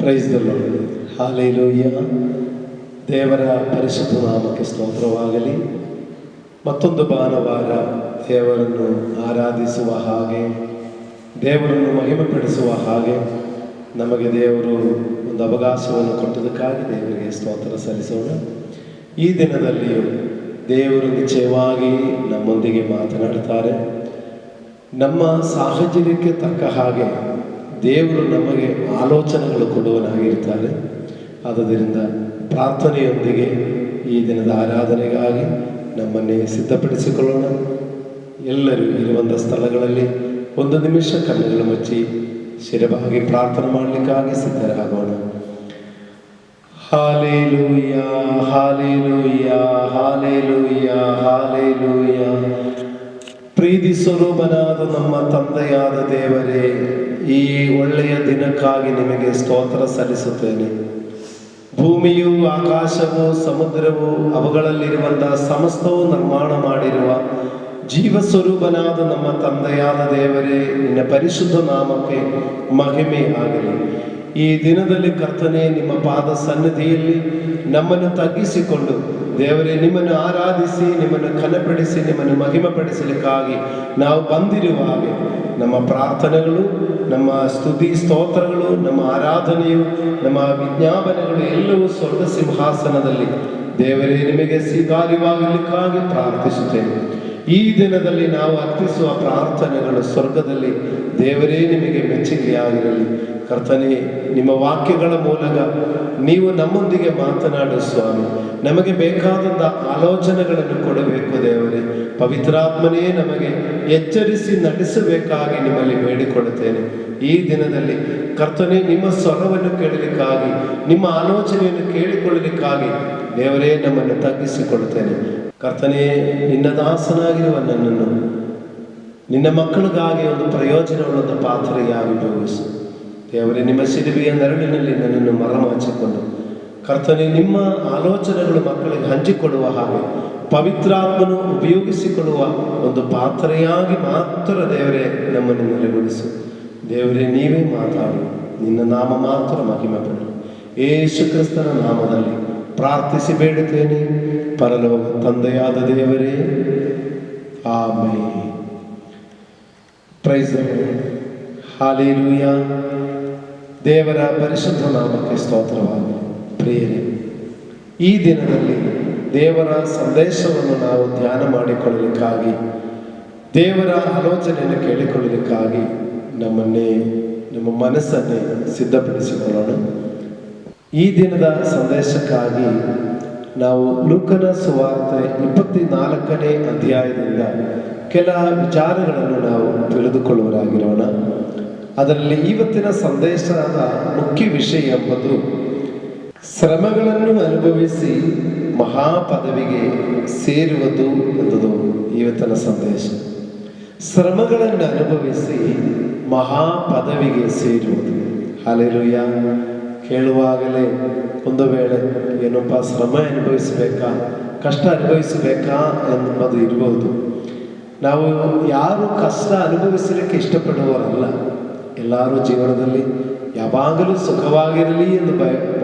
Praise the lord. Hallelujah. ದೇವರ ಪರಿಶುದ್ಧ ನಾಮಕ್ಕೆ ಸ್ತೋತ್ರವಾಗಲಿ. ಮತ್ತೊಂದು ಭಾನುವಾರ ದೇವರನ್ನು ಆರಾಧಿಸುವ ಹಾಗೆ, ದೇವರನ್ನು ಮಹಿಮೆಪಡಿಸುವ ಹಾಗೆ ನಮಗೆ ದೇವರು ಒಂದು ಅವಕಾಶವನ್ನು ಕೊಟ್ಟದಕ್ಕಾಗಿ ದೇವರಿಗೆ ಸ್ತೋತ್ರ ಸಲ್ಲಿಸೋಣ. ಈ ದಿನದಲ್ಲಿಯೂ ದೇವರು ನಿಶ್ಚಯವಾಗಿ ನಮ್ಮೊಂದಿಗೆ ಮಾತನಾಡ್ತಾರೆ. ನಮ್ಮ ಸಾಹಚರ್ಯಕ್ಕೆ ತಕ್ಕ ಹಾಗೆ ದೇವರು ನಮಗೆ ಆಲೋಚನೆಗಳು ಕೊಡುವನಾಗಿರ್ತಾರೆ. ಆದ್ದರಿಂದ ಪ್ರಾರ್ಥನೆಯೊಂದಿಗೆ ಈ ದಿನದ ಆರಾಧನೆಗಾಗಿ ನಮ್ಮನ್ನೇ ಸಿದ್ಧಪಡಿಸಿಕೊಳ್ಳೋಣ. ಎಲ್ಲರೂ ಇರುವಂಥ ಸ್ಥಳಗಳಲ್ಲಿ ಒಂದು ನಿಮಿಷ ಕಣ್ಣುಗಳು ಮುಚ್ಚಿ ಶಿರವಾಗಿ ಪ್ರಾರ್ಥನೆ ಮಾಡಲಿಕ್ಕಾಗಿ ಸಿದ್ಧರಾಗೋಣ. Hallelujah, hallelujah, hallelujah, hallelujah. ಪ್ರೀತಿ ಸ್ವರೂಪನಾದ ನಮ್ಮ ತಂದೆಯಾದ ದೇವರೇ, ಈ ಒಳ್ಳೆಯ ದಿನಕ್ಕಾಗಿ ನಿಮಗೆ ಸ್ತೋತ್ರ ಸಲ್ಲಿಸುತ್ತೇನೆ. ಭೂಮಿಯು, ಆಕಾಶವು, ಸಮುದ್ರವು, ಅವುಗಳಲ್ಲಿರುವಂತಹ ಸಮಸ್ತವು ನಿರ್ಮಾಣ ಮಾಡಿರುವ ಜೀವ ಸ್ವರೂಪನಾದ ನಮ್ಮ ತಂದೆಯಾದ ದೇವರೇ, ನಿನ್ನ ಪರಿಶುದ್ಧ ನಾಮಕ್ಕೆ ಮಹಿಮೆ ಆಗಲಿ. ಈ ದಿನದಲ್ಲಿ ಕರ್ತನೇ, ನಿಮ್ಮ ಪಾದ ಸನ್ನಿಧಿಯಲ್ಲಿ ನಮ್ಮನ್ನು ತಗ್ಗಿಸಿಕೊಂಡು ದೇವರೇ ನಿಮ್ಮನ್ನು ಆರಾಧಿಸಿ, ನಿಮ್ಮನ್ನು ಘನಪಡಿಸಿ, ನಿಮ್ಮನ್ನು ಮಹಿಮೆಪಡಿಸಲಿಕ್ಕಾಗಿ ನಾವು ಬಂದಿರುವ ಹಾಗೆ ನಮ್ಮ ಪ್ರಾರ್ಥನೆಗಳು, ನಮ್ಮ ಸ್ತುತಿ ಸ್ತೋತ್ರಗಳು, ನಮ್ಮ ಆರಾಧನೆಯು, ನಮ್ಮ ವಿಜ್ಞಾಪನೆಗಳು ಎಲ್ಲವೂ ಸ್ವರ್ಗ ಸಿಂಹಾಸನದಲ್ಲಿ ದೇವರೇ ನಿಮಗೆ ಸ್ವೀಕಾರ್ಯವಾಗಲಿಕ್ಕಾಗಿ ಪ್ರಾರ್ಥಿಸುತ್ತೇನೆ. ಈ ದಿನದಲ್ಲಿ ನಾವು ಅರ್ಪಿಸುವ ಪ್ರಾರ್ಥನೆಗಳು ಸ್ವರ್ಗದಲ್ಲಿ ದೇವರೇ ನಿಮಗೆ ಮೆಚ್ಚುಗೆಯಾಗಿರಲಿ. ಕರ್ತನೇ, ನಿಮ್ಮ ವಾಕ್ಯಗಳ ಮೂಲಕ ನೀವು ನಮ್ಮೊಂದಿಗೆ ಮಾತನಾಡು ಸ್ವಾಮಿ. ನಮಗೆ ಬೇಕಾದಂಥ ಆಲೋಚನೆಗಳನ್ನು ಕೊಡಬೇಕು ದೇವರೇ. ಪವಿತ್ರಾತ್ಮನೇ ನಮಗೆ ಎಚ್ಚರಿಸಿ ನಡೆಸಬೇಕಾಗಿ ನಿಮ್ಮಲ್ಲಿ ಬೇಡಿಕೊಳ್ಳುತ್ತೇನೆ. ಈ ದಿನದಲ್ಲಿ ಕರ್ತನೇ, ನಿಮ್ಮ ಸ್ವರವನ್ನು ಕೇಳಲಿಕ್ಕಾಗಿ, ನಿಮ್ಮ ಆಲೋಚನೆಯನ್ನು ಕೇಳಿಕೊಳ್ಳಲಿಕ್ಕಾಗಿ ದೇವರೇ ನಮ್ಮನ್ನು ತಗ್ಗಿಸಿಕೊಳ್ಳುತ್ತೇನೆ. ಕರ್ತನೇ, ನಿನ್ನ ದಾಸನಾಗಿರುವ ನನ್ನನ್ನು ನಿನ್ನ ಮಕ್ಕಳಿಗಾಗಿ ಒಂದು ಪ್ರಯೋಜನವುಳ್ಳ ಪಾತ್ರೆಯಾಗಿ ಉಪಯೋಗಿಸು ದೇವರೇ. ನಿಮ್ಮ ಶಿಲುಬೆಯ ನೆರಳಿನಲ್ಲಿ ನನ್ನನ್ನು ಮರೆಮಾಚಿಕೊಂಡು ಕರ್ತನೇ, ನಿಮ್ಮ ಆಲೋಚನೆಗಳು ಮಕ್ಕಳಿಗೆ ಹಂಚಿಕೊಡುವ ಹಾಗೆ ಪವಿತ್ರಾತ್ಮನು ಉಪಯೋಗಿಸಿಕೊಳ್ಳುವ ಒಂದು ಪಾತ್ರೆಯಾಗಿ ಮಾತ್ರ ದೇವರೇ ನಮ್ಮನ್ನು ನೆಲೆಗೊಳಿಸು. ದೇವರೇ, ನೀವೇ ಮಾತಾಡು, ನಿನ್ನ ನಾಮ ಮಾತ್ರ ಮಹಿಮೆ ಪಡಲು ಯೇಸು ಕ್ರಿಸ್ತನ ನಾಮದಲ್ಲಿ ಪ್ರಾರ್ಥಿಸಿ ಬೇಡುತ್ತೇನೆ, ಪರಲೋಕ ತಂದೆಯಾದ ದೇವರೇ, amen. Praise the Lord. Hallelujah. ದೇವರ ಪರಿಶುದ್ಧ ನಾಮಕ್ಕೆ ಸ್ತೋತ್ರವಾಗಲಿ. ಪ್ರಿಯರೇ, ಈ ದಿನದಲ್ಲಿ ದೇವರ ಸಂದೇಶವನ್ನು ನಾವು ಧ್ಯಾನ ಮಾಡಿಕೊಳ್ಳಲಿಕ್ಕಾಗಿ, ದೇವರ ಆಲೋಚನೆಯನ್ನು ಕೇಳಿಕೊಳ್ಳಲಿಕ್ಕಾಗಿ ನಮ್ಮ ಮನಸ್ಸನ್ನೇ ಸಿದ್ಧಪಡಿಸಿಕೊಳ್ಳೋಣ. ಈ ದಿನದ ಸಂದೇಶಕ್ಕಾಗಿ ನಾವು ಲೂಕನ ಸುವಾರ್ತೆ 24ನೇ ಅಧ್ಯಾಯದಿಂದ ಕೆಲ ವಿಚಾರಗಳನ್ನು ನಾವು ತಿಳಿದುಕೊಳ್ಳುವರಾಗಿರೋಣ. ಅದರಲ್ಲಿ ಇವತ್ತಿನ ಸಂದೇಶದ ಮುಖ್ಯ ವಿಷಯ ಎಂಬುದು ಶ್ರಮಗಳನ್ನು ಅನುಭವಿಸಿ ಮಹಾಪದವಿಗೆ ಸೇರುವುದು ಎಂಬುದು ಇವತ್ತಿನ ಸಂದೇಶ. ಶ್ರಮಗಳನ್ನು ಅನುಭವಿಸಿ ಮಹಾಪದವಿಗೆ ಸೇರುವುದು. ಹಾಲೆಲೂಯ. ಕೇಳುವಾಗಲೇ ಒಂದು ವೇಳೆ ಏನಪ್ಪ ಶ್ರಮ ಅನುಭವಿಸಬೇಕಾ, ಕಷ್ಟ ಅನುಭವಿಸಬೇಕಾ ಎಂಬುದು ಇರಬಹುದು. ನಾವು ಯಾರು ಕಷ್ಟ ಅನುಭವಿಸಲಿಕ್ಕೆ ಇಷ್ಟಪಡುವವರಲ್ಲ. ಎಲ್ಲರೂ ಜೀವನದಲ್ಲಿ ಯಾವಾಗಲೂ ಸುಖವಾಗಿರಲಿ ಎಂದು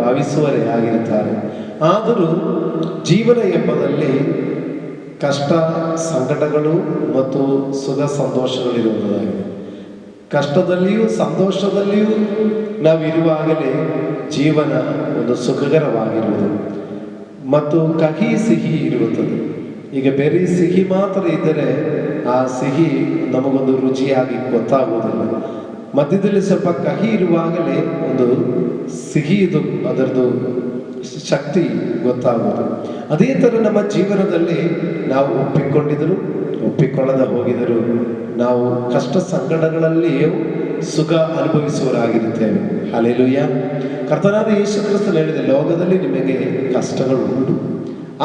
ಭಾವಿಸುವರೇ ಆಗಿರುತ್ತಾರೆ. ಆದರೂ ಜೀವನ ಎಂಬುದಲ್ಲಿ ಕಷ್ಟ, ಸಂಕಟಗಳು ಮತ್ತು ಸುಖ ಸಂತೋಷಗಳಿರುವುದಾಗಿದೆ. ಕಷ್ಟದಲ್ಲಿಯೂ ಸಂತೋಷದಲ್ಲಿಯೂ ನಾವಿರುವಾಗಲೇ ಜೀವನ ಒಂದು ಸುಖಕರವಾಗಿರುವುದು ಮತ್ತು ಕಹಿ ಸಿಹಿ ಇರುತ್ತದೆ. ಈಗ ಬೇರೆ ಸಿಹಿ ಮಾತ್ರ ಇದ್ದರೆ ಆ ಸಿಹಿ ನಮಗೊಂದು ರುಚಿಯಾಗಿ ಗೊತ್ತಾಗುವುದಿಲ್ಲ. ಮಧ್ಯದಲ್ಲಿ ಸ್ವಲ್ಪ ಕಹಿ ಇರುವಾಗಲೇ ಒಂದು ಸಿಹಿದು ಅದರದ್ದು ಶಕ್ತಿ ಗೊತ್ತಾಗುವುದು. ಅದೇ ಥರ ನಮ್ಮ ಜೀವನದಲ್ಲಿ ನಾವು ಒಪ್ಪಿಕೊಂಡಿದ್ದರು, ಒಪ್ಪಿಕೊಳ್ಳದೆ ಹೋಗಿದರು, ನಾವು ಕಷ್ಟ ಸಂಕಟಗಳಲ್ಲಿಯೂ ಸುಖ ಅನುಭವಿಸುವವರಾಗಿರುತ್ತೇವೆ. ಹಾಲೆಲೂಯ. ಕರ್ತನಾದ ಯೇಸು ಕ್ರಿಸ್ತನು ಹೇಳಿದ, ಲೋಕದಲ್ಲಿ ನಿಮಗೆ ಕಷ್ಟಗಳು ಉಂಟು,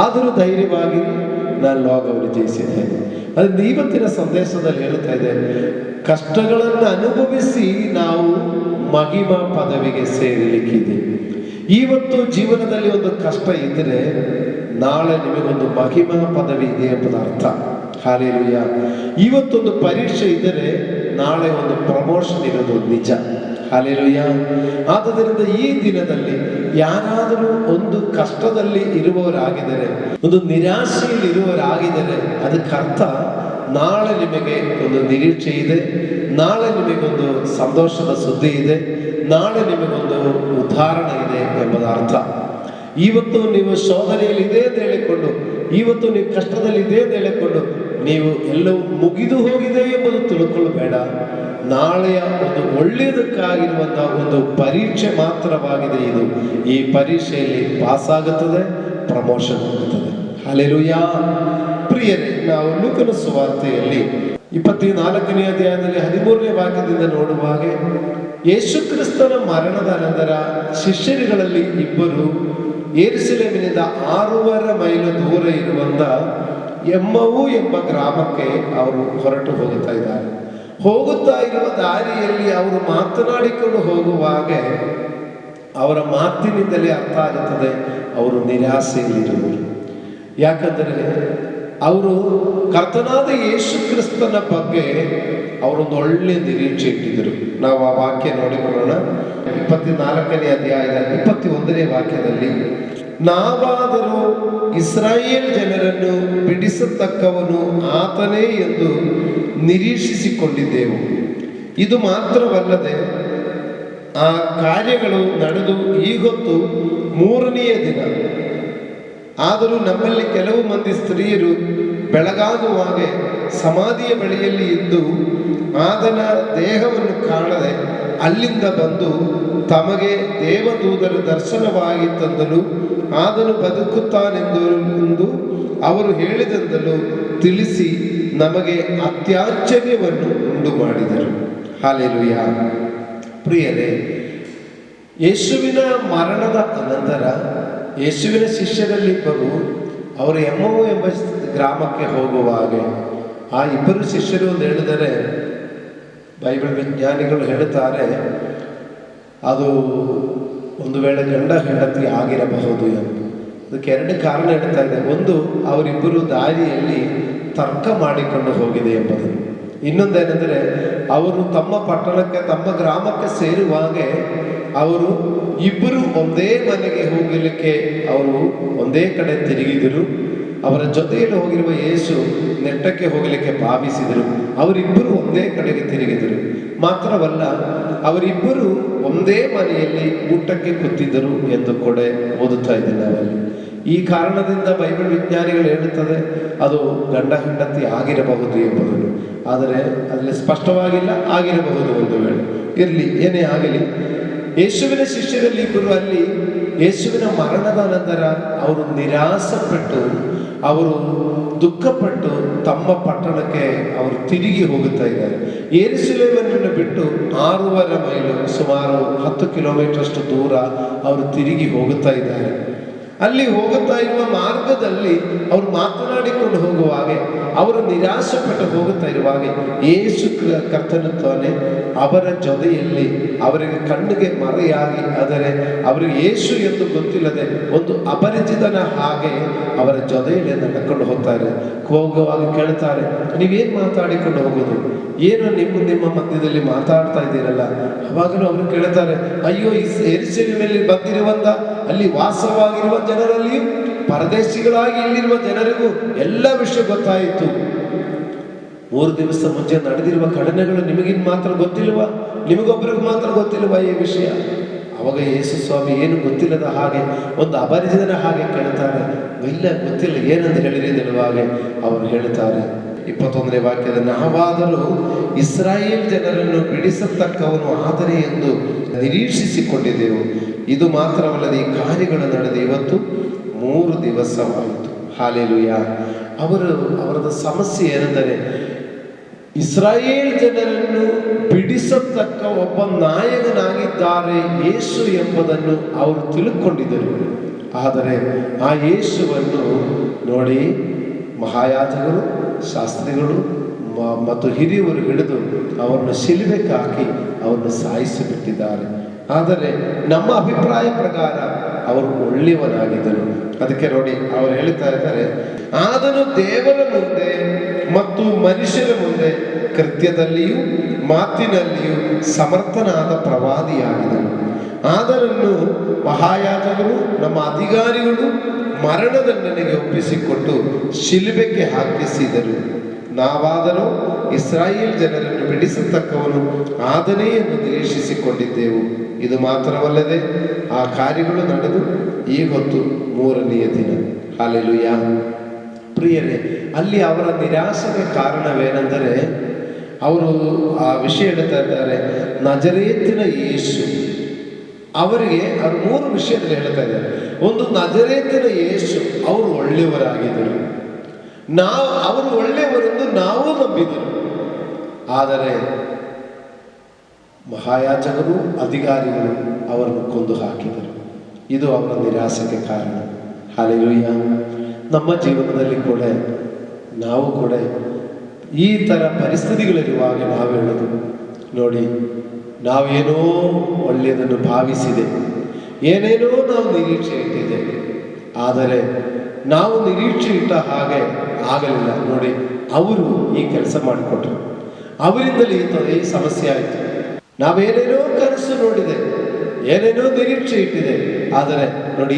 ಆದರೂ ಧೈರ್ಯವಾಗಿ ನಾನು ಲೋಕವನ್ನು ಜಯಿಸಿದ್ದೇನೆ. ಅದರಿಂದ ಇವತ್ತಿನ ಸಂದೇಶದಲ್ಲಿ ಹೇಳ್ತಾ ಇದೆ, ಕಷ್ಟಗಳನ್ನು ಅನುಭವಿಸಿ ನಾವು ಮಹಿಮಾ ಪದವಿಗೆ ಸೇರಲಿಕ್ಕಿದೆ. ಇವತ್ತು ಜೀವನದಲ್ಲಿ ಒಂದು ಕಷ್ಟ ಇದ್ದರೆ ನಾಳೆ ನಿಮಗೊಂದು ಮಹಿಮಾ ಪದವಿ ಇದೆ ಎಂಬುದು ಅರ್ಥ. ಹಾಲೆಲೂಯ. ಇವತ್ತೊಂದು ಪರೀಕ್ಷೆ ಇದ್ದರೆ ನಾಳೆ ಒಂದು ಪ್ರಮೋಷನ್ ಇರೋದು ನಿಜ. ಹಲ್ಲೆಲೂಯಾ. ಆದುದರಿಂದ ಈ ದಿನದಲ್ಲಿ ಯಾರಾದರೂ ಒಂದು ಕಷ್ಟದಲ್ಲಿ ಇರುವವರಾಗಿದ್ದರೆ, ಒಂದು ನಿರಾಶೆಯಲ್ಲಿ ಇರುವವರಾಗಿದ್ದರೆ, ಅದಕ್ಕೆ ಅರ್ಥ ನಾಳೆ ನಿಮಗೆ ಒಂದು ನಿರೀಕ್ಷೆ ಇದೆ, ನಾಳೆ ನಿಮಗೊಂದು ಸಂತೋಷದ ಸುದ್ದಿ ಇದೆ, ನಾಳೆ ನಿಮಗೊಂದು ಉದ್ಧಾರಣೆ ಇದೆ ಎಂಬುದು ಅರ್ಥ. ಇವತ್ತು ನೀವು ಶೋಧನೆಯಲ್ಲಿ ಇದೆ ಅಂತ ಹೇಳಿಕೊಂಡು, ಇವತ್ತು ನೀವು ಕಷ್ಟದಲ್ಲಿ ಇದೆ ಅಂತ ಹೇಳಿಕೊಂಡು ನೀವು ಎಲ್ಲವೂ ಮುಗಿದು ಹೋಗಿದೆ ಎಂಬುದು ತಿಳ್ಕೊಳ್ಳಬೇಡ. ನಾಳೆಯ ಒಂದು ಒಳ್ಳೆಯದಕ್ಕಾಗಿರುವಂತಹ ಒಂದು ಪರೀಕ್ಷೆ ಮಾತ್ರವಾಗಿದೆ ಇದು. ಈ ಪರೀಕ್ಷೆಯಲ್ಲಿ ಪಾಸ್ ಆಗುತ್ತದೆ, ಪ್ರಮೋಷನ್ ಆಗುತ್ತದೆ. ಹಲ್ಲೆಲೂಯಾ. ಪ್ರಿಯರೇ, ನಾವು ಲೂಕನ ಸುವಾರ್ತೆಯಲ್ಲಿ 24ನೇ ಅಧ್ಯಾಯದಲ್ಲಿ 13ನೇ ವಾಕ್ಯದಿಂದ ನೋಡುವ ಹಾಗೆ, ಯೇಸು ಕ್ರಿಸ್ತನ ಮರಣದ ನಂತರ ಶಿಷ್ಯರುಗಳಲ್ಲಿ ಇಬ್ಬರು ಯೆರೂಸಲೇಮಿನಿಂದ 6.5 ಮೈಲು ದೂರ ಇರುವಂತ ಎಮ್ಮವು ಎಂಬ ಗ್ರಾಮಕ್ಕೆ ಅವರು ಹೊರಟು ಹೋಗುತ್ತಾ ಇದ್ದಾರೆ. ಹೋಗುತ್ತಾ ಇರುವ ದಾರಿಯಲ್ಲಿ ಅವರು ಮಾತನಾಡಿಕೊಂಡು ಹೋಗುವಾಗ ಅವರ ಮಾತಿನಿಂದಲೇ ಅರ್ಥ ಆಗುತ್ತದೆ ಅವರು ನಿರಾಸೆಯಲ್ಲಿರುವರು. ಯಾಕಂದರೆ ಅವರು ಕರ್ತನಾದ ಯೇಸು ಕ್ರಿಸ್ತನ ಬಗ್ಗೆ ಅವರೊಂದು ಒಳ್ಳೆ ನಿರೀಕ್ಷೆ ಇಟ್ಟಿದ್ದರು. ನಾವು ಆ ವಾಕ್ಯ ನೋಡಿಕೊಳ್ಳೋಣ. 24ನೇ ಅಧ್ಯಾಯದ 21ನೇ ವಾಕ್ಯದಲ್ಲಿ, ನಾವಾದರೂ ಇಸ್ರಾಯೇಲ್ ಜನರನ್ನು ಬಿಡಿಸತಕ್ಕವನು ಆತನೇ ಎಂದು ನಿರೀಕ್ಷಿಸಿಕೊಂಡಿದ್ದೆವು. ಇದು ಮಾತ್ರವಲ್ಲದೆ ಆ ಕಾರ್ಯಗಳು ನಡೆದು ಈಗೊತ್ತು 3ನೆಯ ದಿನ. ಆದರೂ ನಮ್ಮಲ್ಲಿ ಕೆಲವು ಮಂದಿ ಸ್ತ್ರೀಯರು ಬೆಳಗಾಗುವಾಗೆ ಸಮಾಧಿಯ ಬಳಿಯಲ್ಲಿ ಇದ್ದು ಆತನ ದೇಹವನ್ನು ಕಾಣದೆ ಅಲ್ಲಿಂದ ಬಂದು ತಮಗೆ ದೇವದೂತರು ದರ್ಶನವಾಗಿ ತಂದಲು ಆತನು ಬದುಕುತ್ತಾನೆಂದು ಅವರು ಹೇಳಿದಂದಲು ತಿಳಿಸಿ ನಮಗೆ ಅತ್ಯಾಶ್ಚರ್ಯವನ್ನು ಉಂಟು ಮಾಡಿದರು. ಹಲ್ಲೆಲೂಯಾ. ಪ್ರಿಯರೇ, ಯೇಸುವಿನ ಮರಣದ ಅನಂತರ ಯೇಸುವಿನ ಶಿಷ್ಯರಲ್ಲಿಬ್ಬರು ಅವರು ಎಮ್ಮವು ಎಂಬ ಗ್ರಾಮಕ್ಕೆ ಹೋಗುವಾಗ ಆ ಇಬ್ಬರು ಶಿಷ್ಯರು ಅಂತ ಹೇಳಿದರೆ ಬೈಬಲ್ ವಿಜ್ಞಾನಿಗಳು ಹೇಳುತ್ತಾರೆ ಅದು ಒಂದು ವೇಳೆ ಗಂಡ ಹೆಂಡತಿ ಆಗಿರಬಹುದು ಎಂದು. ಅದಕ್ಕೆ 2 ಕಾರಣ ಹೇಳ್ತಾ ಇದೆ. ಒಂದು, ಅವರಿಬ್ಬರು ದಾರಿಯಲ್ಲಿ ತರ್ಕ ಮಾಡಿಕೊಂಡು ಹೋಗಿದೆ ಎಂಬುದು. ಇನ್ನೊಂದೇನೆಂದರೆ ಅವರು ತಮ್ಮ ಪಟ್ಟಣಕ್ಕೆ ತಮ್ಮ ಗ್ರಾಮಕ್ಕೆ ಸೇರುವಾಗ ಅವರು ಇಬ್ಬರು ಒಂದೇ ಮನೆಗೆ ಹೋಗಲಿಕ್ಕೆ ಅವರು ಒಂದೇ ಕಡೆ ತಿರುಗಿದರು. ಅವರ ಜೊತೆಯಲ್ಲಿ ಹೋಗಿರುವ ಯೇಸು ನೆಟ್ಟಕ್ಕೆ ಹೋಗಲಿಕ್ಕೆ ಭಾವಿಸಿದರು. ಅವರಿಬ್ಬರು ಒಂದೇ ಕಡೆಗೆ ತಿರುಗಿದರು. ಮಾತ್ರವಲ್ಲ, ಅವರಿಬ್ಬರು ಒಂದೇ ಮನೆಯಲ್ಲಿ ಊಟಕ್ಕೆ ಕೂತಿದ್ದರು ಎಂದು ಕೂಡ ಓದುತ್ತಾ ಇದ್ದೇನೆ ನಾವಲ್ಲಿ. ಈ ಕಾರಣದಿಂದ ಬೈಬಲ್ ವಿಜ್ಞಾನಿಗಳು ಹೇಳುತ್ತದೆ ಅದು ಗಂಡ ಹೆಂಡತಿ ಆಗಿರಬಹುದು ಎಂಬುದನ್ನು. ಆದರೆ ಅದರಲ್ಲಿ ಸ್ಪಷ್ಟವಾಗಿಲ್ಲ, ಆಗಿರಬಹುದು ಒಂದು ವೇಳೆ. ಇರಲಿ, ಏನೇ ಆಗಲಿ, ಯೇಸುವಿನ ಶಿಷ್ಯರಲ್ಲಿ ಇಬ್ಬರು ಅಲ್ಲಿ ಯೇಸುವಿನ ಮರಣದ ನಂತರ ಅವರು ನಿರಾಸೆಪಟ್ಟು ಅವರು ದುಃಖಪಟ್ಟು ತಮ್ಮ ಪಟ್ಟಣಕ್ಕೆ ಅವರು ತಿರುಗಿ ಹೋಗುತ್ತಾ ಇದ್ದಾರೆ. ಯೆರೂಸಲೇಮನ್ನು ಬಿಟ್ಟು 6.5 ಮೈಲು ಸುಮಾರು 10 ಕಿಲೋಮೀಟರ್ ದೂರ ಅವರು ತಿರುಗಿ ಹೋಗುತ್ತಾ ಇದ್ದಾರೆ. ಅಲ್ಲಿ ಹೋಗುತ್ತಾ ಇರುವ ಮಾರ್ಗದಲ್ಲಿ ಅವರು ಮಾತನಾಡಿಕೊಂಡು ಹೋಗುವಾಗ ಅವರು ನಿರಾಶೆಪಟ್ಟು ಹೋಗುತ್ತಾ ಇರುವಾಗ ಯೇಸು ಕರ್ತನು ತಾನೆ ಅವರ ಜೊತೆಯಲ್ಲಿ ಅವರಿಗೆ ಕಣ್ಣಿಗೆ ಮರೆಯಾಗಿ, ಆದರೆ ಅವರಿಗೆ ಯೇಸು ಎಂದು ಗೊತ್ತಿಲ್ಲದೆ ಒಂದು ಅಪರಿಚಿತನ ಹಾಗೆ ಅವರ ಜೊತೆಯಲ್ಲಿ ನಡ್ಕೊಂಡು ಹೋಗ್ತಾರೆ. ಹೋಗುವಾಗ ಕೇಳ್ತಾರೆ, ನೀವೇನು ಮಾತಾಡಿಕೊಂಡು ಹೋಗೋದು, ಏನು ನಿಮ್ಮ ಮಧ್ಯದಲ್ಲಿ ಮಾತಾಡ್ತಾ ಇದ್ದೀರಲ್ಲ. ಅವಾಗಲೂ ಅವರು ಕೇಳ್ತಾರೆ, ಅಯ್ಯೋ ಈ ಯೆರೂಸಲೇಮಿನಲ್ಲಿ ಬಂದಿರುವಂತ ಅಲ್ಲಿ ವಾಸವಾಗಿರುವ ಜನರಲ್ಲಿಯೂ ಪರದೇಶಿಗಳಾಗಿ ಇಲ್ಲಿರುವ ಜನರಿಗೂ ಎಲ್ಲ ವಿಷಯ ಗೊತ್ತಾಯಿತು. 3 ದಿವಸ ಮುಂಚೆ ನಡೆದಿರುವ ಘಟನೆಗಳು ನಿಮಗಿನ್ ಮಾತ್ರ ಗೊತ್ತಿಲ್ವಾ? ನಿಮಗೊಬ್ಬರಿಗೂ ಮಾತ್ರ ಗೊತ್ತಿಲ್ವಾ ಈ ವಿಷಯ? ಅವಾಗ ಯೇಸು ಸ್ವಾಮಿ ಏನು ಗೊತ್ತಿಲ್ಲದ ಹಾಗೆ ಒಂದು ಅಪರಿಚಿತನ ಹಾಗೆ ಕೇಳ್ತಾರೆ. ಇಲ್ಲ, ಗೊತ್ತಿಲ್ಲ, ಏನಂತ ಹೇಳಿರಿ ಹೇಳುವಾಗ ಅವರು ಹೇಳ್ತಾರೆ 21ನೇ ವಾಕ್ಯದ, ನಾವಾದರೂ ಇಸ್ರಾಯೇಲ್ ಜನರನ್ನು ಬಿಡಿಸತಕ್ಕವನು ಆದರೆ ಎಂದು ನಿರೀಕ್ಷಿಸಿಕೊಂಡಿದ್ದೆವು. ಇದು ಮಾತ್ರವಲ್ಲದೆ ಈ ಕಾರ್ಯಗಳು ನಡೆದು ಇವತ್ತು 3 ದಿವಸವಾಯಿತು. ಹಲ್ಲೆಲೂಯಾ. ಅವರದ ಸಮಸ್ಯೆ ಏನೆಂದರೆ ಇಸ್ರಾಯೇಲ್ ಜನರನ್ನು ಬಿಡಿಸತಕ್ಕ ಒಬ್ಬ ನಾಯಕನಾಗಿದ್ದಾರೆ ಯೇಸು ಎಂಬುದನ್ನು ಅವರು ತಿಳ್ಕೊಂಡಿದ್ದರು. ಆದರೆ ಆ ಯೇಸುವನ್ನು ನೋಡಿ ಮಹಾಯಾಜಕರು, ಶಾಸ್ತ್ರಿಗಳು ಮತ್ತು ಹಿರಿಯವರು ಹಿಡಿದು ಅವರನ್ನು ಶಿಲುಬೆಗೆ ಹಾಕಿ ಅವರನ್ನು ಸಾಯಿಸಿಬಿಟ್ಟಿದ್ದಾರೆ. ಆದರೆ ನಮ್ಮ ಅಭಿಪ್ರಾಯ ಪ್ರಕಾರ ಅವರು ಒಳ್ಳೆಯವನಾಗಿದ್ದರು. ಅದಕ್ಕೆ ನೋಡಿ ಅವರು ಹೇಳ್ತಾ ಇದ್ದಾರೆ, ಆದನು ದೇವರ ಮುಂದೆ ಮತ್ತು ಮನುಷ್ಯರ ಮುಂದೆ ಕೃತ್ಯದಲ್ಲಿಯೂ ಮಾತಿನಲ್ಲಿಯೂ ಸಮರ್ಥನಾದ ಪ್ರವಾದಿಯಾಗಿದನು. ಆದನನ್ನು ಮಹಾಯಾಜಕರು ನಮ್ಮ ಅಧಿಕಾರಿಗಳು ಮರಣದಂಡನೆಗೆ ಒಪ್ಪಿಸಿಕೊಟ್ಟು ಶಿಲುಬೆಗೆ ಹಾಕಿಸಿದರು. ನಾವಾದರೂ ಇಸ್ರಾಯೇಲ್ ಜನರನ್ನು ಬಿಡಿಸತಕ್ಕವನು ಆದನೇ ಎಂದು ನಿರೀಕ್ಷಿಸಿಕೊಂಡಿದ್ದೆವು. ಇದು ಮಾತ್ರವಲ್ಲದೆ ಆ ಕಾರ್ಯಗಳು ನಡೆದು ಈ ಹೊತ್ತು 3ನೆಯ ದಿನ. ಹಲ್ಲೆಲೂಯಾ. ಪ್ರಿಯರೇ, ಅಲ್ಲಿ ಅವರ ನಿರಾಸೆಗೆ ಕಾರಣವೇನೆಂದರೆ ಅವರು ಆ ವಿಷಯ ಹೇಳ್ತಾ ಇದ್ದಾರೆ, ನಜರೇತಿನ ಯೇಸು. ಅವರಿಗೆ ಅವರು 3 ವಿಷಯದಲ್ಲಿ ಹೇಳ್ತಾ ಇದ್ದಾರೆ. ಒಂದು, ನಜರೇತಿನ ಯೇಸು ಅವರು ಒಳ್ಳೆಯವರಾಗಿದ್ದರು, ಅವರು ಒಳ್ಳೆಯವರೆಂದು ನಾವು ನಂಬಿದರು. ಆದರೆ ಮಹಾಯಾಜಕರು ಅಧಿಕಾರಿಗಳು ಅವರನ್ನು ಕೊಂದು ಹಾಕಿದರು. ಇದು ಅವರ ನಿರಾಸೆಗೆ ಕಾರಣ. ಹಲ್ಲೆಲೂಯಾ. ನಮ್ಮ ಜೀವನದಲ್ಲಿ ಕೂಡ ನಾವು ಕೂಡ ಈ ಥರ ಪರಿಸ್ಥಿತಿಗಳಿರುವಾಗ ನಾವು ಹೇಳೋದು, ನೋಡಿ, ನಾವೇನೋ ಒಳ್ಳೆಯದನ್ನು ಭಾವಿಸಿದೆ, ಏನೇನೋ ನಾವು ನಿರೀಕ್ಷೆ ಇಟ್ಟಿದೆ, ಆದರೆ ನಾವು ನಿರೀಕ್ಷೆ ಇಟ್ಟ ಹಾಗೆ ಆಗಲಿಲ್ಲ. ನೋಡಿ, ಅವರು ಈ ಕೆಲಸ ಮಾಡಿಕೊಟ್ರು, ಅವರಿಂದಲೇ ಈ ಸಮಸ್ಯೆ ಆಯಿತು. ನಾವೇನೇನೋ ಕನಸು ನೋಡಿದೆ, ಏನೇನೋ ನಿರೀಕ್ಷೆ ಇಟ್ಟಿದೆ, ಆದರೆ ನೋಡಿ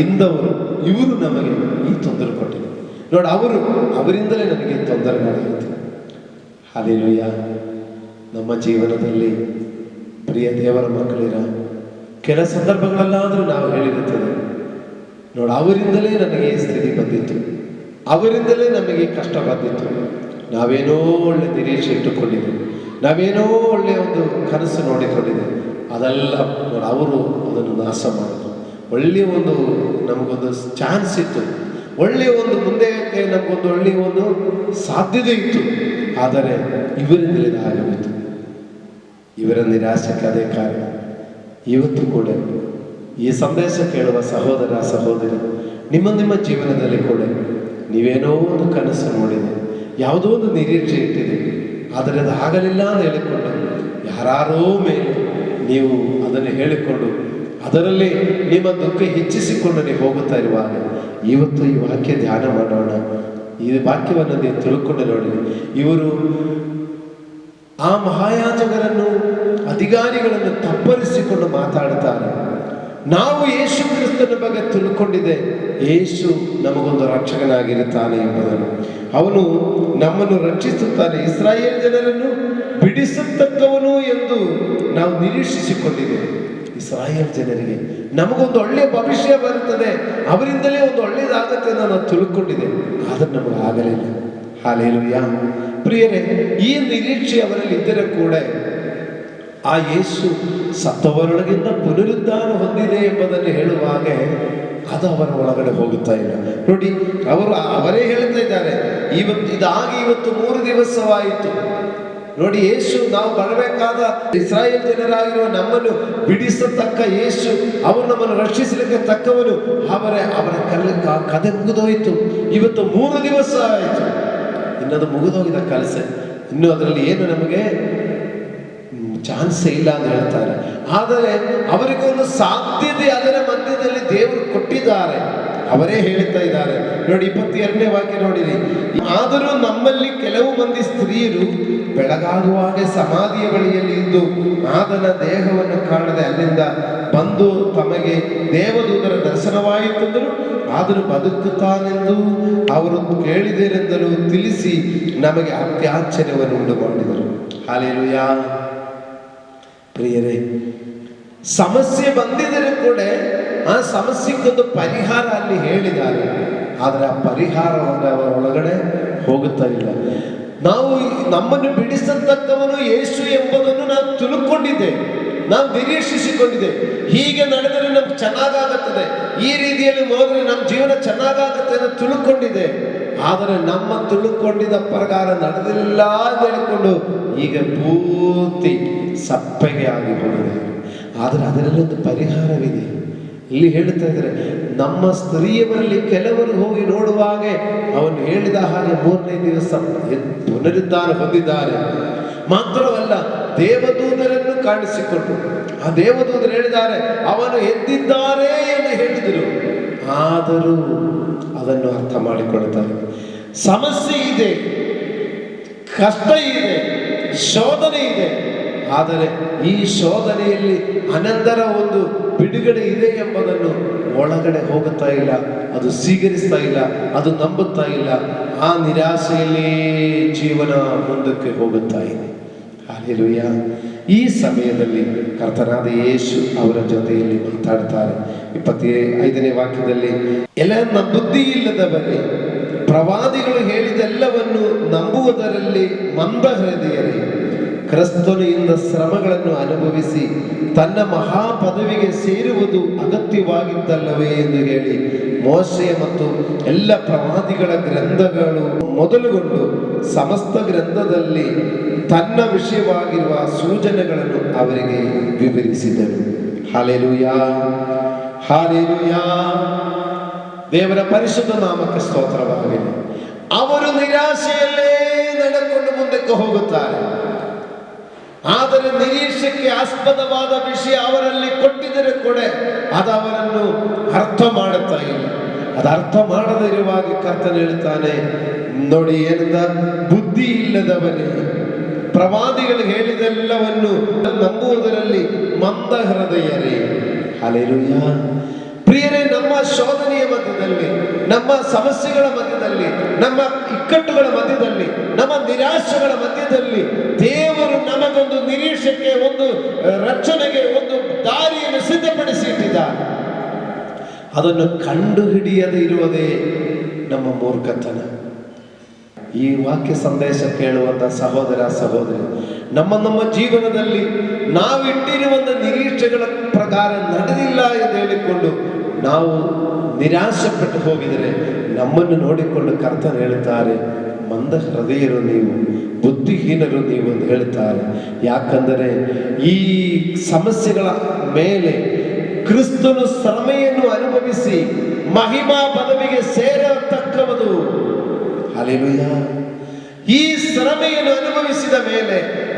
ಇವರು ನಮಗೆ ಈ ತೊಂದರೆ ಕೊಟ್ಟಿದೆ. ನೋಡಿ, ಅವರಿಂದಲೇ ನನಗೆ ತೊಂದರೆ ಮಾಡಿತ್ತು. ಹಲ್ಲೆಲೂಯಾ. ನಮ್ಮ ಜೀವನದಲ್ಲಿ ಪ್ರಿಯ ದೇವರ ಮಕ್ಕಳಿರ ಕೆಲ ಸಂದರ್ಭಗಳಲ್ಲಾದರೂ ನಾವು ಹೇಳಿರುತ್ತದೆ, ನೋಡಿ, ಅವರಿಂದಲೇ ನನಗೆ ಈ ಸ್ಥಿತಿ ಬಂದಿತ್ತು, ಅವರಿಂದಲೇ ನಮಗೆ ಕಷ್ಟ ಬಂದಿತ್ತು. ನಾವೇನೋ ಒಳ್ಳೆ ನಿರೀಕ್ಷೆ ಇಟ್ಟುಕೊಂಡಿದ್ದೆ, ನಾವೇನೋ ಒಳ್ಳೆಯ ಒಂದು ಕನಸು ನೋಡಿಕೊಂಡಿದ್ದೆ, ಅದೆಲ್ಲ ಅವರು ಅದನ್ನು ನಾಶ ಮಾಡಿದ್ರು. ಒಳ್ಳೆಯ ಒಂದು ನಮಗೊಂದು ಚಾನ್ಸ್ ಇತ್ತು, ಒಳ್ಳೆಯ ಒಂದು ಮುಂದೆ ನಮಗೊಂದು ಒಳ್ಳೆಯ ಒಂದು ಸಾಧ್ಯತೆ ಇತ್ತು, ಆದರೆ ಇವರಿಂದಲೇ ಆಗಬೇಕು. ಇವರ ನಿರಾಶೆಗೆ ಅದೇ ಕಾರಣ. ಇವತ್ತು ಕೂಡ ಈ ಸಂದೇಶ ಕೇಳುವ ಸಹೋದರ ಸಹೋದರಿ, ನಿಮ್ಮ ಜೀವನದಲ್ಲಿ ಕೂಡ ನೀವೇನೋ ಒಂದು ಕನಸು ನೋಡಿದೆ, ಯಾವುದೋ ಒಂದು ನಿರೀಕ್ಷೆ ಇಟ್ಟಿದೆ, ಆದರೆ ಅದು ಆಗಲಿಲ್ಲ ಅಂತ ಹೇಳಿಕೊಂಡು ಯಾರೋ ಮೇಲೆ ನೀವು ಅದನ್ನು ಹೇಳಿಕೊಂಡು ಅದರಲ್ಲಿ ನಿಮ್ಮ ದುಃಖ ಹೆಚ್ಚಿಸಿಕೊಂಡು ನೀವು ಹೋಗುತ್ತಾ ಇರುವಾಗ ಇವತ್ತು ಈ ವಾಕ್ಯ ಧ್ಯಾನ ಮಾಡೋಣ. ಈ ವಾಕ್ಯವನ್ನು ನೀವು ತಿಳ್ಕೊಂಡು ನೋಡಿ, ಇವರು ಆ ಮಹಾಯಾಜಕರನ್ನು ಅಧಿಕಾರಿಗಳನ್ನು ತಪ್ಪರಿಸಿಕೊಂಡು ಮಾತಾಡುತ್ತಾರೆ. ನಾವು ಯೇಸು ಕ್ರಿಸ್ತನ ಬಗ್ಗೆ ತಿಳ್ಕೊಂಡಿದೆ, ಯೇಸು ನಮಗೊಂದು ರಕ್ಷಕನಾಗಿರುತ್ತಾನೆ ಎಂಬುದನ್ನು, ಅವನು ನಮ್ಮನ್ನು ರಕ್ಷಿಸುತ್ತಾನೆ, ಇಸ್ರಾಯೇಲ್ ಜನರನ್ನು ಬಿಡಿಸತಕ್ಕವನು ಎಂದು ನಾವು ನಿರೀಕ್ಷಿಸಿಕೊಂಡಿದೆ. ಇಸ್ರಾಯೇಲ್ ಜನರಿಗೆ ನಮಗೊಂದು ಒಳ್ಳೆಯ ಭವಿಷ್ಯ ಬರುತ್ತದೆ, ಅವರಿಂದಲೇ ಒಂದು ಒಳ್ಳೆಯದಾಗತ್ತೆ ಅಂತ ನಾವು ತಿಳ್ಕೊಂಡಿದೆ, ಆದರೆ ನಮಗೆ ಆಗಲಿಲ್ಲ. ಹಲ್ಲೆಲೂಯಾ. ಪ್ರಿಯರೇ, ಈ ನಿರೀಕ್ಷೆ ಅವರಲ್ಲಿ ಇದ್ದರೆ ಕೂಡ ಆ ಯೇಸು ಸತ್ತವರೊಳಗಿಂದ ಪುನರುದ್ಧಾನ ಹೊಂದಿದೆ ಎಂಬುದನ್ನು ಹೇಳುವಾಗ ಅದು ಅವರ ಒಳಗಡೆ ಹೋಗುತ್ತಾ ಇಲ್ಲ. ನೋಡಿ, ಅವರೇ ಹೇಳ್ತಾ ಇದ್ದಾರೆ, ಇವತ್ತು 3 ದಿವಸವಾಯಿತು. ನೋಡಿ, ಯೇಸು ನಾವು ಬರಬೇಕಾದ ಇಸ್ರಾಯೇಲ್ ಜನರಾಗಿರುವ ನಮ್ಮನ್ನು ಬಿಡಿಸತಕ್ಕ ಯೇಸು, ಅವರು ನಮ್ಮನ್ನು ರಕ್ಷಿಸಲಿಕ್ಕೆ ತಕ್ಕವನು, ಅವರ ಕದೆ ಮುಗಿದೋಯಿತು. ಇವತ್ತು 3 ದಿವಸ ಆಯಿತು, ಇನ್ನದು ಮುಗಿದೋಗಿದ ಕೆಲಸ, ಇನ್ನು ಅದರಲ್ಲಿ ಏನು ನಮಗೆ ಚಾನ್ಸೇ ಇಲ್ಲ ಅಂತ ಹೇಳ್ತಾರೆ. ಆದರೆ ಅವರಿಗೆ ಒಂದು ಸಾಧ್ಯತೆ ಅದರ ಮಧ್ಯದಲ್ಲಿ ದೇವರು ಕೊಟ್ಟಿದ್ದಾರೆ. ಅವರೇ ಹೇಳ್ತಾ ಇದ್ದಾರೆ. ನೋಡಿ, 22ನೇ ವಾಕ್ಯ ನೋಡಿರಿ. ಆದರೂ ನಮ್ಮಲ್ಲಿ ಕೆಲವು ಮಂದಿ ಸ್ತ್ರೀಯರು ಬೆಳಗಾಗುವಾಗ ಸಮಾಧಿಯ ಬಳಿಯಲ್ಲಿ ಇದ್ದು ಆದನ ದೇಹವನ್ನು ಕಾಣದೆ ಅಲ್ಲಿಂದ ಬಂದು ತಮಗೆ ದೇವದೂತರ ದರ್ಶನವಾಯಿತೆಂದರು, ಆದರೂ ಬದುಕುತ್ತಾನೆಂದು ಅವರು ಕೇಳಿದರೆಂದಲೂ ತಿಳಿಸಿ ನಮಗೆ ಅತ್ಯಾಶ್ಚರ್ಯವನ್ನು ಉಂಟು ಮಾಡಿದರು. ಹಲ್ಲೆಲೂಯಾ. ಪ್ರಿಯರೇ, ಸಮಸ್ಯೆ ಬಂದಿದ್ದರೂ ಕೂಡ ಆ ಸಮಸ್ಯೆಗೊಂದು ಪರಿಹಾರ ಅಲ್ಲಿ ಹೇಳಿದ್ದಾರೆ, ಆದರೆ ಆ ಪರಿಹಾರವನ್ನು ಅವರ ಒಳಗಡೆ ಹೋಗುತ್ತಾ ಇಲ್ಲ. ನಾವು ನಮ್ಮನ್ನು ಬಿಡಿಸತಕ್ಕವನು ಯೇಸು ಎಂಬುದನ್ನು ನಾವು ತಿಳ್ಕೊಂಡಿದ್ದೆ, ನಾವು ನಿರೀಕ್ಷಿಸಿಕೊಂಡಿದ್ದೆ. ಹೀಗೆ ನಡೆದರೆ ನಮ್ಗೆ ಚೆನ್ನಾಗಾಗುತ್ತದೆ, ಈ ರೀತಿಯಲ್ಲಿ ಹೋದರೆ ನಮ್ಮ ಜೀವನ ಚೆನ್ನಾಗಾಗುತ್ತೆ ಅಂತ ತಿಳ್ಕೊಂಡಿದ್ದೆ. ಆದರೆ ನಮ್ಮ ತಿಳ್ಕೊಂಡಿದ್ದ ಪ್ರಕಾರ ನಡೆದಿಲ್ಲ ಅಂತ ಹೇಳಿಕೊಂಡು ಈಗ ಪೂರ್ತಿ ಸಪ್ಪಗೆ ಆಗಿ ಹೋಗಿದೆ. ಆದರೆ ಅದರಲ್ಲೊಂದು ಪರಿಹಾರವಿದೆ. ಇಲ್ಲಿ ಹೇಳ್ತಾ ಇದ್ದಾರೆ, ನಮ್ಮ ಸ್ತ್ರೀಯವರಲ್ಲಿ ಕೆಲವರು ಹೋಗಿ ನೋಡುವಾಗ ಅವನು ಹೇಳಿದ ಹಾಗೆ 3ನೇ ದಿವಸ ಪುನರುದ್ಧಾನ ಹೊಂದಿದ್ದಾರೆ. ಮಾತ್ರವಲ್ಲ, ದೇವದೂತರನ್ನು ಕಾಣಿಸಿಕೊಂಡು ಆ ದೇವದೂತರು ಹೇಳಿದ್ದಾರೆ, ಅವನು ಎದ್ದಿದ್ದಾರೆ ಎಂದು ಹೇಳಿದರು. ಆದರೂ ಅದನ್ನು ಅರ್ಥ ಮಾಡಿಕೊಳ್ತಾರೆ. ಸಮಸ್ಯೆ ಇದೆ, ಕಷ್ಟ ಇದೆ, ಶೋಧನೆ ಇದೆ, ಆದರೆ ಈ ಶೋಧನೆಯಲ್ಲಿ ಅನಂತರ ಒಂದು ಬಿಡುಗಡೆ ಇದೆ ಎಂಬುದನ್ನು ಒಳಗಡೆ ಹೋಗುತ್ತಾ ಇಲ್ಲ, ಅದು ಸ್ವೀಕರಿಸ್ತಾ ಇಲ್ಲ, ಅದು ನಂಬುತ್ತಾ ಇಲ್ಲ. ಆ ನಿರಾಶೆಯಲ್ಲೇ ಜೀವನ ಮುಂದಕ್ಕೆ ಹೋಗುತ್ತಾ ಇದೆ. ಹಲ್ಲೆಲೂಯಾ. ಈ ಸಮಯದಲ್ಲಿ ಕರ್ತನಾದ ಯೇಸು ಅವರ ಜೊತೆಯಲ್ಲಿ ಮಾತಾಡ್ತಾರೆ. 25ನೇ ವಾಕ್ಯದಲ್ಲಿ, ಎಲ್ಲ ಬುದ್ಧಿ ಇಲ್ಲದವರೇ, ಪ್ರವಾದಿಗಳು ಹೇಳಿದೆಲ್ಲವನ್ನು ನಂಬುವುದರಲ್ಲಿ ಮಂದ ಹೃದಯರೇ, ಕ್ರಿಸ್ತನಿಂದ ಶ್ರಮಗಳನ್ನು ಅನುಭವಿಸಿ ತನ್ನ ಮಹಾಪದವಿಗೆ ಸೇರುವುದು ಅಗತ್ಯವಾಗಿದ್ದಲ್ಲವೇ ಎಂದು ಹೇಳಿ ಮೋಶೆಯ ಮತ್ತು ಎಲ್ಲ ಪ್ರವಾದಿಗಳ ಗ್ರಂಥಗಳು ಮೊದಲುಗೊಂಡು ಸಮಸ್ತ ಗ್ರಂಥದಲ್ಲಿ ತನ್ನ ವಿಷಯವಾಗಿರುವ ಸೂಚನೆಗಳನ್ನು ಅವರಿಗೆ ವಿವರಿಸಿದನು. Hallelujah, hallelujah. ದೇವರ ಪರಿಶುದ್ಧ ನಾಮಕ್ಕೆ ಸ್ತೋತ್ರವಾಗಲಿ. ಅವರು ನಿರಾಶೆಯಲ್ಲೇ ನಡೆಕೊಂಡು ಮುಂದಕ್ಕೆ ಹೋಗುತ್ತಾರೆ. ಆದರೆ ನಿರೀಕ್ಷೆಗೆ ಆಸ್ಪದವಾದ ವಿಷಯ ಅವರಲ್ಲಿ ಕೊಟ್ಟಿದ್ದರೆ ಕೂಡ ಅದು ಅವರನ್ನು ಅರ್ಥ ಮಾಡುತ್ತಾ ಇಲ್ಲ. ಅದು ಅರ್ಥ ಮಾಡದೇ ಇರುವಾಗ ಕರ್ತನು ಹೇಳ್ತಾನೆ ನೋಡಿ, ಏನಂದ, ಬುದ್ಧಿ ಇಲ್ಲದವರೇ, ಪ್ರವಾದಿಗಳು ಹೇಳಿದೆಲ್ಲವನ್ನು ನಂಬುವುದರಲ್ಲಿ ಮಂದ ಹೃದಯರೇ. ಹಲ್ಲೆಲೂಯಾ. ಪ್ರಿಯರೇ, ನಮ್ಮ ಶೋಧನೆಯ ಮಧ್ಯದಲ್ಲಿ, ನಮ್ಮ ಸಮಸ್ಯೆಗಳ ಮಧ್ಯದಲ್ಲಿ, ನಮ್ಮ ಇಕ್ಕಟ್ಟುಗಳ ಮಧ್ಯದಲ್ಲಿ, ನಮ್ಮ ನಿರಾಶೆಗಳ ಮಧ್ಯದಲ್ಲಿ ದೇವರು ನಮಗೊಂದು ನಿರೀಕ್ಷೆಗೆ, ಒಂದು ರಕ್ಷಣೆಗೆ ಒಂದು ದಾರಿಯನ್ನು ಸಿದ್ಧಪಡಿಸಿ ಇಟ್ಟಿದ್ದಾರೆ. ಅದನ್ನು ಕಂಡು ಹಿಡಿಯದೇ ಇರುವುದೇ ನಮ್ಮ ಮೂರ್ಖತನ. ಈ ವಾಕ್ಯ ಸಂದೇಶ ಕೇಳುವಂತ ಸಹೋದರ ಸಹೋದರಿ, ನಮ್ಮ ಜೀವನದಲ್ಲಿ ನಾವಿಟ್ಟಿರುವಂತ ನಿರೀಕ್ಷೆಗಳ ಪ್ರಕಾರ ನಡೆದಿಲ್ಲ ಎಂದು ಹೇಳಿಕೊಂಡು ನಾವು ನಿರಾಶೆಪಟ್ಟು ಹೋಗಿದರೆ ನಮ್ಮನ್ನು ನೋಡಿಕೊಂಡು ಕರ್ತನು ಹೇಳುತ್ತಾರೆ, ಮಂದ ಹೃದಯರು ನೀವು, ಬುದ್ಧಿಹೀನರು ನೀವು ಎಂದು ಹೇಳುತ್ತಾರೆ. ಯಾಕಂದರೆ ಈ ಸಮಸ್ಯೆಗಳ ಮೇಲೆ ಕ್ರಿಸ್ತನು ಶ್ರಮೆಯನ್ನು ಅನುಭವಿಸಿ ಮಹಿಮಾ ಪದವಿಗೆ ಸೇರತಕ್ಕವದು. ಹಲ್ಲೆಲೂಯಾ. ಈ ಶ್ರಮೆಯನ್ನು ಅನುಭವಿಸಿದ ಮೇಲೆ,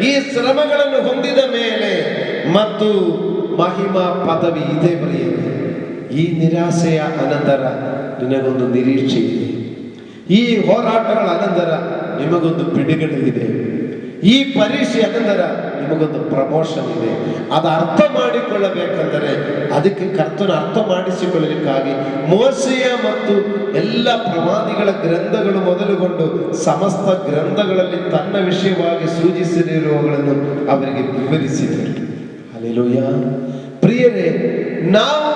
ಈ ಶ್ರಮಗಳನ್ನು ಹೊಂದಿದ ಮೇಲೆ ಮತ್ತು ಮಹಿಮಾ ಪದವಿ ಇದೆ ಬರೆಯಿದೆ. ಈ ನಿರಾಶೆಯ ಅನಂತರ ನಿನಗೊಂದು ನಿರೀಕ್ಷೆ ಇದೆ. ಈ ಹೋರಾಟಗಳ ಅನಂತರ ನಿಮಗೊಂದು ಬಿಡುಗಡೆ ಇದೆ. ಈ ಪರೀಕ್ಷೆ ಅನಂತರ ನಿಮಗೊಂದು ಪ್ರಮೋಷನ್ ಇದೆ. ಅದು ಅರ್ಥ ಮಾಡಿಕೊಳ್ಳಬೇಕೆಂದರೆ ಅದಕ್ಕೆ ಕರ್ತನ ಅರ್ಥ ಮಾಡಿಸಿಕೊಳ್ಳಲಿಕ್ಕಾಗಿ ಮೋಶೆಯ ಮತ್ತು ಎಲ್ಲ ಪ್ರವಾದಿಗಳ ಗ್ರಂಥಗಳು ಮೊದಲುಗೊಂಡು ಸಮಸ್ತ ಗ್ರಂಥಗಳಲ್ಲಿ ತನ್ನ ವಿಷಯವಾಗಿ ಸೂಚಿಸಿರುವವುಗಳನ್ನು ಅವರಿಗೆ ವಿವರಿಸಿದರು. ಹಲ್ಲೆಲೂಯಾ. ಪ್ರಿಯರೇ, ನಾವು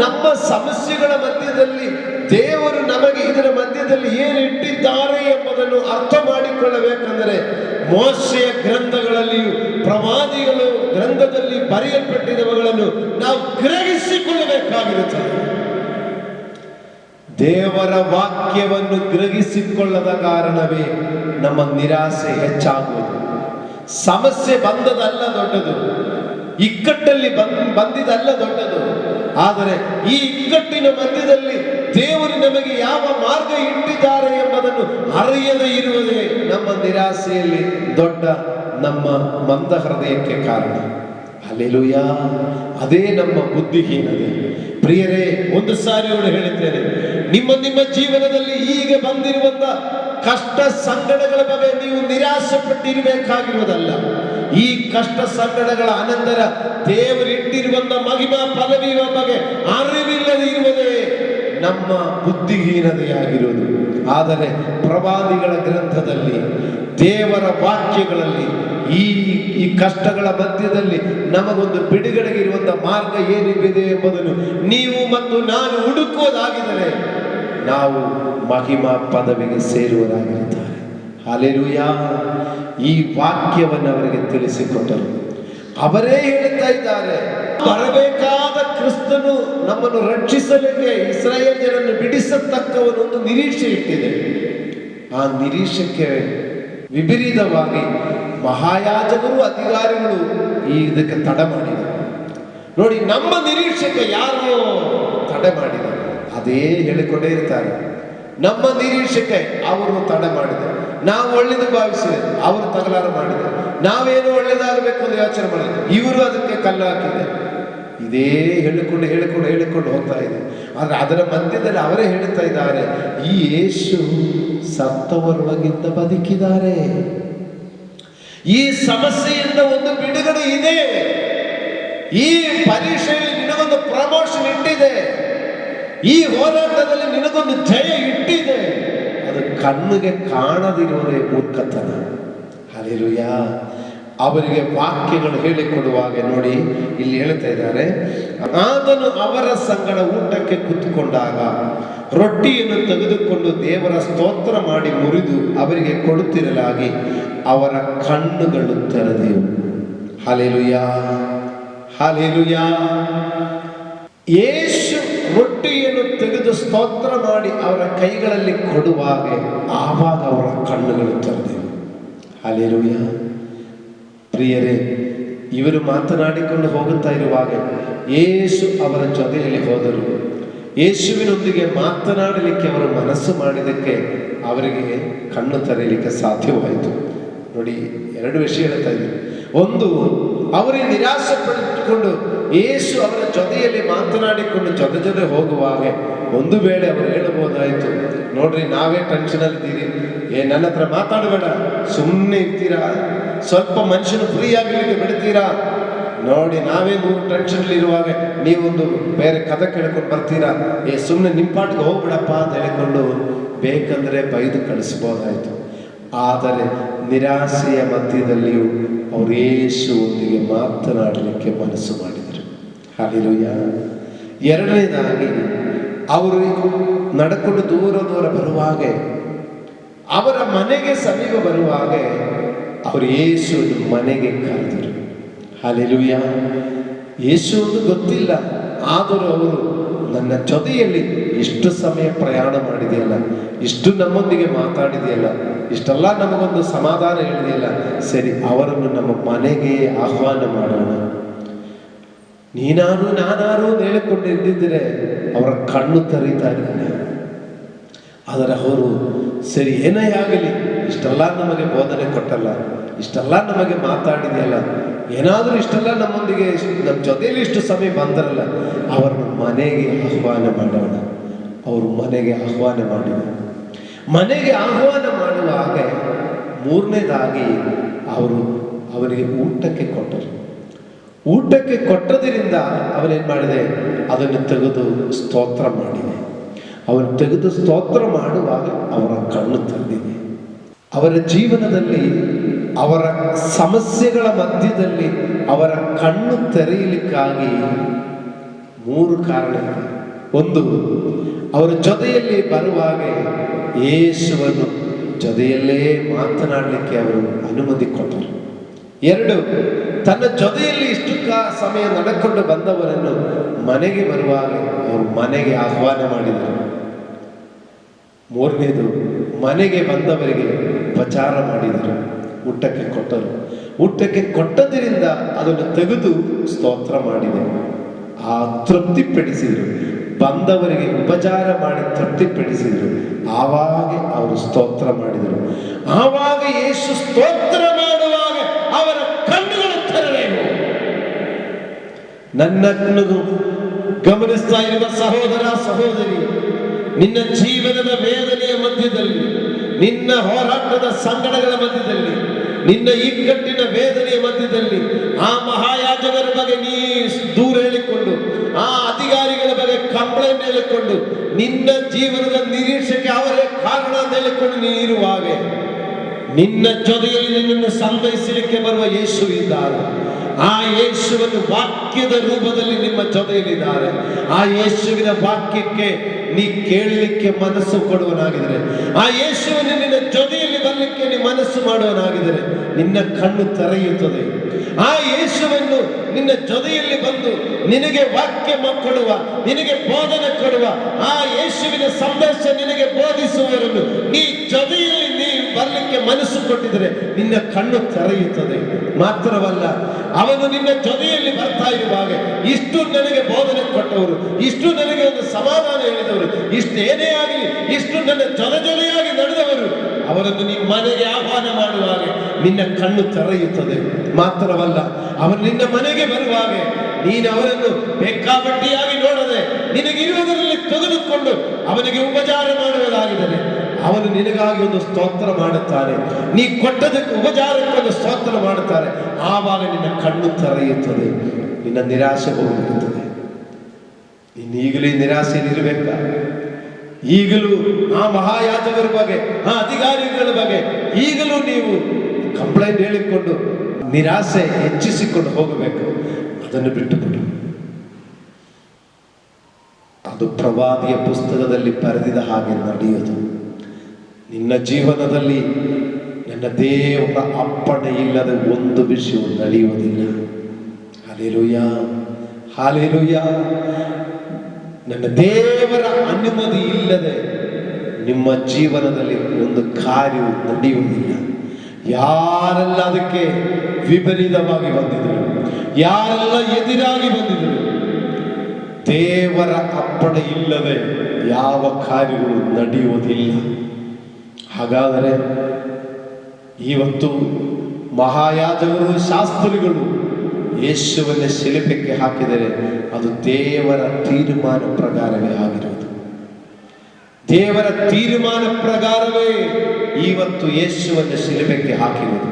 ನಮ್ಮ ಸಮಸ್ಯೆಗಳ ಮಧ್ಯದಲ್ಲಿ ದೇವರು ನಮಗೆ ಇದರ ಮಧ್ಯದಲ್ಲಿ ಏನು ಇಟ್ಟಿದ್ದಾರೆ ಎಂಬುದನ್ನು ಅರ್ಥ ಮಾಡಿಕೊಳ್ಳಬೇಕೆಂದರೆ ಮೋಶೆಯ ಗ್ರಂಥಗಳಲ್ಲಿಯೂ ಪ್ರವಾದಿಗಳು ಗ್ರಂಥದಲ್ಲಿ ಬರೆಯಲ್ಪಟ್ಟಿರುವವುಗಳನ್ನು ನಾವು ಗ್ರಹಿಸಿಕೊಳ್ಳಬೇಕಾಗಿರುತ್ತದೆ. ದೇವರ ವಾಕ್ಯವನ್ನು ಗ್ರಹಿಸಿಕೊಳ್ಳದ ಕಾರಣವೇ ನಮ್ಮ ನಿರಾಸೆ ಹೆಚ್ಚಾಗುವುದು. ಸಮಸ್ಯೆ ಬಂದದಲ್ಲ ದೊಡ್ಡದು, ಇಕ್ಕಟ್ಟಲ್ಲಿ ಬಂದಿದ್ದಲ್ಲ ದೊಡ್ಡದು. ಆದರೆ ಈ ಇಕ್ಕಟ್ಟಿನ ಮಧ್ಯದಲ್ಲಿ ದೇವರು ನಮಗೆ ಯಾವ ಮಾರ್ಗ ಇಟ್ಟಿದ್ದಾರೆ ಎಂಬುದನ್ನು ಅರಿಯದೇ ಇರುವುದೇ ನಮ್ಮ ನಿರಾಸೆಯಲ್ಲಿ ದೊಡ್ಡ ನಮ್ಮ ಮಂದ ಹೃದಯಕ್ಕೆ ಕಾರಣ. ಹಲ್ಲೆಲೂಯಾ. ಅದೇ ನಮ್ಮ ಬುದ್ಧಿಹೀನತೆ. ಪ್ರಿಯರೇ, ಒಂದು ಸಾರಿ ಅವಳು ಹೇಳಿದ್ದೇನೆ, ನಿಮ್ಮ ಜೀವನದಲ್ಲಿ ಈಗ ಬಂದಿರುವಂತ ಕಷ್ಟ ಸಂಕಟಗಳ ಬಗ್ಗೆ ನೀವು ನಿರಾಶೆ ಪಟ್ಟಿರಬೇಕಾಗಿರುವುದಲ್ಲ. ಈ ಕಷ್ಟ ಸಂಕಟಗಳ ಅನಂತರ ದೇವರಿಟ್ಟಿರುವಂತ ಮಹಿಮಾ ಪದವಿಯ ಬಗ್ಗೆ ಅರಿವಿಲ್ಲದೆ ಇರುವುದೇ ನಮ್ಮ ಬುದ್ಧಿಹೀನತೆಯಾಗಿರುವುದು. ಆದರೆ ಪ್ರವಾದಿಗಳ ಗ್ರಂಥದಲ್ಲಿ, ದೇವರ ವಾಕ್ಯಗಳಲ್ಲಿ ಈ ಕಷ್ಟಗಳ ಮಧ್ಯದಲ್ಲಿ ನಮಗೊಂದು ಬಿಡುಗಡೆಗೆ ಇರುವಂತ ಮಾರ್ಗ ಏನಿದೆ ಎಂಬುದನ್ನು ನೀವು ಮತ್ತು ನಾನು ಹುಡುಕುವುದಾಗಿದ್ದರೆ ನಾವು ಮಹಿಮಾ ಪದವಿಗೆ ಸೇರುವುದಾಗಿರುತ್ತಾರೆ. ಹಲ್ಲೆಲೂಯಾ. ಈ ವಾಕ್ಯವನ್ನು ಅವರಿಗೆ ತಿಳಿಸಿಕೊಟ್ಟರು. ಅವರೇ ಹೇಳುತ್ತಾ ಇದ್ದಾರೆ, ಬರಬೇಕಾದ ಕ್ರಿಸ್ತನು ನಮ್ಮನ್ನು ರಕ್ಷಿಸಲಿಕ್ಕೆ ಇಸ್ರಾಯೇಲ್ ಜನರನ್ನು ಬಿಡಿಸತಕ್ಕವನು ಒಂದು ನಿರೀಕ್ಷೆ ಇಟ್ಟಿದೆ. ಆ ನಿರೀಕ್ಷೆಗೆ ವಿಪರೀತವಾಗಿ ಮಹಾಯಾಜಕರು ಅಧಿಕಾರಿಗಳು ಇದಕ್ಕೆ ತಡೆ ಮಾಡಿದರು. ನೋಡಿ, ನಮ್ಮ ನಿರೀಕ್ಷೆಗೆ ಯಾರು ತಡೆ ಮಾಡಿದರು ಅದೇ ಹೇಳಿಕೊಂಡೇ ಇರ್ತಾರೆ. ನಮ್ಮ ನಿರೀಕ್ಷೆಗೆ ಅವರು ತಡೆ ಮಾಡಿದರು. ನಾವು ಒಳ್ಳೇದು ಭಾವಿಸಿದೆ, ಅವರು ತಕರಾರು ಮಾಡಿದರು. ನಾವೇನು ಒಳ್ಳೇದಾಗಬೇಕು ಅಂತ ಯೋಚನೆ ಮಾಡಿದ್ರು, ಇವರು ಅದಕ್ಕೆ ಕಲ್ಲು ಹಾಕಿದೆ. ಇದೇ ಹೇಳಿಕೊಂಡು ಹೋಗ್ತಾ ಇದೆ. ಆದರೆ ಅದರ ಮಧ್ಯದಲ್ಲಿ ಅವರೇ ಹೇಳ್ತಾ ಇದ್ದಾರೆ, ಈ ಯೇಸು ಸತ್ತವರೊಳಗಿಂದ ಬದುಕಿದ್ದಾರೆ. ಈ ಸಮಸ್ಯೆಯಿಂದ ಒಂದು ಬಿಡುಗಡೆ ಇದೆ. ಈ ಪರೀಕ್ಷೆಯಲ್ಲಿ ನಿನಗೊಂದು ಪ್ರಮೋಷನ್ ಇಟ್ಟಿದೆ. ಈ ಹೋರಾಟದಲ್ಲಿ ನಿನಗೊಂದು ಜಯ ಇಟ್ಟಿದೆ. ಅದು ಕಣ್ಣಿಗೆ ಕಾಣದಿರುವುದೇ ಮೂರ್ಖತನ. ಹಲ್ಲೆಲೂಯ. ಅವರಿಗೆ ವಾಕ್ಯಗಳು ಹೇಳಿಕೊಡುವಾಗ ನೋಡಿ ಇಲ್ಲಿ ಹೇಳ್ತಾ ಇದ್ದಾರೆ, ಆತನು ಅವರ ಸಂಗಡ ಊಟಕ್ಕೆ ಕೂತ್ಕೊಂಡಾಗ ರೊಟ್ಟಿಯನ್ನು ತೆಗೆದುಕೊಂಡು ದೇವರ ಸ್ತೋತ್ರ ಮಾಡಿ ಮುರಿದು ಅವರಿಗೆ ಕೊಡುತ್ತಿರಲಾಗಿ ಅವರ ಕಣ್ಣುಗಳು ತೆರೆದವು. Hallelujah, hallelujah. ಯೇಸು ರೊಟ್ಟಿಯನ್ನು ತೆಗೆದು ಸ್ತೋತ್ರ ಮಾಡಿ ಅವರ ಕೈಗಳಲ್ಲಿ ಕೊಡುವಾಗ ಆವಾಗ ಅವರ ಕಣ್ಣುಗಳು ತೆರೆದವು. ಹಲ್ಲೆಲೂಯ. ಪ್ರಿಯರೇ, ಇವರು ಮಾತನಾಡಿಕೊಂಡು ಹೋಗುತ್ತಾ ಇರುವಾಗ ಯೇಸು ಅವರ ಜೊತೆಯಲ್ಲಿ ಹೋದರು. ಯೇಸುವಿನೊಂದಿಗೆ ಮಾತನಾಡಲಿಕ್ಕೆ ಅವರು ಮನಸ್ಸು ಮಾಡಿದ್ದಕ್ಕೆ ಅವರಿಗೆ ಕಣ್ಣು ತೆರೆಯಲಿಕ್ಕೆ ಸಾಧ್ಯವಾಯಿತು. ನೋಡಿ, ಎರಡು ವಿಷಯ ಹೇಳ್ತಾ ಇದ್ದಾರೆ. ಒಂದು, ಅವರಿಗೆ ನಿರಾಶೆ ಪಡಿಸಿಕೊಂಡು ಯೇಸು ಅವರ ಜೊತೆಯಲ್ಲಿ ಮಾತನಾಡಿಕೊಂಡು ಜೊತೆ ಹೋಗುವಾಗ ಒಂದು ವೇಳೆ ಅವರು ಹೇಳಬಹುದಾಯಿತು, ನೋಡ್ರಿ ನಾವೇ ಟೆನ್ಷನಲ್ಲಿದ್ದೀರಿ, ನನ್ನ ಹತ್ರ ಮಾತಾಡಬೇಡ, ಸುಮ್ಮನೆ ಇರ್ತೀರಾ, ಸ್ವಲ್ಪ ಮನುಷ್ಯನು ಫ್ರೀ ಆಗಲಿಕ್ಕೆ ಬಿಡ್ತೀರಾ, ನೋಡಿ ನಾವೇ 100 ಟೆನ್ಷನ್ ಇರುವಾಗ ನೀವೊಂದು ಬೇರೆ ಕಥೆ ಕೇಳ್ಕೊಂಡು ಬರ್ತೀರಾ, ಸುಮ್ಮನೆ ನಿಮ್ಮ ಪಾಟಿಗೆ ಹೋಗ್ಬಿಡಪ್ಪ ಅಂತ ಹೇಳಿಕೊಂಡು ಬೇಕಂದ್ರೆ ಬೈದು ಕಳಿಸ್ಬೋದಾಯ್ತು. ಆದರೆ ನಿರಾಸೆಯ ಮಧ್ಯದಲ್ಲಿಯೂ ಅವರು ಯೇಸುವೊಂದಿಗೆ ಮಾತನಾಡಲಿಕ್ಕೆ ಮನಸ್ಸು ಮಾಡಿದರು. ಹಲ್ಲೆಲೂಯ. ಎರಡನೇದಾಗಿ ಅವರು ನಡ್ಕೊಂಡು ದೂರ ಬರುವಾಗ, ಅವರ ಮನೆಗೆ ಸಮೀಪ ಬರುವಾಗ ಅವರು ಯೇಸುವಿನ ಮನೆಗೆ ಕರೆದರು. ಹಲ್ಲೆಲೂಯ. ಯೇಸು ಒಂದು ಗೊತ್ತಿಲ್ಲ, ಆದರೂ ಅವರು ನನ್ನ ಜೊತೆಯಲ್ಲಿ ಇಷ್ಟು ಸಮಯ ಪ್ರಯಾಣ ಮಾಡಿದೆಯಲ್ಲ, ಇಷ್ಟು ನಮ್ಮೊಂದಿಗೆ ಮಾತಾಡಿದೆಯಲ್ಲ, ಇಷ್ಟೆಲ್ಲ ನಮಗೊಂದು ಸಮಾಧಾನ ಹೇಳಿದೆಯಲ್ಲ, ಸರಿ ಅವರನ್ನು ನಮ್ಮ ಮನೆಗೆ ಆಹ್ವಾನ ಮಾಡೋಣ. ನಾನಾರು ಹೇಳಿಕೊಂಡಿದ್ದರೆ ಅವರ ಕಣ್ಣು ತೆರೀತಾ ಇದ್ದಾನೆ. ಆದರೆ ಅವರು ಸರಿ ಏನೇ ಆಗಲಿ, ಇಷ್ಟೆಲ್ಲ ನಮಗೆ ಬೋಧನೆ ಕೊಟ್ಟಲ್ಲ, ಇಷ್ಟೆಲ್ಲ ನಮಗೆ ಮಾತಾಡಿದೆಯಲ್ಲ, ಏನಾದರೂ ಇಷ್ಟೆಲ್ಲ ನಮ್ಮೊಂದಿಗೆ ನಮ್ಮ ಜೊತೆಯಲ್ಲಿ ಇಷ್ಟು ಸಮಯ ಬಂದರಲ್ಲ, ಅವರನ್ನು ಮನೆಗೆ ಆಹ್ವಾನ ಮಾಡೋಣ. ಅವರು ಮನೆಗೆ ಆಹ್ವಾನ ಮಾಡಿದರು. ಮನೆಗೆ ಆಹ್ವಾನ ಮಾಡುವಾಗ ಮೂರನೇದಾಗಿ ಅವರಿಗೆ ಊಟಕ್ಕೆ ಕೊಟ್ಟರು. ಊಟಕ್ಕೆ ಕೊಟ್ಟದರಿಂದ ಅವನೇನು ಮಾಡಿದೆ, ಅದನ್ನು ತೆಗೆದು ಸ್ತೋತ್ರ ಮಾಡಿದೆ. ಅವನು ತೆಗೆದು ಸ್ತೋತ್ರ ಮಾಡುವಾಗ ಅವರ ಕಣ್ಣು ತೆರೆದಿದೆ. ಅವರ ಜೀವನದಲ್ಲಿ, ಅವರ ಸಮಸ್ಯೆಗಳ ಮಧ್ಯದಲ್ಲಿ ಅವರ ಕಣ್ಣು ತೆರೆಯಲಿಕ್ಕಾಗಿ 3 ಕಾರಣಗಳು. ಒಂದು, ಅವರ ಜೊತೆಯಲ್ಲಿ ಬರುವಾಗ ಯೇಸುವನ್ನು ಜೊತೆಯಲ್ಲೇ ಮಾತನಾಡಲಿಕ್ಕೆ ಅವರು ಅನುಮತಿ ಕೊಟ್ಟರು. 2, ತನ್ನ ಜೊತೆಯಲ್ಲಿ ಇಷ್ಟು ಸಮಯ ನಡೆಕೊಂಡು ಬಂದವರನ್ನು ಮನೆಗೆ ಬರುವಾಗ ಅವರು ಮನೆಗೆ ಆಹ್ವಾನ ಮಾಡಿದರು. 3ನೇದು, ಮನೆಗೆ ಬಂದವರಿಗೆ ಉಪಚಾರ ಮಾಡಿದರು, ಊಟಕ್ಕೆ ಕೊಟ್ಟರು. ಊಟಕ್ಕೆ ಕೊಟ್ಟದರಿಂದ ಅದನ್ನು ತೆಗೆದು ಸ್ತೋತ್ರ ಮಾಡಿದೆ. ಆ ತೃಪ್ತಿಪಡಿಸಿದರು, ಬಂದವರಿಗೆ ಉಪಚಾರ ಮಾಡಿ ತೃಪ್ತಿಪಡಿಸಿದರು. ಆವಾಗ ಅವರು ಸ್ತೋತ್ರ ಮಾಡಿದರು. ಆವಾಗ ಯೇಸು ಸ್ತೋತ್ರ ಮಾಡುವಾಗ ಅವರ ಕಣ್ಣುಗಳು ತೆರೆದವು. ನನ್ನನ್ನು ಗಮನಿಸ್ತಾ ಇರುವ ಸಹೋದರ ಸಹೋದರಿ, ನಿನ್ನ ಜೀವನದ ವೇದನೆಯ ಮಧ್ಯದಲ್ಲಿ, ನಿನ್ನ ಹೋರಾಟದ ಸಂಕಟಗಳ ಮಧ್ಯದಲ್ಲಿ, ನಿನ್ನ ಇಕ್ಕಟ್ಟಿನ ವೇದನೆಯ ಮಧ್ಯದಲ್ಲಿ ಆ ಮಹಾಯಾಜಕರ ಬಗ್ಗೆ ನೀ ದೂರ ಹೇಳಿಕೊಂಡು, ಆ ಅಧಿಕಾರಿಗಳ ಬಗ್ಗೆ ಕಂಪ್ಲೇಂಟ್ ಹೇಳಿಕೊಂಡು, ನಿನ್ನ ಜೀವನದ ನಿರೀಕ್ಷೆಗೆ ಅವರೇ ಕಾರಣ ಅಂತ ಹೇಳಿಕೊಂಡು ನೀನಿರುವಾಗ ನಿನ್ನ ಜೊತೆಯಲ್ಲಿ ನಿನ್ನನ್ನು ಸಂತೈಸಲಿಕ್ಕೆ ಬರುವ ಯೇಸು ಇದ್ದಾರೆ. ಆ ಯೇಸುವನ್ನು ವಾಕ್ಯದ ರೂಪದಲ್ಲಿ ನಿಮ್ಮ ಜೊತೆಯಲ್ಲಿದ್ದಾರೆ. ಆ ಯೇಸುವಿನ ವಾಕ್ಯಕ್ಕೆ ನೀ ಕೇಳಲಿಕ್ಕೆ ಮನಸ್ಸು ಕೊಡುವನಾಗಿದರೆ, ಆ ಯೇಸುವನ್ನು ನಿನ್ನ ಜೊತೆಯಲ್ಲಿ ಬರಲಿಕ್ಕೆ ನೀ ಮನಸ್ಸು ಮಾಡುವನಾಗಿದರೆ ನಿನ್ನ ಕಣ್ಣು ತೆರೆಯುತ್ತದೆ. ಆ ಯೇಸುವನ್ನು ನಿನ್ನ ಜೊತೆಯಲ್ಲಿ ಬಂದು ನಿನಗೆ ವಾಕ್ಯ ಕೊಡುವ, ನಿನಗೆ ಬೋಧನೆ ಕೊಡುವ ಆ ಯೇಸುವಿನ ಸಂದೇಶ ನಿನಗೆ ಬೋಧಿಸುವವರನ್ನು ನೀ ಜೊತೆಯಲ್ಲಿ ನೀ ಬರಲಿಕ್ಕೆ ಮನಸ್ಸು ಕೊಟ್ಟಿದರೆ ನಿನ್ನ ಕಣ್ಣು ತೆರೆಯುತ್ತದೆ. ಮಾತ್ರವಲ್ಲ, ಅವನು ನಿನ್ನ ಜೊತೆಯಲ್ಲಿ ಬರ್ತಾ ಇರುವಾಗ ಇಷ್ಟು ನನಗೆ ಬೋಧನೆ ಕೊಟ್ಟವರು, ಇಷ್ಟು ನನಗೆ ಒಂದು ಸಮಾಧಾನ ಹೇಳಿದವರು, ಇಷ್ಟೇನೇ ಆಗಲಿ ಇಷ್ಟು ನನ್ನ ಜೊತೆಯಾಗಿ ನಡೆದವರು, ಅವರನ್ನು ನಿಮ್ಮ ಮನೆಗೆ ಆಹ್ವಾನ ಮಾಡುವಾಗ ನಿನ್ನ ಕಣ್ಣು ತೆರೆಯುತ್ತದೆ. ಮಾತ್ರವಲ್ಲ, ಅವನು ನಿನ್ನ ಮನೆಗೆ ಬರುವಾಗ ನೀನು ಅವನನ್ನು ಬೇಕಾಬಟ್ಟಿಯಾಗಿ ನೋಡದೆ ನಿನಗಿರುವುದರಲ್ಲಿ ತೆಗೆದುಕೊಂಡು ಅವನಿಗೆ ಉಪಚಾರ ಮಾಡುವುದಾಗಿದ್ದರೆ ಅವನು ನಿನಗಾಗಿ ಒಂದು ಸ್ತೋತ್ರ ಮಾಡುತ್ತಾನೆ. ನೀ ಕೊಟ್ಟದಕ್ಕೆ ಉಪಚಾರಕ್ಕೊಂದು ಸ್ತೋತ್ರ ಮಾಡುತ್ತಾರೆ. ಆವಾಗ ನಿನ್ನ ಕಣ್ಣು ತೆರೆಯುತ್ತದೆ, ನಿನ್ನ ನಿರಾಶೆ ಹೋಗಿರುತ್ತದೆ. ನೀನು ಈಗಲೂ ನಿರಾಶೆಯಲ್ಲಿ ಇರಬೇಕಾ? ಈಗಲೂ ಆ ಮಹಾಯಾಜಕರ ಬಗ್ಗೆ, ಆ ಅಧಿಕಾರಿಗಳ ಬಗ್ಗೆ ಈಗಲೂ ನೀವು ಕಂಪ್ಲೇಂಟ್ ಹೇಳಿಕೊಂಡು ನಿರಾಶೆ ಹೆಚ್ಚಿಸಿಕೊಂಡು ಹೋಗಬೇಕು. ಅದನ್ನು ಬಿಟ್ಟುಬಿಡು. ಅದು ಪ್ರವಾದಿಯ ಪುಸ್ತಕದಲ್ಲಿ ಬರೆದಿದ ಹಾಗೆ ನಡೆಯುವುದು. ನಿನ್ನ ಜೀವನದಲ್ಲಿ ನನ್ನ ದೇವರ ಅಪ್ಪಣೆ ಇಲ್ಲದೆ ಒಂದು ವಿಷಯ ನಡೆಯುವುದಿಲ್ಲ. Hallelujah, hallelujah. ನನ್ನ ದೇವರ ಅನುಮತಿ ಇಲ್ಲದೆ ನಿಮ್ಮ ಜೀವನದಲ್ಲಿ ಒಂದು ಕಾರ್ಯವು ನಡೆಯುವುದಿಲ್ಲ. ಯಾರೆಲ್ಲ ಅದಕ್ಕೆ ವಿಪರೀತವಾಗಿ ಬಂದಿದ್ದರು, ಯಾರೆಲ್ಲ ಎದುರಾಗಿ ಬಂದಿದ್ದರು, ದೇವರ ಅಪ್ಪಣೆ ಇಲ್ಲದೆ ಯಾವ ಕಾರ್ಯಗಳು ನಡೆಯುವುದಿಲ್ಲ. ಹಾಗಾದರೆ ಇವತ್ತು ಮಹಾಯಾಜಕರು, ಶಾಸ್ತ್ರಿಗಳು ಯೇಸುವನ್ನೇ ಶಿಲುಬೆಗೆ ಹಾಕಿದರೆ ಅದು ದೇವರ ತೀರ್ಮಾನ ಪ್ರಕಾರವೇ ಆಗಿರುವುದು. ದೇವರ ತೀರ್ಮಾನ ಪ್ರಕಾರವೇ ಇವತ್ತು ಯೇಸುವನ್ನೇ ಶಿಲುಬೆಗೆ ಹಾಕಿರುವುದು.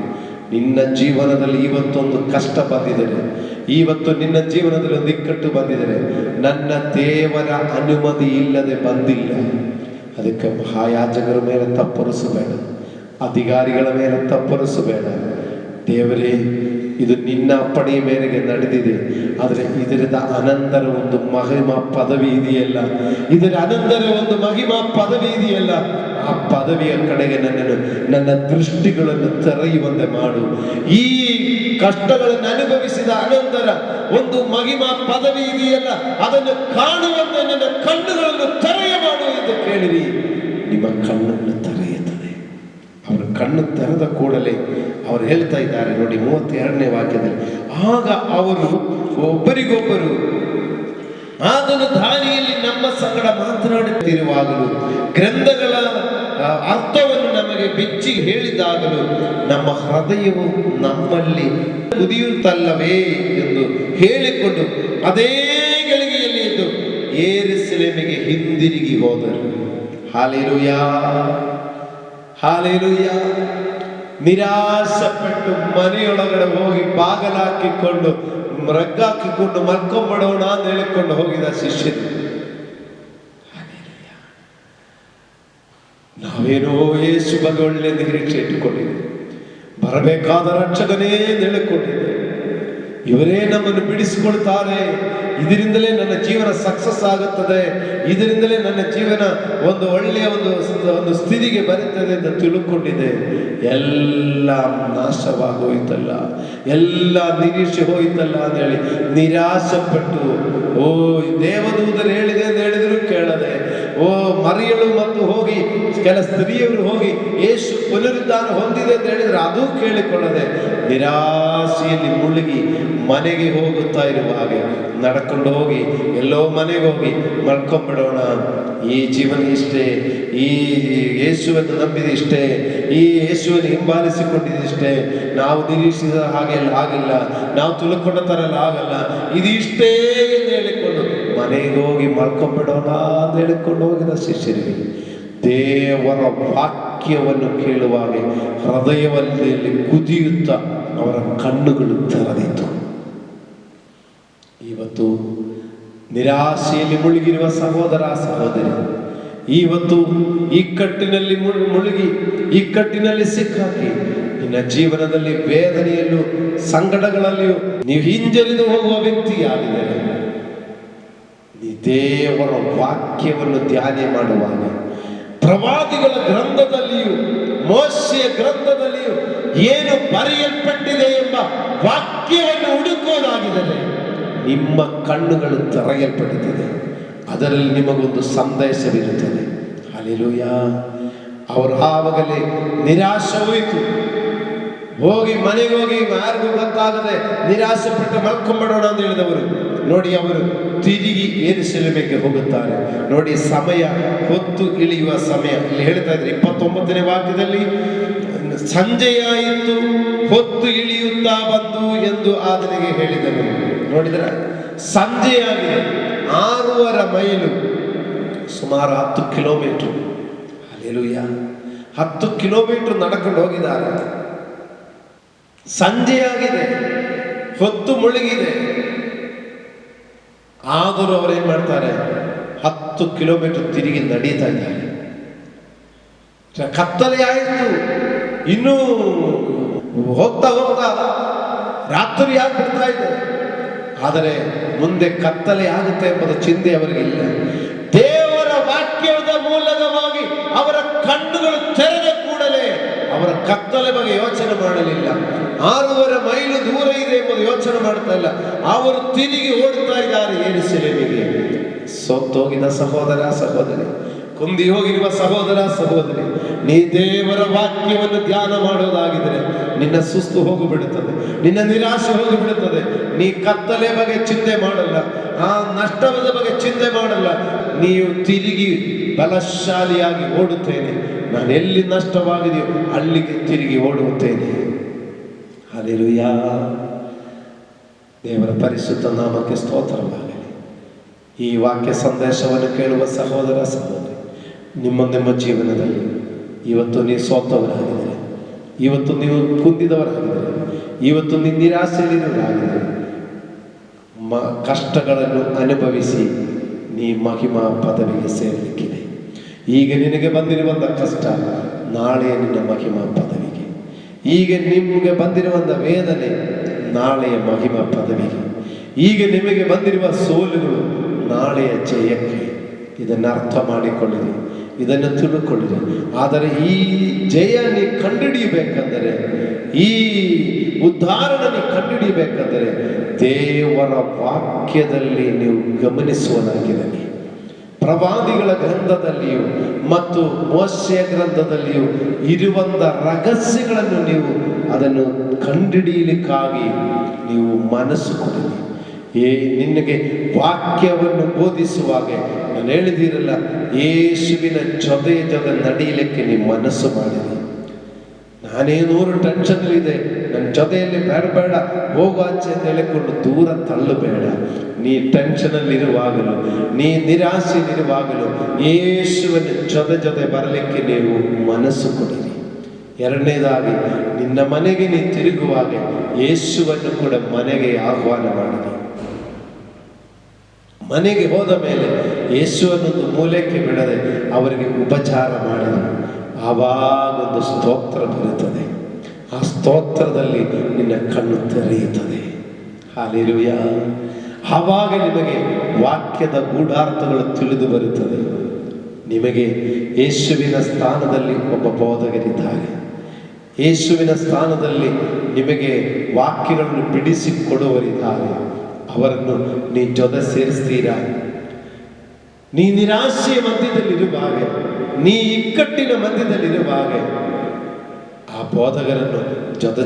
ನಿನ್ನ ಜೀವನದಲ್ಲಿ ಇವತ್ತೊಂದು ಕಷ್ಟ ಬಂದಿದರೆ, ಇವತ್ತು ನಿನ್ನ ಜೀವನದಲ್ಲಿ ಒಂದು ಇಕ್ಕಟ್ಟು ಬಂದಿದರೆ, ನನ್ನ ದೇವರ ಅನುಮತಿ ಇಲ್ಲದೆ ಬಂದಿಲ್ಲ. ಅದಕ್ಕೆ ಮಹಾಯಾಜಕರ ಮೇಲೆ ತಪ್ಪರಿಸಬೇಡ, ಅಧಿಕಾರಿಗಳ ಮೇಲೆ ತಪ್ಪರಿಸಬೇಡ. ದೇವರೇ, ಇದು ನಿನ್ನ ಅಪ್ಪಣೆಯ ಮೇರೆಗೆ ನಡೆದಿದೆ, ಆದರೆ ಇದರಿಂದ ಅನಂತರ ಒಂದು ಮಹಿಮಾ ಪದವಿ ಇದೆಯಲ್ಲ, ಇದರ ಅನಂತರ ಒಂದು ಮಹಿಮಾ ಪದವಿ ಇದೆಯಲ್ಲ, ಆ ಪದವಿಯ ಕಡೆಗೆ ನನ್ನ ದೃಷ್ಟಿಗಳನ್ನು ತೆರೆಯುವಂತೆ ಮಾಡು. ಈ ಕಷ್ಟಗಳನ್ನು ಅನುಭವಿಸಿದ ಅನಂತರ ಒಂದು ಮಹಿಮಾ ಪದವಿ ಇದೆಯಲ್ಲ, ಅದನ್ನು ಕಾಣುವಂತೆ ನನ್ನ ಕಣ್ಣುಗಳನ್ನು ತೆರೆಯ ಮಾಡು ಎಂದು ಕೇಳಿರಿ. ನಿಮ್ಮ ಕಣ್ಣನ್ನು ತೆರೆಯುತ್ತದೆ. ಅವರ ಕಣ್ಣು ತೆರೆದ ಕೂಡಲೇ ಅವರು ಹೇಳ್ತಾ ಇದ್ದಾರೆ ನೋಡಿ 32ನೇ ವಾಕ್ಯದಲ್ಲಿ, ಆಗ ಅವರು ಒಬ್ಬರಿಗೊಬ್ಬರು ಅದನ್ನು ದಾರಿಯಲ್ಲಿ ನಮ್ಮ ಸಂಗಡ ಮಾತನಾಡುತ್ತಿರುವಾಗಲೂ ಗ್ರಂಥಗಳ ಅರ್ಥವನ್ನು ನಮಗೆ ಬೆಚ್ಚಿ ಹೇಳಿದಾಗಲೂ ನಮ್ಮ ಹೃದಯವು ನಮ್ಮಲ್ಲಿ ಕುದಿಯುತ್ತಲ್ಲವೇ ಎಂದು ಹೇಳಿಕೊಂಡು ಅದೇ ಗಳಿಗೆಯಲ್ಲಿ ಎದ್ದು ಯೆರೂಸಲೇಮಿಗೆ ಹಿಂದಿರುಗಿ ಹೋದರು. Hallelujah, hallelujah. ನಿರಾಶಪಟ್ಟು ಮನೆಯೊಳಗಡೆ ಹೋಗಿ ಬಾಗಲಾಕಿಕೊಂಡು ರಗ್ಗಾಕಿಕೊಂಡು ಮಲ್ಕೊಂಡ್ಬಿಡೋಣ ಅಂತ ಹೇಳಿಕೊಂಡು ಹೋಗಿದ ಶಿಷ್ಯರು. ನಾವೇನೋ ಯೇಸು ಬಗ್ಗೆ ಒಳ್ಳೆ ನಿರೀಕ್ಷೆ ಇಟ್ಟುಕೊಂಡಿದ್ದೆ, ಬರಬೇಕಾದ ರಕ್ಷಕನೇ ಹೇಳಿಕೊಂಡಿದ್ದೆ, ಇವರೇ ನಮ್ಮನ್ನು ಬಿಡಿಸಿಕೊಳ್ತಾರೆ, ಇದರಿಂದಲೇ ನನ್ನ ಜೀವನ ಸಕ್ಸಸ್ ಆಗುತ್ತದೆ, ಇದರಿಂದಲೇ ನನ್ನ ಜೀವನ ಒಂದು ಒಳ್ಳೆಯ ಒಂದು ಸ್ಥಿತಿಗೆ ಬರುತ್ತದೆ ಅಂತ ತಿಳ್ಕೊಂಡಿದ್ದೆ. ಎಲ್ಲ ನಾಶವಾಗೋಯ್ತಲ್ಲ, ಎಲ್ಲ ನಿರೀಕ್ಷೆ ಹೋಯ್ತಲ್ಲ ಅಂತ ಹೇಳಿ ನಿರಾಶೆಪಟ್ಟು, ಓ ದೇವದೂತರು ಹೇಳಿದೆ ಅಂತ ಹೇಳಿದ್ರು ಕೇಳದೆ, ಓ ಮರಿಯಳು ಮತ್ತು ಹೋಗಿ ಕೆಲ ಸ್ತ್ರೀಯರು ಹೋಗಿ ಯೇಸು ಪುನರುದ್ಧಾನ ಹೊಂದಿದೆ ಅಂತ ಹೇಳಿದ್ರೆ ಅದು ಕೇಳಿಕೊಳ್ಳದೆ ನಿರಾಶೆಯಲ್ಲಿ ಮುಳುಗಿ ಮನೆಗೆ ಹೋಗುತ್ತಾ ಇರುವ ಹಾಗೆ ನಡ್ಕೊಂಡು ಹೋಗಿ ಎಲ್ಲೋ ಮನೆಗೆ ಹೋಗಿ ಮಲ್ಕೊಂಡ್ಬಿಡೋಣ, ಈ ಜೀವನ ಇಷ್ಟೇ, ಈ ಯೇಸುವನ್ನು ನಂಬಿದ ಇಷ್ಟೇ, ಈ ಯೇಸುವನ್ನು ಹಿಂಬಾಲಿಸಿಕೊಂಡಿದ್ದಿಷ್ಟೇ, ನಾವು ನಿರೀಕ್ಷಿಸಿದ ಹಾಗೆ ಆಗಿಲ್ಲ, ನಾವು ತಿಳ್ಕೊಂಡ ಥರ ಎಲ್ಲ ಆಗಲ್ಲ, ಇದು ಇಷ್ಟೇ ಎಂದು ಹೇಳಿಕೊಂಡು ಮನೆಗೆ ಹೋಗಿ ಮಲ್ಕೊಂಡ್ಬಿಡೋಣ ಅಂತ ಹೇಳಿಕೊಂಡು ಹೋಗಿದ ಶಿಷ್ಯರಿಗೆ ದೇವರ ವಾಕ್ಯವನ್ನು ಕೇಳುವಾಗ ಹೃದಯದಲ್ಲಿ ಕುದಿಯುತ್ತಾ ಅವರ ಕಣ್ಣುಗಳು ತೆರೆದಿತ್ತು. ಇವತ್ತು ನಿರಾಶೆಯಲ್ಲಿ ಮುಳುಗಿರುವ ಸಹೋದರ ಸಹೋದರಿ, ಇವತ್ತು ಇಕ್ಕಟ್ಟಿನಲ್ಲಿ ಮುಳುಗಿ ಇಕ್ಕಟ್ಟಿನಲ್ಲಿ ಸಿಕ್ಕಾಕಿ ನಿನ್ನ ಜೀವನದಲ್ಲಿ ವೇದನೆಯಲ್ಲೂ ಸಂಕಟಗಳಲ್ಲಿಯೂ ನೀವು ಹಿಂಜರಿದು ಹೋಗುವ ವ್ಯಕ್ತಿಯಾಗಿದ್ದಾರೆ. ನೀ ದೇವರ ವಾಕ್ಯವನ್ನು ಧ್ಯಾನ ಮಾಡುವಾಗ ಪ್ರವಾದಿಗಳ ಗ್ರಂಥದಲ್ಲಿಯೂ ಮೋಶೆಯ ಗ್ರಂಥದಲ್ಲಿಯೂ ಏನು ಬರೆಯಲ್ಪಟ್ಟಿದೆ ಎಂಬ ವಾಕ್ಯವನ್ನು ಹುಡುಕೋದಾಗಿದ್ದರೆ ನಿಮ್ಮ ಕಣ್ಣುಗಳು ತೆರೆಯಲ್ಪಡುತ್ತದೆ, ಅದರಲ್ಲಿ ನಿಮಗೊಂದು ಸಂದೇಶವಿರುತ್ತದೆ. ಹಲ್ಲೆಲೂಯಾ. ಅವರು ಆವಾಗಲೇ ನಿರಾಶೆ ಹೋಯಿತು, ಹೋಗಿ ಮನೆಗೆ ಹೋಗಿ ಯಾರಿಗೂ ಗೊತ್ತಾಗದೆ ನಿರಾಶೆ ಪಟ್ಟು ಮಲ್ಕೊಂಡ್ಬಿಡೋಣ ಅಂತ ಹೇಳಿದವರು ನೋಡಿ, ಅವರು ತಿರುಗಿ ಯೆರೂಸಲೇಮಿಗೆ ಹೋಗುತ್ತಾರೆ. ನೋಡಿ, ಸಮಯ ಹೊತ್ತು ಇಳಿಯುವ ಸಮಯ ಇಲ್ಲಿ ಹೇಳ್ತಾ ಇದ್ರೆ 29ನೇ ವಾಕ್ಯದಲ್ಲಿ ಸಂಜೆಯಾಯಿತು, ಹೊತ್ತು ಇಳಿಯುತ್ತಾ ಬಂದು ಎಂದು ಆತನಿಗೆ ಹೇಳಿದನು. ನೋಡಿದ್ರ, ಸಂಜೆಯಾಗಿದೆ, 6.5 ಮೈಲು, ಸುಮಾರು 10 ಕಿಲೋಮೀಟರ್. ಹಲ್ಲೆಲೂಯಾ, 10 ಕಿಲೋಮೀಟರ್ ನಡ್ಕೊಂಡು ಹೋಗಿದ್ದಾರೆ. ಸಂಜೆಯಾಗಿದೆ, ಹೊತ್ತು ಮುಳುಗಿದೆ. ಆದರೂ ಅವರೇನ್ ಮಾಡ್ತಾರೆ, 10 ಕಿಲೋಮೀಟರ್ ತಿರುಗಿ ನಡೀತಾ ಇದ್ದಾರೆ. ಕತ್ತಲೆ ಆಯಿತು, ಇನ್ನೂ ಹೋಗ್ತಾ ಹೋಗ್ತಾ ರಾತ್ರಿ ಆಗ್ಬಿಡ್ತಾ ಇದೆ. ಆದರೆ ಮುಂದೆ ಕತ್ತಲೆ ಆಗುತ್ತೆ ಎಂಬುದು ಚಿಂತೆ ಅವರಿಗಿಲ್ಲ. ದೇವರ ವಾಕ್ಯದ ಮೂಲಕವಾಗಿ ಅವರ ಕಣ್ಣುಗಳು ತೆರೆದ ಕೂಡಲೇ ಅವರ ಕತ್ತಲೆ ಬಗ್ಗೆ ಯೋಚನೆ ಮಾಡಲಿಲ್ಲ. 6.5 ಮೈಲು ದೂರ ಇದೆ ಎಂಬುದು ಯೋಚನೆ ಮಾಡ್ತಾ ಇಲ್ಲ. ಅವರು ತಿರುಗಿ ಓಡ್ತಾ ಇದ್ದಾರೆ ಯೆರೂಸಲೇಮಿಗೆ. ಸೋತೋಗಿದ ಸಹೋದರ ಸಹೋದರಿ, ಕುಂದಿ ಹೋಗಿರುವ ಸಹೋದರ ಸಹೋದರಿ, ನೀ ದೇವರ ವಾಕ್ಯವನ್ನು ಧ್ಯಾನ ಮಾಡೋದಾಗಿದ್ರೆ ನಿನ್ನ ಸುಸ್ತು ಹೋಗಿಬಿಡುತ್ತದೆ, ನಿನ್ನ ನಿರಾಶೆ ಹೋಗಿಬಿಡುತ್ತದೆ. ನೀ ಕತ್ತಲೆ ಬಗ್ಗೆ ಚಿಂತೆ ಮಾಡಲ್ಲ, ಆ ನಷ್ಟದ ಬಗ್ಗೆ ಚಿಂತೆ ಮಾಡಲ್ಲ. ನೀವು ತಿರುಗಿ ಬಲಶಾಲಿಯಾಗಿ ಓಡುತ್ತೇನೆ. ನಾನು ಎಲ್ಲಿ ನಷ್ಟವಾಗಿದೆಯೋ ಅಲ್ಲಿಗೆ ತಿರುಗಿ ಓಡುತ್ತೇನೆ. ಹಲ್ಲೆಲೂಯಾ, ದೇವರ ಪರಿಶುದ್ಧ ನಾಮಕ್ಕೆ ಸ್ತೋತ್ರವಾಗಲಿ. ಈ ವಾಕ್ಯ ಸಂದೇಶವನ್ನು ಕೇಳುವ ಸಹೋದರ ಸಹೋದರಿ, ನಿಮ್ಮ ಜೀವನದಲ್ಲಿ ಇವತ್ತು ನೀವು ಸೋತವರಾಗಿದ್ದೀರಿ, ಇವತ್ತು ನೀವು ಕುಂದಿದವರಾಗಿದ್ದೀರಿ, ಇವತ್ತು ನೀವು ನಿರಾಸೆಯಲ್ಲಿರುವವರಾಗಿದ್ದೀರಿ. ಕಷ್ಟಗಳನ್ನು ಅನುಭವಿಸಿ ನೀ ಮಹಿಮಾ ಪದವಿಗೆ ಸೇರಲಿಕ್ಕಿದೆ. ಈಗ ನಿನಗೆ ಬಂದಿರುವಂಥ ಕಷ್ಟ ನಾಳೆ ನಿನ್ನ ಮಹಿಮಾ ಪದವಿಗೆ, ಈಗ ನಿಮಗೆ ಬಂದಿರುವಂಥ ವೇದನೆ ನಾಳೆಯ ಮಹಿಮಾ ಪದವಿಗೆ, ಈಗ ನಿಮಗೆ ಬಂದಿರುವ ಸೋಲುಗಳು ನಾಳೆಯ ಜಯಕ್ಕೆ. ಇದನ್ನು ಅರ್ಥ ಮಾಡಿಕೊಳ್ಳಿರಿ, ಇದನ್ನು ತಿಳ್ಕೊಳ್ಳಿರಿ. ಆದರೆ ಈ ಜಯ ನೀ ಕಂಡುಹಿಡಿಯಬೇಕೆಂದರೆ, ಈ ಉದ್ಧಾರಣೆ ನೀ ಕಂಡುಹಿಡಿಯಬೇಕೆಂದರೆ ದೇವರ ವಾಕ್ಯದಲ್ಲಿ ನೀವು ಗಮನಿಸುವನಾಗಿರಲಿ. ಪ್ರವಾದಿಗಳ ಗ್ರಂಥದಲ್ಲಿಯೂ ಮತ್ತು ಮೋಶೆಯ ಗ್ರಂಥದಲ್ಲಿಯೂ ಇರುವಂಥ ರಹಸ್ಯಗಳನ್ನು ನೀವು ಅದನ್ನು ಕಂಡುಹಿಡಿಯಲಿಕ್ಕಾಗಿ ನೀವು ಮನಸ್ಸು ಕೊಡಿರಿ. ನಿನಗೆ ವಾಕ್ಯವನ್ನು ಬೋಧಿಸುವಾಗ ನಾನು ಹೇಳಿದಿರಲ್ಲ, ಯೇಸುವಿನ ಜೊತೆ ನಡೆಯಲಿಕ್ಕೆ ನೀವು ಮನಸ್ಸು ಮಾಡಿರಿ. ನಾನೇ 100 ಟೆನ್ಷನ್ಲಿದೆ, ನನ್ನ ಜೊತೆಯಲ್ಲಿ ಬೇಡ ಹೋಗು ಆಚೆ ಅಂತ ಹೇಳಿಕೊಂಡು ದೂರ ತಳ್ಳಬೇಡ. ನೀ ಟೆನ್ಷನಲ್ಲಿರುವಾಗಲೂ, ನೀ ನಿರಾಸೆಯಲ್ಲಿರುವಾಗಲೂ ಯೇಸುವಿನ ಜೊತೆ ಬರಲಿಕ್ಕೆ ನೀವು ಮನಸ್ಸು ಕೊಡಿರಿ. ಎರಡನೇದಾಗಿ, ನಿನ್ನ ಮನೆಗೆ ನೀ ತಿರುಗುವಾಗ ಯೇಸುವನ್ನು ಕೂಡ ಮನೆಗೆ ಆಹ್ವಾನ ಮಾಡಿರಿ. ಮನೆಗೆ ಹೋದ ಮೇಲೆ ಯೇಸುವನ್ನೊಂದು ಮೂಲೆಗೆ ಬಿಡದೆ ಅವರಿಗೆ ಉಪಚಾರ ಮಾಡಿದರು. ಆವಾಗೊಂದು ಸ್ತೋತ್ರ ಬರುತ್ತದೆ. ಆ ಸ್ತೋತ್ರದಲ್ಲಿ ನಿನ್ನ ಕಣ್ಣು ತೆರೆಯುತ್ತದೆ. ಹಲ್ಲೆಲೂಯಾ. ಆವಾಗ ನಿಮಗೆ ವಾಕ್ಯದ ಗೂಢಾರ್ಥಗಳು ತಿಳಿದು ಬರುತ್ತದೆ. ನಿಮಗೆ ಯೇಸುವಿನ ಸ್ಥಾನದಲ್ಲಿ ಒಬ್ಬ ಬೋಧಕರಿದ್ದಾರೆ. ಯೇಸುವಿನ ಸ್ಥಾನದಲ್ಲಿ ನಿಮಗೆ ವಾಕ್ಯಗಳನ್ನು ಬಿಡಿಸಿಕೊಡುವರಿದ್ದಾರೆ. ಅವರನ್ನು ನೀ ಜೊತೆ ಸೇರಿಸ್ತೀರಾ? ನೀ ನಿರಾಶೆಯ ಮಧ್ಯದಲ್ಲಿರುವಾಗ, ನೀ ಇಕ್ಕಟ್ಟಿನ ಮಧ್ಯದಲ್ಲಿರುವಾಗ ಆ ಬೋಧಕರನ್ನು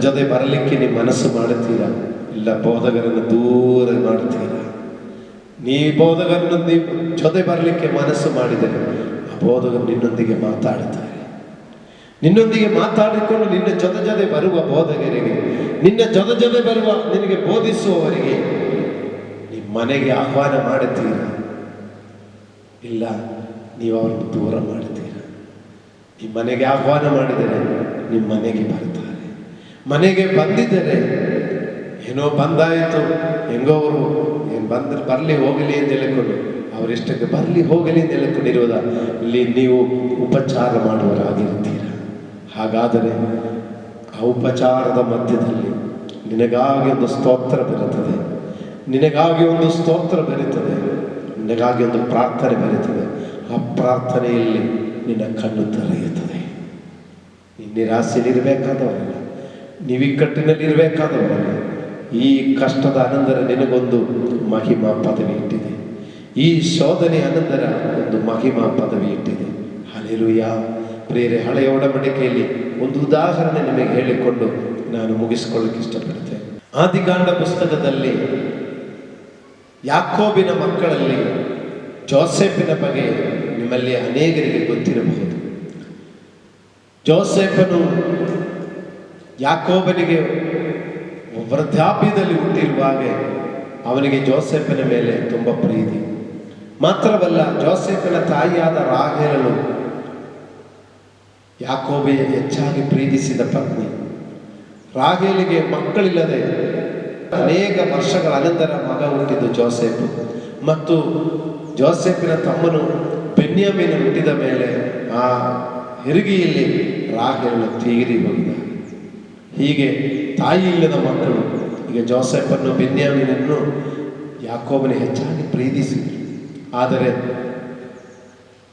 ಜೊತೆ ಬರಲಿಕ್ಕೆ ನೀವು ಮನಸ್ಸು ಮಾಡುತ್ತೀರಾ? ಇಲ್ಲ, ಬೋಧಕರನ್ನು ದೂರ ಮಾಡುತ್ತೀರಾ? ನೀ ಬೋಧಕರನ್ನು ನೀವು ಜೊತೆ ಬರಲಿಕ್ಕೆ ಮನಸ್ಸು ಮಾಡಿದರೆ ಆ ಬೋಧಕರು ನಿನ್ನೊಂದಿಗೆ ಮಾತಾಡುತ್ತಾರೆ. ನಿನ್ನೊಂದಿಗೆ ಮಾತಾಡಿಕೊಂಡು ನಿನ್ನ ಜೊತೆ ಬರುವ ಬೋಧಕರಿಗೆ, ನಿನ್ನ ಜೊತೆ ಬರುವ ನಿನಗೆ ಬೋಧಿಸುವವರಿಗೆ ನಿಮ್ಮ ಮನೆಗೆ ಆಹ್ವಾನ ಮಾಡುತ್ತೀರ? ಇಲ್ಲ, ನೀವು ಅವರನ್ನು ದೂರ ಮಾಡುತ್ತೀರ. ನಿಮ್ಮ ಮನೆಗೆ ಆಹ್ವಾನ ಮಾಡಿದರೆ ನಿಮ್ಮ ಮನೆಗೆ ಬರ್ತಾರೆ. ಮನೆಗೆ ಬಂದಿದ್ದರೆ ಏನೋ ಬಂದಾಯಿತು, ಹೆಂಗೋ ಅವರು ಬಂದ್ರೆ ಬರಲಿ ಹೋಗಲಿ ಅಂತ ಹೇಳಿಕೊಂಡು ಅವರಿಷ್ಟಕ್ಕೆ ಬರಲಿ ಹೋಗಲಿ ಅಂತ ಹೇಳಿಕೊಂಡಿರುವುದ ಇಲ್ಲಿ ನೀವು ಉಪಚಾರ ಮಾಡುವರಾಗಿರ್ತೀರ. ಹಾಗಾದರೆ ಆ ಉಪಚಾರದ ಮಧ್ಯದಲ್ಲಿ ನಿನಗಾಗಿ ಒಂದು ಸ್ತೋತ್ರ ಬರುತ್ತದೆ, ನಿನಗಾಗಿ ಒಂದು ಸ್ತೋತ್ರ ಬರುತ್ತದೆ, ನಿನಗಾಗಿ ಒಂದು ಪ್ರಾರ್ಥನೆ ಬರುತ್ತದೆ. ಆ ಪ್ರಾರ್ಥನೆಯಲ್ಲಿ ನಿನ್ನ ಕಣ್ಣು ತೆರೆಯುತ್ತದೆ. ನೀನು ನಿರಾಸೆಯಲ್ಲಿರಬೇಕಾದವರಲ್ಲ, ನೀವು ಇಕ್ಕಟ್ಟಿನಲ್ಲಿರಬೇಕಾದವರಲ್ಲ. ಈ ಕಷ್ಟದ ಅನಂತರ ನಿನಗೊಂದು ಮಹಿಮಾ ಪದವಿ ಇಟ್ಟಿದೆ. ಈ ಶೋಧನೆ ಅನಂತರ ಒಂದು ಮಹಿಮಾ ಪದವಿ ಇಟ್ಟಿದೆ. ಹಲ್ಲೆಲೂಯಾ. ಪ್ರಿಯರೇ, ಹಳೆಯ ಒಡಂಬಡಿಕೆಯಲ್ಲಿ ಒಂದು ಉದಾಹರಣೆ ನಿಮಗೆ ಹೇಳಿಕೊಂಡು ನಾನು ಮುಗಿಸಿಕೊಳ್ಳಕ್ಕೆ ಇಷ್ಟಪಡ್ತೇನೆ. ಆದಿಕಾಂಡ ಪುಸ್ತಕದಲ್ಲಿ ಯಾಕೋಬಿನ ಮಕ್ಕಳಲ್ಲಿ ಜೋಸೆಫಿನ ಬಗ್ಗೆ ನಿಮ್ಮಲ್ಲಿ ಅನೇಕರಿಗೆ ಗೊತ್ತಿರಬಹುದು. ಜೋಸೆಫನು ಯಾಕೋಬನಿಗೆ ವೃದ್ಧಾಪ್ಯದಲ್ಲಿ ಹುಟ್ಟಿರುವಾಗ ಅವನಿಗೆ ಜೋಸೆಫನ ಮೇಲೆ ತುಂಬ ಪ್ರೀತಿ. ಮಾತ್ರವಲ್ಲ, ಜೋಸೆಫನ ತಾಯಿಯಾದ ರಾಹೇಲಳು ಯಾಕೋಬನಿಗೆ ಹೆಚ್ಚಾಗಿ ಪ್ರೀತಿಸಿದ ಪತ್ನಿ. ರಾಹೇಲಿಗೆ ಮಕ್ಕಳಿಲ್ಲದೆ ಅನೇಕ ವರ್ಷಗಳ ಅನಂತರ ಮಗ ಹುಟ್ಟಿದ್ದು ಜೋಸೆಫ್. ಮತ್ತು ಜೋಸೆಫಿನ ತಮ್ಮನು ಬೆನ್ಯಾಮೀನ ಹುಟ್ಟಿದ ಮೇಲೆ ಆ ಹೆರಿಗೆಯಲ್ಲಿ ರಾಹೇಲಳು ತೀರಿ ಹೋಗಿದ. ಹೀಗೆ ತಾಯಿ ಇಲ್ಲದ ಮಕ್ಕಳು ಈಗ ಜೋಸೆಫನ್ನು ಬೆನ್ಯಾಮೀನನ್ನು ಯಾಕೋಬನ ಹೆಚ್ಚಾಗಿ ಪ್ರೀತಿಸಿದರು. ಆದರೆ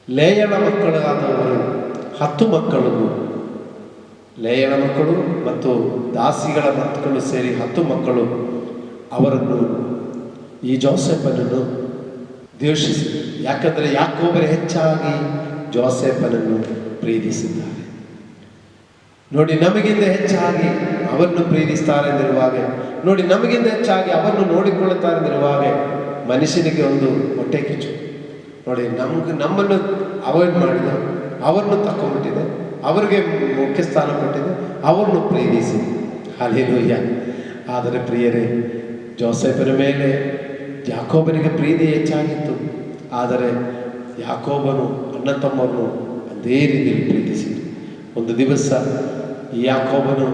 ಲೇಯಳ ಮಕ್ಕಳಾದವರು 10 ಮಕ್ಕಳು, ಲೇಯಳ ಮಕ್ಕಳು ಮತ್ತು ದಾಸಿಗಳ ಮಕ್ಕಳು ಸೇರಿ 10 ಮಕ್ಕಳು ಅವರನ್ನು ಈ ಜೋಸೆಫನನ್ನು ದ್ವೇಷಿಸಿದರು. ಯಾಕಂದರೆ ಯಾಕೋಬರು ಹೆಚ್ಚಾಗಿ ಜೋಸೆಫನನ್ನು ಪ್ರೀತಿಸಿದ್ದಾರೆ. ನೋಡಿ, ನಮಗಿಂತ ಹೆಚ್ಚಾಗಿ ಅವರನ್ನು ಪ್ರೀತಿಸ್ತಾರೆ ಎಂದಿರುವಾಗ, ನೋಡಿ ನಮಗಿಂತ ಹೆಚ್ಚಾಗಿ ಅವರನ್ನು ನೋಡಿಕೊಳ್ಳುತ್ತಾರೆ ಎಂದಿರುವಾಗ ಮನುಷ್ಯನಿಗೆ ಒಂದು ಹೊಟ್ಟೆ ಕಿಚ್ಚು. ನೋಡಿ, ನಮ್ಮನ್ನು ಅವಾಯ್ಡ್ ಮಾಡಿದ, ಅವರನ್ನು ತಕ್ಕೊಂಡ್ಬಿಟ್ಟಿದೆ, ಅವರಿಗೆ ಮುಖ್ಯ ಸ್ಥಾನ ಕೊಟ್ಟಿದೆ, ಅವರನ್ನು ಪ್ರೀತಿಸಿ. ಹಲ್ಲೆಲೂಯ. ಆದರೆ ಪ್ರಿಯರೇ, ಜೋಸೆಫನ ಮೇಲೆ ಯಾಕೋಬನಿಗೆ ಪ್ರೀತಿ ಹೆಚ್ಚಾಗಿತ್ತು. ಆದರೆ ಯಾಕೋಬನು ಅಣ್ಣ ತಮ್ಮನ್ನು ಅದೇ ರೀತಿಯಲ್ಲಿ ಪ್ರೀತಿಸಿದರು. ಒಂದು ದಿವಸ ಈ ಯಾಕೋಬನು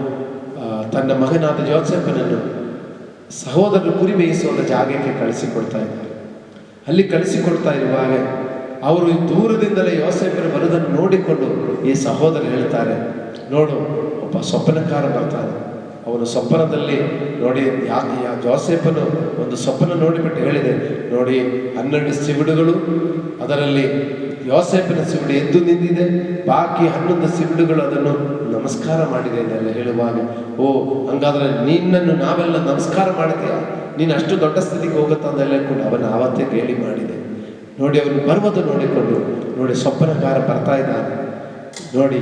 ತನ್ನ ಮಗನಾದ ಜೋಸೆಫನನ್ನು ಸಹೋದರರು ಕುರಿ ಮೇಯಿಸುವ ಜಾಗಕ್ಕೆ ಕಳಿಸಿಕೊಡ್ತಾ ಇದ್ದಾರೆ. ಅಲ್ಲಿ ಕಳಿಸಿಕೊಡ್ತಾ ಇರುವಾಗ ಅವರು ದೂರದಿಂದಲೇ ಯೋಸೇಫನ ಬರುವುದನ್ನು ನೋಡಿಕೊಂಡು ಈ ಸಹೋದರರು ಹೇಳ್ತಾರೆ, ನೋಡು, ಒಬ್ಬ ಸ್ವಪ್ನಕಾರ ಬರ್ತಾನೆ. ಅವನು ಸ್ವಪ್ನದಲ್ಲಿ ನೋಡಿ, ಜೋಸೆಫನು ಒಂದು ಸ್ವಪ್ನ ನೋಡಿಬಿಟ್ಟು ಹೇಳಿದೆ, ನೋಡಿ 12 ಸಿವುಡುಗಳು, ಅದರಲ್ಲಿ ಯೋಸೇಫನ ಸಿವುಡು ಎದ್ದು ನಿಂತಿದೆ, ಬಾಕಿ 11 ಸಿವುಡುಗಳು ಅದನ್ನು ನಮಸ್ಕಾರ ಮಾಡಿದೆ ಅಂತೆಲ್ಲ ಹೇಳುವಾಗ, ಓ ಹಂಗಾದ್ರೆ ನಿನ್ನನ್ನು ನಾವೆಲ್ಲ ನಮಸ್ಕಾರ ಮಾಡ್ತೀಯ, ನೀನು ಅಷ್ಟು ದೊಡ್ಡ ಸ್ಥಿತಿಗೆ ಹೋಗುತ್ತಾ ಅಂದೆಲ್ಲ ಕೂಡ ಅವನು ಆವತ್ತೇ ಗೇಲಿ ಮಾಡಿದೆ. ನೋಡಿ, ಅವನು ಬರುವುದು ನೋಡಿಕೊಂಡು, ನೋಡಿ ಸ್ವಪ್ನಕಾರ ಬರ್ತಾ ಇದ್ದಾನೆ. ನೋಡಿ,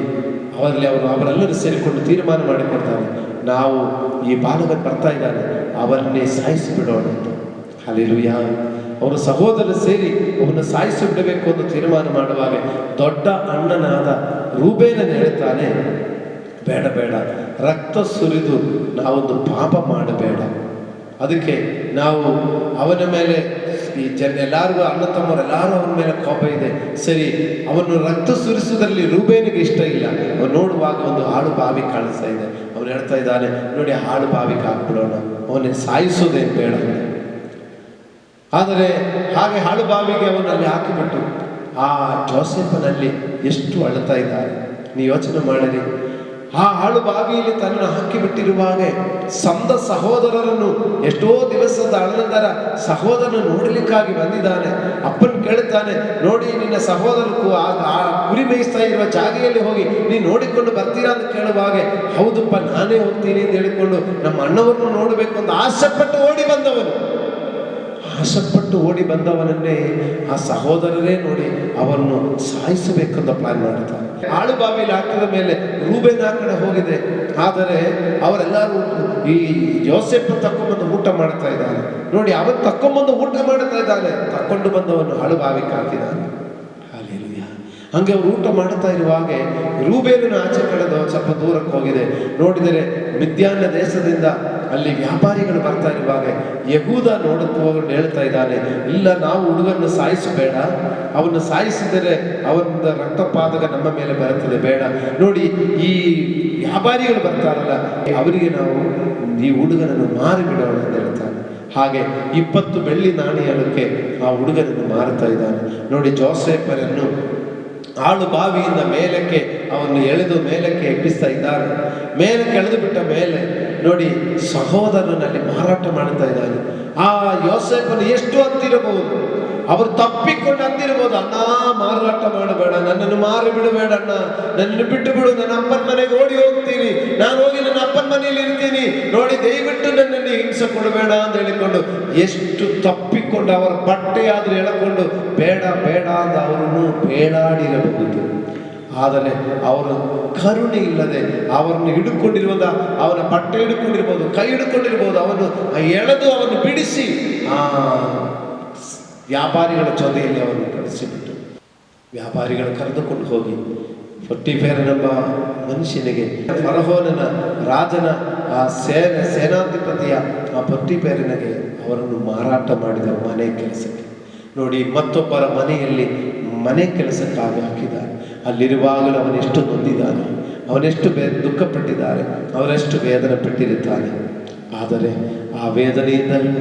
ಅವರೆಲ್ಲರೂ ಸೇರಿಕೊಂಡು ತೀರ್ಮಾನ ಮಾಡಿಕೊಡ್ತಾರೆ, ನಾವು ಈ ಬಾಲಕ ಬರ್ತಾ ಇದ್ದಾನೆ, ಅವನ್ನೇ ಸಾಯಿಸಿಬಿಡೋಣ ಅಂತ. ಹಲ್ಲೆಲೂಯ. ಅವರು ಸಹೋದರರು ಸೇರಿ ಅವನು ಸಾಯಿಸಿ ಬಿಡಬೇಕು ಅಂತ ತೀರ್ಮಾನ ಮಾಡುವಾಗ ದೊಡ್ಡ ಅಣ್ಣನಾದ ರೂಬೇನನ್ನು ಹೇಳ್ತಾನೆ, ಬೇಡ ಬೇಡ, ರಕ್ತ ಸುರಿದು ನಾವೊಂದು ಪಾಪ ಮಾಡಬೇಡ. ಅದಕ್ಕೆ ನಾವು ಅವನ ಮೇಲೆ ಈ ಎಲ್ಲರಿಗೂ ಅಣ್ಣ ತಮ್ಮರೆಲ್ಲರೂ ಅವನ ಮೇಲೆ ಕೋಪ ಇದೆ. ಸರಿ, ಅವನು ರಕ್ತ ಸುರಿಸುವುದರಲ್ಲಿ ರೂಬೇನಿಗೆ ಇಷ್ಟ ಇಲ್ಲ. ಅವನು ನೋಡುವಾಗ ಒಂದು ಹಾಳು ಬಾವಿ ಕಾಣಿಸ್ತಾ ಇದೆ. ಅವನು ಹೇಳ್ತಾ ಇದ್ದಾನೆ, ನೋಡಿ ಹಾಳು ಬಾವಿಗೆ ಹಾಕ್ಬಿಡೋಣ, ಅವನಿಗೆ ಸಾಯಿಸೋದೇನು ಬೇಡ. ಆದರೆ ಹಾಗೆ ಹಾಳು ಬಾವಿಗೆ ಅವನಲ್ಲಿ ಹಾಕಿಬಿಟ್ಟು ಆ ಜೋಸೆಫನಲ್ಲಿ ಎಷ್ಟು ಅಳ್ತಾ ಇದ್ದಾರೆ ನೀವು ಯೋಚನೆ ಮಾಡಿರಿ. ಆ ಹಾಳು ಬಾವಿಯಲ್ಲಿ ತನ್ನನ್ನು ಹಾಕಿಬಿಟ್ಟಿರುವಾಗ ಸಂದ ಸಹೋದರರನ್ನು ಎಷ್ಟೋ ದಿವಸದ ಅನಂತರ ಸಹೋದರನು ನೋಡಲಿಕ್ಕಾಗಿ ಬಂದಿದ್ದಾನೆ. ಅಪ್ಪನ ಕೇಳುತ್ತಾನೆ, ನೋಡಿ ನಿನ್ನ ಸಹೋದರಕ್ಕೂ ಆ ಕುರಿ ಮೇಯಿಸ್ತಾ ಇರುವ ಜಾಗೆಯಲ್ಲಿ ಹೋಗಿ ನೀನು ನೋಡಿಕೊಂಡು ಬರ್ತೀರಾ ಅಂತ ಕೇಳುವಾಗ, ಹೌದಪ್ಪ ನಾನೇ ಹೋಗ್ತೀನಿ ಅಂತ ಹೇಳಿಕೊಂಡು ನಮ್ಮ ಅಣ್ಣವರನ್ನು ನೋಡಬೇಕು ಅಂತ ಆಸೆಪಟ್ಟು ಓಡಿ ಬಂದವನನ್ನೇ ಆ ಸಹೋದರರೇ ನೋಡಿ ಅವರನ್ನು ಸಾಯಿಸಬೇಕಂತ ಪ್ಲಾನ್ ಮಾಡುತ್ತಾರೆ. ಆಳು ಬಾವಿಯಲ್ಲಿ ಹಾಕಿದ ಮೇಲೆ ರೂಬೇನ ಆ ಕಡೆ ಹೋಗಿದೆ. ಆದರೆ ಅವರೆಲ್ಲರೂ ಈ ಯೋಸೇಫ್ ತಕ್ಕೊಂಬಂದು ಊಟ ಮಾಡ್ತಾ ಇದ್ದಾನೆ. ನೋಡಿ, ಅವನು ತಕ್ಕೊಂಬಂದು ಊಟ ಮಾಡ್ತಾ ಇದ್ದಾನೆ, ತಕ್ಕೊಂಡು ಬಂದವನು ಆಳು ಬಾವಿಗೆ ಹಾಕಿದ್ದಾನೆ. ಹಲ್ಲೆಲೂಯಾ. ಹಂಗೆ ಅವರು ಊಟ ಮಾಡ್ತಾ ಇರುವಾಗ ರೂಬೇನನ ಆಚೆ ಕಡೆದು ಸ್ವಲ್ಪ ದೂರಕ್ಕೆ ಹೋಗಿದೆ. ನೋಡಿದರೆ ಮಿದ್ಯಾನ ದೇಶದಿಂದ ಅಲ್ಲಿ ವ್ಯಾಪಾರಿಗಳು ಬರ್ತಾ ಇರುವಾಗ ಯಹೂದ ಹೋಗಿ ಹೇಳ್ತಾ ಇದ್ದಾನೆ, ಇಲ್ಲ, ನಾವು ಹುಡುಗನ್ನು ಸಾಯಿಸಬೇಡ, ಅವನು ಸಾಯಿಸಿದರೆ ಅವನ ರಕ್ತಪಾತಕ ನಮ್ಮ ಮೇಲೆ ಬರುತ್ತದೆ, ಬೇಡ. ನೋಡಿ, ಈ ವ್ಯಾಪಾರಿಗಳು ಬರ್ತಾರಲ್ಲ, ಅವರಿಗೆ ನಾವು ಈ ಹುಡುಗನನ್ನು ಮಾರಿಬಿಡೋಣ ಅಂತ ಹೇಳ್ತಾನೆ. ಹಾಗೆ 20 ಬೆಳ್ಳಿ ನಾಣ್ಯಕ್ಕೆ ಆ ಹುಡುಗನನ್ನು ಮಾರುತ್ತಾ ಇದ್ದಾನೆ. ನೋಡಿ, ಜೋಸೆಫನನ್ನು ಆಳು ಬಾವಿಯಿಂದ ಮೇಲಕ್ಕೆ ಅವನು ಎಳೆದು ಮೇಲಕ್ಕೆ ಎಬ್ಬಿಸ್ತಾ ಇದ್ದಾನೆ. ಮೇಲಕ್ಕೆ ಎಳೆದು ಬಿಟ್ಟ ಮೇಲೆ ನೋಡಿ, ಸಹೋದರನಲ್ಲಿ ಮಾರಾಟ ಮಾಡ್ತಾ ಇದ್ದಾನೆ. ಆ ಯೋಸೇಫನು ಎಷ್ಟು ಹತ್ತಿರಬಹುದು, ಅವರು ತಪ್ಪಿಕೊಂಡು ಅಂದಿರ್ಬೋದು, ಅಣ್ಣ ಮಾರಾಟ ಮಾಡಬೇಡ, ನನ್ನನ್ನು ಮಾರಿ ಬಿಡಬೇಡ ಅಣ್ಣ, ನನ್ನನ್ನು ಬಿಟ್ಟು ಬಿಡು, ನನ್ನ ಅಪ್ಪನ ಮನೆಗೆ ಓಡಿ ಹೋಗ್ತೀನಿ, ನಾನು ಹೋಗಿ ನನ್ನ ಅಪ್ಪನ ಮನೆಯಲ್ಲಿ ಇರ್ತೀನಿ, ನೋಡಿ ದಯವಿಟ್ಟು ನನ್ನನ್ನು ಹಿಂಸೆ ಕೊಡಬೇಡ ಅಂತ ಹೇಳಿಕೊಂಡು ಎಷ್ಟು ತಪ್ಪಿಕೊಂಡು ಅವರ ಬಟ್ಟೆ ಆದರೂ ಎಳಕೊಂಡು ಬೇಡ ಬೇಡ ಅಂತ ಅವರನ್ನು ಬೇಡಾಡಿರಬಹುದು. ಆದರೆ ಅವರು ಕರುಣೆ ಇಲ್ಲದೆ ಅವರನ್ನು ಹಿಡ್ಕೊಂಡಿರುವುದ, ಅವನ ಬಟ್ಟೆ ಹಿಡ್ಕೊಂಡಿರ್ಬೋದು, ಕೈ ಹಿಡ್ಕೊಂಡಿರ್ಬೋದು, ಅವನು ಎಳೆದು ಅವನು ಬಿಡಿಸಿ ಆ ವ್ಯಾಪಾರಿಗಳ ಜೊತೆಯಲ್ಲಿ ಅವರನ್ನು ಕಳಿಸಿಬಿಟ್ಟು ವ್ಯಾಪಾರಿಗಳು ಕರೆದುಕೊಂಡು ಹೋಗಿ ಪೊಟಿಫೆರನೆಂಬ ಮನುಷ್ಯನಿಗೆ ಫರೋಹನ ರಾಜನ ಆ ಸೇನಾಧಿಪತಿಯ ಆ ಪೊಟಿಫೆರನಿಗೆ ಅವರನ್ನು ಮಾರಾಟ ಮಾಡಿದ ಮನೆ ಕೆಲಸಕ್ಕೆ. ನೋಡಿ, ಮತ್ತೊಬ್ಬರ ಮನೆಯಲ್ಲಿ ಮನೆ ಕೆಲಸಕ್ಕಾಗಿ ಹಾಕಿದ್ದಾನೆ. ಅಲ್ಲಿರುವಾಗಲೂ ಅವನೆಷ್ಟು ನೊಂದಿದ್ದಾನೆ, ಅವನೆಷ್ಟು ದುಃಖಪಟ್ಟಿದ್ದಾರೆ, ಅವರೆಷ್ಟು ವೇದನೆ ಪಟ್ಟಿರುತ್ತಾನೆ. ಆದರೆ ಆ ವೇದನೆಯಿಂದಲೂ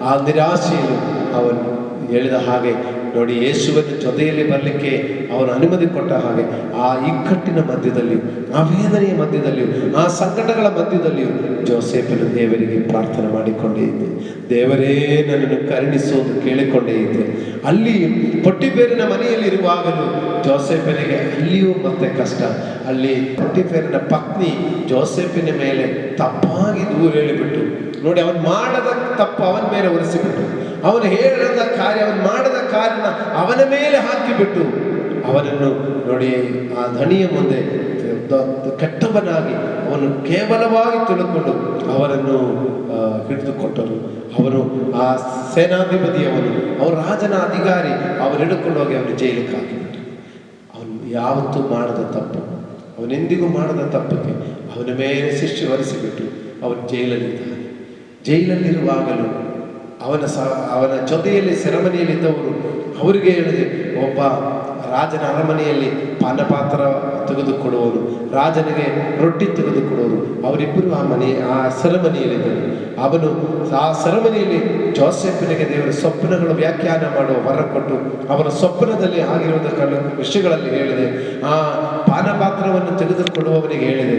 ಆ ನಿರಾಶೆಯಲ್ಲೂ ಅವನು ಹೇಳಿದ ಹಾಗೆ, ನೋಡಿ, ಯೇಸುವಿನ ಜೊತೆಯಲ್ಲಿ ಬರಲಿಕ್ಕೆ ಅವನು ಅನುಮತಿ ಕೊಟ್ಟ ಹಾಗೆ ಆ ಇಕ್ಕಟ್ಟಿನ ಮಧ್ಯದಲ್ಲಿಯೂ, ಆ ವೇದನೆಯ ಮಧ್ಯದಲ್ಲಿಯೂ, ಆ ಸಂಕಟಗಳ ಮಧ್ಯದಲ್ಲಿಯೂ ಜೋಸೆಫನು ದೇವರಿಗೆ ಪ್ರಾರ್ಥನೆ ಮಾಡಿಕೊಂಡೇ ಇದ್ದೆ. ದೇವರೇ ನನ್ನನ್ನು ಕರುಣಿಸೋದು ಕೇಳಿಕೊಂಡೇ ಇದ್ದೆ. ಅಲ್ಲಿ ಪೊಟಿಫೆರನ ಮನೆಯಲ್ಲಿರುವಾಗಲೂ ಜೋಸೆಫನಿಗೆ ಅಲ್ಲಿಯೂ ಮತ್ತೆ ಕಷ್ಟ. ಅಲ್ಲಿ ಪೊಟಿಫೆರನ ಪತ್ನಿ ಜೋಸೆಫಿನ ಮೇಲೆ ತಪ್ಪಾಗಿ ದೂರ ಹೇಳಿಬಿಟ್ಟು, ನೋಡಿ, ಅವನು ಮಾಡದ ತಪ್ಪು ಅವನ ಮೇಲೆ ಒರೆಸಿಬಿಟ್ಟು, ಅವನು ಹೇಳದ ಕಾರ್ಯ, ಅವನು ಮಾಡದ ಕಾರ್ಯನ ಅವನ ಮೇಲೆ ಹಾಕಿಬಿಟ್ಟು ಅವನನ್ನು, ನೋಡಿ, ಆ ಧಣಿಯ ಮುಂದೆ ಕೆಟ್ಟವನಾಗಿ ಅವನು ಕೇವಲವಾಗಿ ತಿಳ್ಕೊಂಡು ಅವರನ್ನು ಹಿಡಿದುಕೊಟ್ಟರು. ಅವನು ಆ ಸೇನಾಧಿಪತಿಯವನು, ಅವರ ರಾಜನ ಅಧಿಕಾರಿ, ಅವನು ಹಿಡ್ಕೊಂಡು ಹೋಗಿ ಅವನು ಜೈಲಿಗೆ ಹಾಕಿಬಿಟ್ಟು, ಅವನು ಯಾವತ್ತೂ ಮಾಡದ ತಪ್ಪು, ಅವನೆಂದಿಗೂ ಮಾಡದ ತಪ್ಪಕ್ಕೆ ಅವನ ಮೇಲೆ ಶಿಕ್ಷೆ ಹೊರಿಸಿಬಿಟ್ಟು ಅವನು ಜೈಲಲ್ಲಿದ್ದಾನೆ. ಜೈಲಲ್ಲಿರುವಾಗಲೂ ಅವನ ಜೊತೆಯಲ್ಲಿ ಸೆರೆಮನೆಯಲ್ಲಿದ್ದವರು ಅವರಿಗೆ ಹೇಳಿದೆ, ಒಬ್ಬ ರಾಜನ ಅರಮನೆಯಲ್ಲಿ ಪಾನಪಾತ್ರ ತೆಗೆದುಕೊಡುವವರು, ರಾಜನಿಗೆ ರೊಟ್ಟಿ ತೆಗೆದುಕೊಡುವರು, ಅವರಿಬ್ಬರು ಆ ಸೆರೆಮನೆಯಲ್ಲಿದ್ದರು. ಅವನು ಆ ಸೆರೆಮನೆಯಲ್ಲಿ ಜೋಸೆಫನಿಗೆ ದೇವರ ಸ್ವಪ್ನಗಳು ವ್ಯಾಖ್ಯಾನ ಮಾಡುವ ವರ ಕೊಟ್ಟು ಅವನ ಸ್ವಪ್ನದಲ್ಲಿ ಆಗಿರುವುದಕ್ಕೆ ವಿಷಯಗಳಲ್ಲಿ ಹೇಳಿದೆ. ಆ ಪಾನಪಾತ್ರವನ್ನು ತೆಗೆದುಕೊಡುವವನಿಗೆ ಹೇಳಿದೆ,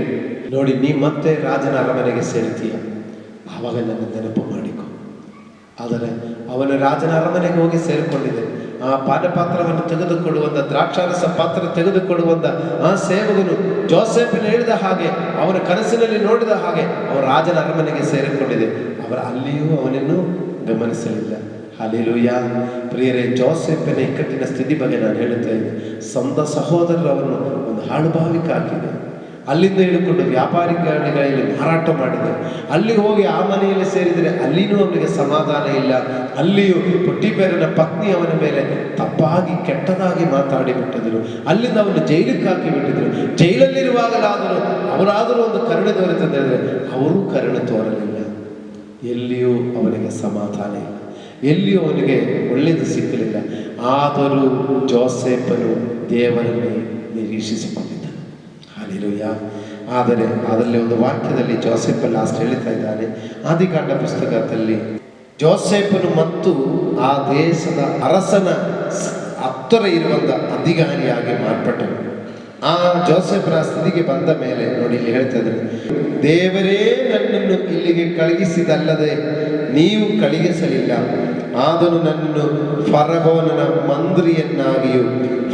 ನೋಡಿ, ನೀ ಮತ್ತೆ ರಾಜನ ಅರಮನೆಗೆ ಸೇರ್ತೀಯ, ಆವಾಗ ನನ್ನ ನೆನಪು ಮಾಡಿಕೊ. ಆದರೆ ಅವನು ರಾಜನ ಅರಮನೆಗೆ ಹೋಗಿ ಸೇರಿಕೊಂಡಿದೆ. ಆ ಪಾನಪಾತ್ರವನ್ನು ತೆಗೆದುಕೊಡುವಂಥ, ದ್ರಾಕ್ಷಾರಸ ಪಾತ್ರ ತೆಗೆದುಕೊಡುವಂಥ ಆ ಸೇವಕನು ಜೋಸೆಫನು ಹೇಳಿದ ಹಾಗೆ, ಅವನ ಕನಸಿನಲ್ಲಿ ನೋಡಿದ ಹಾಗೆ ಅವರ ರಾಜನ ಅರಮನೆಗೆ ಸೇರಿಕೊಂಡಿದೆ. ಅಲ್ಲಿಯೂ ಅವನನ್ನು ಗಮನಿಸಲಿಲ್ಲ. ಹಲ್ಲೆಲೂಯಾ. ಪ್ರಿಯರೇ, ಜೋಸೆಫನ ಇಕ್ಕಟ್ಟಿನ ಸ್ಥಿತಿ ಬಗ್ಗೆ ನಾನು ಹೇಳುತ್ತಾ ಇದ್ದೆ. ಸ್ವಂತ ಸಹೋದರರು ಅವನು ಒಂದು ಹಾಳುಭಾವಿಕ ಹಾಕಿದೆ. ಅಲ್ಲಿಂದ ಹಿಡ್ಕೊಂಡು ವ್ಯಾಪಾರಿಗಳಲ್ಲಿ ಮಾರಾಟ ಮಾಡಿದೆ. ಅಲ್ಲಿ ಹೋಗಿ ಆ ಮನೆಯಲ್ಲಿ ಸೇರಿದರೆ ಅಲ್ಲಿಯೂ ಅವನಿಗೆ ಸಮಾಧಾನ ಇಲ್ಲ. ಅಲ್ಲಿಯೂ ಪೊಟಿಫೆರನ ಪತ್ನಿ ಅವನ ಮೇಲೆ ತಪ್ಪಾಗಿ ಕೆಟ್ಟದಾಗಿ ಮಾತಾಡಿಬಿಟ್ಟಿದ್ರು. ಅಲ್ಲಿಂದ ಅವನು ಜೈಲಿಗೆ ಹಾಕಿಬಿಟ್ಟಿದ್ರು. ಜೈಲಲ್ಲಿರುವಾಗಲಾದರೂ ಅವರಾದರೂ ಒಂದು ಕರುಣೆ ತೋರಿತಂದರೆ ಅವರು ಕರುಣೆ ತೋರಲಿಲ್ಲ. ಎಲ್ಲಿಯೂ ಅವನಿಗೆ ಸಮಾಧಾನ ಇಲ್ಲ, ಎಲ್ಲಿಯೂ ಅವನಿಗೆ ಒಳ್ಳೆಯದು ಸಿಕ್ಕಲಿಲ್ಲ. ಆದರೂ ಜೋಸೆಫನು ದೇವರನ್ನೇ ನಿರೀಕ್ಷಿಸಿಕೊಂಡಿದ್ದ. ಹಲ್ಲೆಲೂಯಾ. ಆದರೆ ಅದರಲ್ಲಿ ಒಂದು ವಾಕ್ಯದಲ್ಲಿ ಜೋಸೆಫ್ ಲಾಸ್ಟ್ ಹೇಳ್ತಾ ಇದ್ದಾನೆ, ಆದಿಕಾಂಡ ಪುಸ್ತಕದಲ್ಲಿ, ಜೋಸೆಫನು ಮತ್ತು ಆ ದೇಶದ ಅರಸನ ಹತ್ತಿರ ಇರುವಂಥ ಅಧಿಕಾರಿಯಾಗಿ ಮಾರ್ಪಟ್ಟನು. ಆ ಜೋಸೆಫನ ಸ್ಥಿತಿಗೆ ಬಂದ ಮೇಲೆ ನೋಡಿ, ಇಲ್ಲಿ ಹೇಳ್ತಾ ಇದ್ದಾರೆ, ದೇವರೇ ನನ್ನನ್ನು ಇಲ್ಲಿಗೆ ಕಳುಹಿಸಿದಲ್ಲದೆ ನೀವು ಕಳುಹಿಸಲಿಲ್ಲ. ಆದರೂ ನನ್ನನ್ನು ಫರೋಹನ ಮಂತ್ರಿಯನ್ನಾಗಿಯೂ